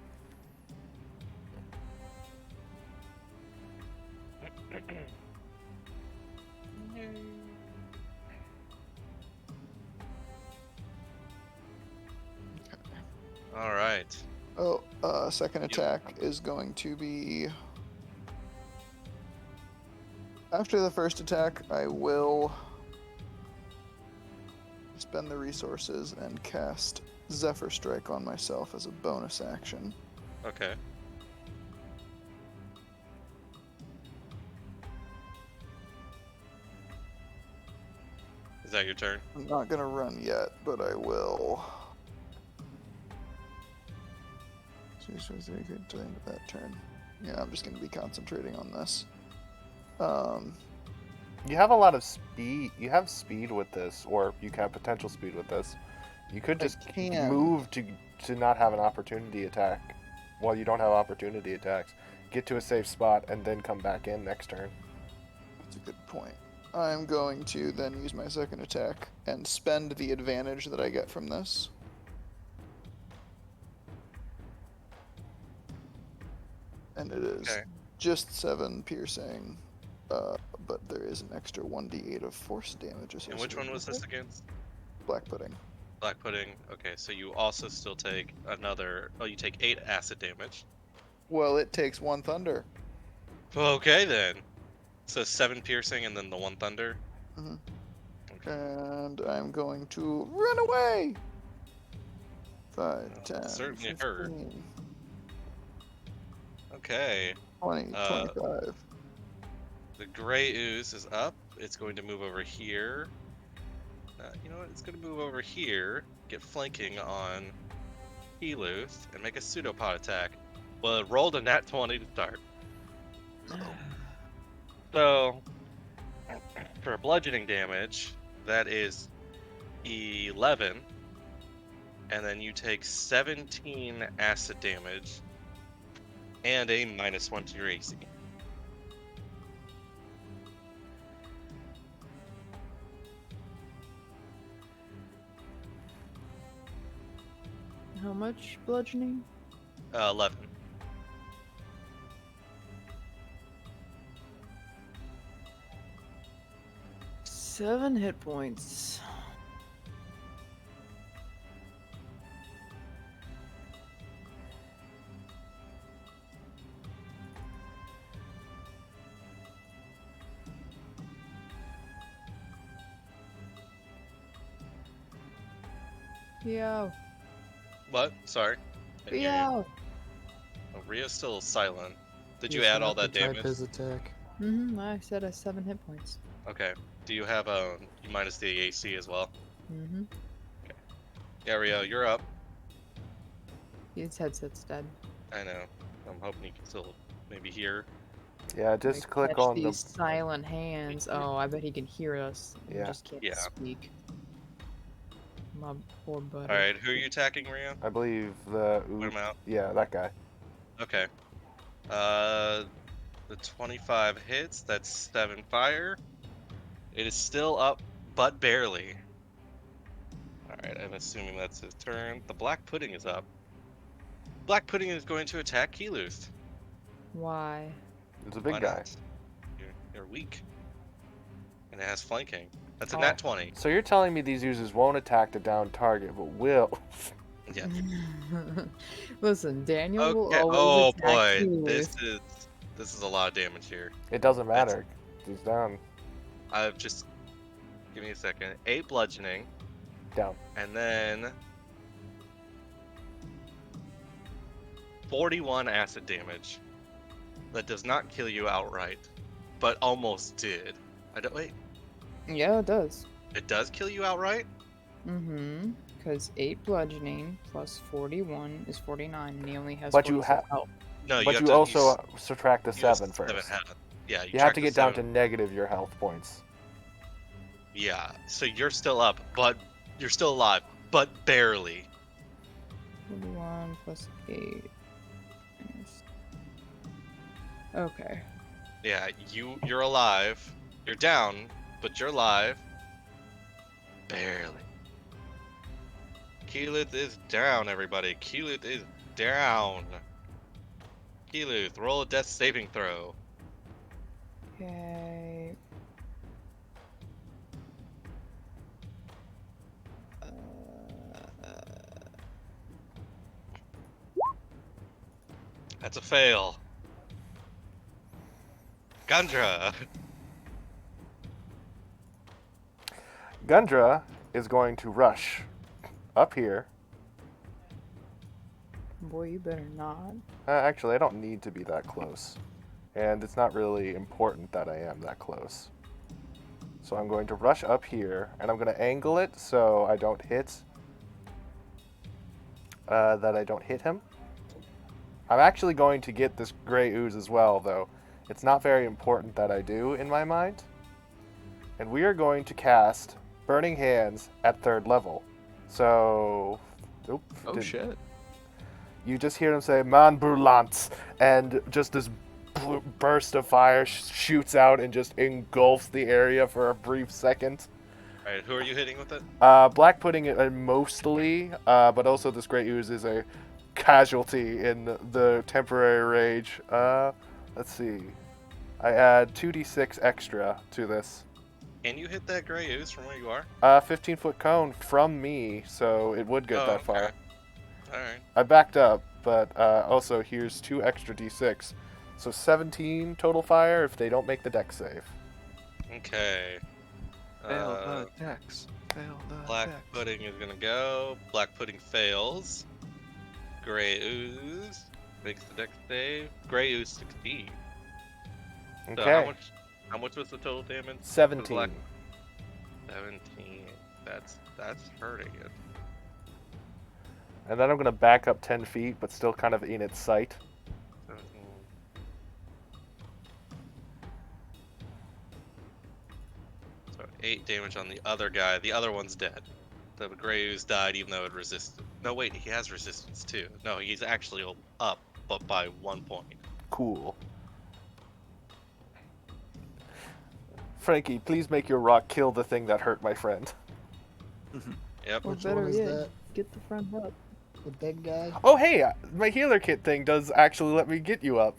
All right. Oh, second Yep. attack is going to be. After the first attack, I will spend the resources and cast Zephyr Strike on myself as a bonus action. Okay. Is that your turn? I'm not gonna run yet, but I will. So is there a good time to that turn? Yeah, I'm just gonna be concentrating on this. You have a lot of speed. You have speed with this, or you have potential speed with this. You could I just can. move to not have an opportunity attack. Well, you don't have opportunity attacks. Get to a safe spot and then come back in next turn. That's a good point. I'm going to then use my second attack and spend the advantage that I get from this. And it is Okay. just 7 piercing, but there is an extra 1d8 of force damage associated. And which one was with this it. against? Black pudding. Black pudding. Okay, so you also still take another. Oh, you take 8 acid damage. Well, it takes 1 thunder. Okay then. So 7 piercing and then the 1 thunder. hmm Okay. And I'm going to run away! 5, That 10, certainly 15, hurt. Okay. 20, Uh, 25. The gray ooze is up. It's going to move over here. You know what? It's going to move over here, get flanking on Heluth, and make a pseudopod attack. Well, it rolled a nat 20 to start. So, for bludgeoning damage, that is 11. And then you take 17 acid damage and a -1 to your AC. How much bludgeoning? 11. Seven hit points. Yo. What? Sorry. Didn't hear you. Yo. Oh, Rio's still silent. Did you He's add gonna all have to that type damage? his attack. I said 7 hit points. Okay. Do you have you minus the AC as well? Yeah, Rio, you're up. His headset's dead. I know. I'm hoping you can still maybe hear. Yeah, just Like, click catch on these the. silent hands. Oh, I bet he can hear us. He Yeah. just can't Yeah. speak. My poor buddy. All right, who are you attacking, Rio? I believe the. Put him out. Yeah, that guy. Okay. The 25 hits. That's 7 fire. It is still up, but barely. All right, I'm assuming that's his turn. The black pudding is up. Black pudding is going to attack Keluth. Why? It's a big Why guy. not? You're weak. And it has flanking. That's a Oh. nat 20. So you're telling me these users won't attack the down target, but will? Yeah. Listen, Daniel will Okay. always Oh attack boy, Keyleth. this is a lot of damage here. It doesn't matter. He's down. I've just give me a second. 8 bludgeoning, Down. and then 41 acid damage. That does not kill you outright, but almost did. I don't wait. Yeah, it does. It does kill you outright? Because 8 bludgeoning plus 41 is 49, and he only has But you 46 have- health. No, But have you to also subtract the use 7 7 first. health. Yeah, You have to subtract get the down 7. to negative your health points. Yeah, so you're still up, but you're still alive, but barely. 41 plus 8. Okay. Yeah, you're alive. You're down, but you're alive. Barely. Keyleth is down, everybody. Keyleth is down. Keyleth, roll a death saving throw. Okay. That's a fail. Gundra. Gundra is going to rush up here. Boy, you better not. Actually, I don't need to be that close. And it's not really important that I am that close. So I'm going to rush up here, and I'm going to angle it so I don't hit... that I don't hit him. I'm actually going to get this gray ooze as well, though. It's not very important that I do, in my mind. And we are going to cast Burning Hands at 3rd level. So... Oop, Oh shit. You just hear him say, "Man brûlant," and just this burst of fire shoots out and just engulfs the area for a brief second. Alright, who are you hitting with it? Black pudding mostly, but also this great ooze is a casualty in the temporary rage. Let's see. I add 2d6 extra to this. Can you hit that gray ooze from where you are? 15-foot cone from me, so it would get that far. Alright. I backed up, but also here's 2 extra d6. So 17 total fire if they don't make the dex save. Okay. Fail the dex. Fail the Black dex. pudding is gonna go. Black pudding fails. Gray ooze makes the dex save. Gray ooze succeeds. So Okay. how much was the total damage? 17. Black- 17. That's hurting it. And then I'm going to back up 10 feet, but still kind of in its sight. 17. So 8 damage on the other guy. The other one's dead. The gray ooze died even though it resisted. No, wait, he has resistance too. No, he's actually up, but by 1 point. Cool. Frankie, please make your rock kill the thing that hurt my friend. Yep. Or Which better one is yet, that? get the front up. The big guy? Oh, hey, my healer kit thing does actually let me get you up.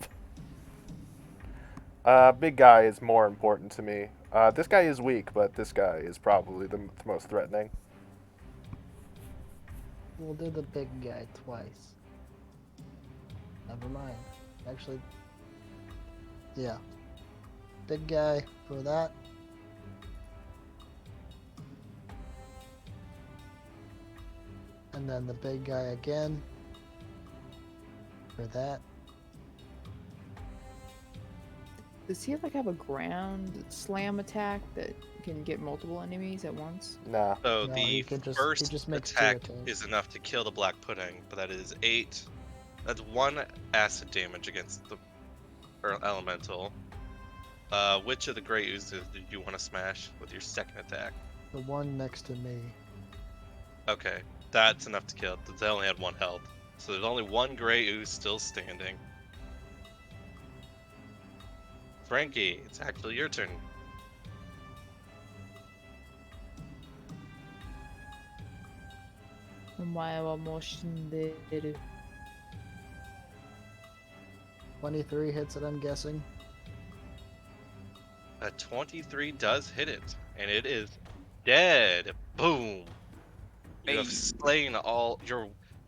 Big guy is more important to me. This guy is weak, but this guy is probably the most threatening. We'll do the big guy twice. Never mind. Actually, yeah. Big guy for that. And then the big guy again for that. Does he like have a ground slam attack that can get multiple enemies at once? Nah. So No, the he first just makes 2 attack attacks. is enough to kill the black pudding, but that is 8. That's 1 acid damage against the elemental. Which of the gray oozes did you want to smash with your second attack? The one next to me. Okay, that's enough to kill. They only had 1 health, so there's only 1 gray ooze still standing. Frankie, it's actually your turn. motion 23 hits it, I'm guessing. A 23 does hit it, and it is dead. Boom. You have Hey. slain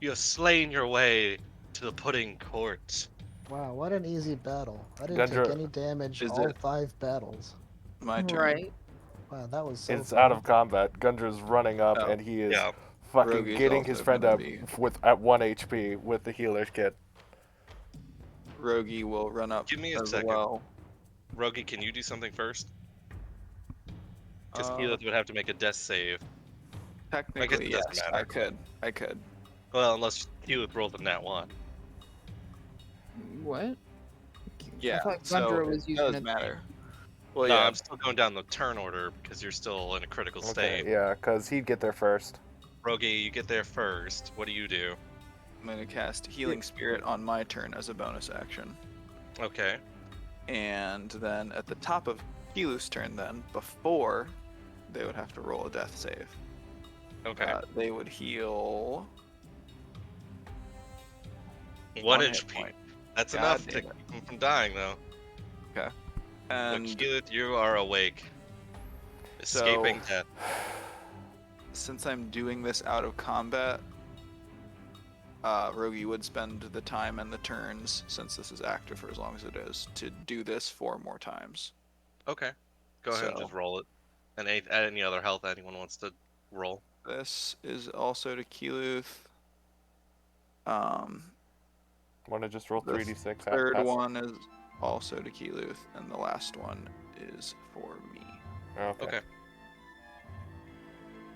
you have slain your way to the pudding court. Wow, what an easy battle. I didn't Gundra- take any damage Is all it- 5 battles. My turn. Right. Wow, that was so It's fun. out of combat. Gundra's running up, Oh, and he is Yeah. fucking Rogue's getting his also friend gonna up be- at 1 HP with the healer kit. Rogie will run up Give me a as second. well. Rogi, can you do something first? Because Uh, Keyleth would have to make a death save. Technically, it yes, doesn't I matter. could. Well, unless Keyleth rolled a nat 1. What? Yeah, I thought so Gundra was it using does it. matter. Well, No, yeah, I'm still going down the turn order because you're still in a critical Okay, state. yeah, because he'd get there first. Rogi, you get there first. What do you do? I'm gonna cast Healing Spirit on my turn as a bonus action. Okay. And then at the top of Kilu's turn, then, before they would have to roll a death save, Okay. they would heal 1 hit HP. point. That's God enough to damn keep him from dying, though. And Keyleth, you are awake. Escaping death. since I'm doing this out of combat, Rogi would spend the time and the turns, since this is active for as long as it is, to do this 4 more times. Okay. Go ahead and just So- roll it. And any other health anyone wants to roll. This is also to Keyleth. Want to just roll The 3d6? third Pass- one is also to Keyleth, and the last one is for me. Okay.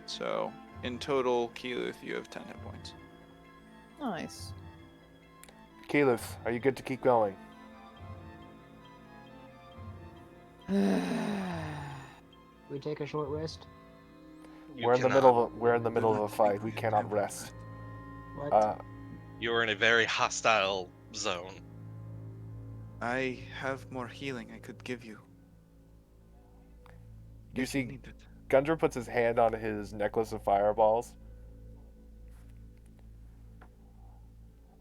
So, in total, Keyleth, you have 10 hit points. Nice. Keyleth, are you good to keep going? We take a short rest. You We're in the cannot. middle of a fight. We cannot rest. What? You are in a very hostile zone. I have more healing I could give you. You if see- need it. Gundra puts his hand on his necklace of fireballs.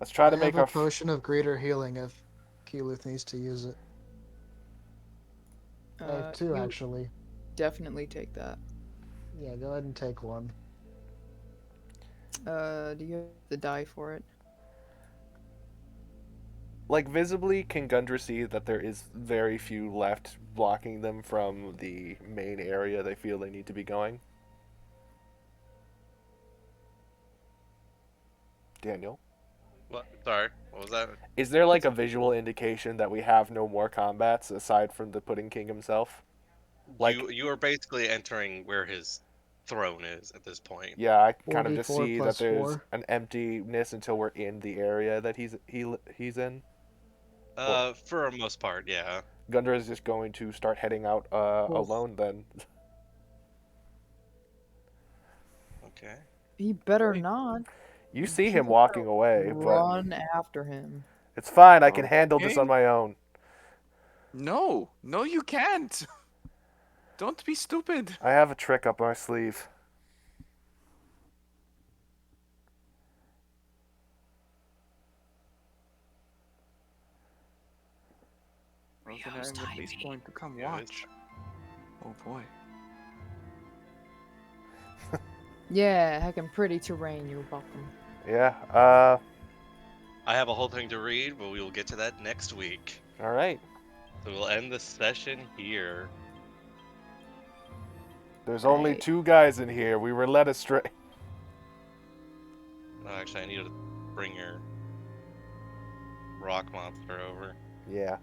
Let's try to I make have our a potion of greater healing if Keyleth needs to use it. I have 2 You actually. definitely take that. Yeah, go ahead and take one. Do you have the die for it? like visibly can Gundra see that there is very few left blocking them from the main area they feel they need to be going? Daniel? What? Sorry, what was that? Is there like a visual indication that we have no more combats aside from the Pudding King himself? Like, You are basically entering where his throne is at this point. yeah, I kind of just 4d4 see that plus there's 4. an emptiness until we're in the area that he's in. For the most part, yeah. Gundra is just going to start heading out alone then. Okay. He better not You see him walking away, but run after him. it's fine. I can handle this Okay. on my own. No, no, you can't. Don't be stupid. I have a trick up my sleeve. Well, then I'm at least going to come Yeah, watch. Oh boy. Yeah, heckin' pretty terrain, you're welcome. Yeah, I have a whole thing to read, but we will get to that next week. alright. So we'll end the session here. There's only Right. 2 guys in here. We were led astray. Oh, actually, I need to bring your rock monster over. Yeah.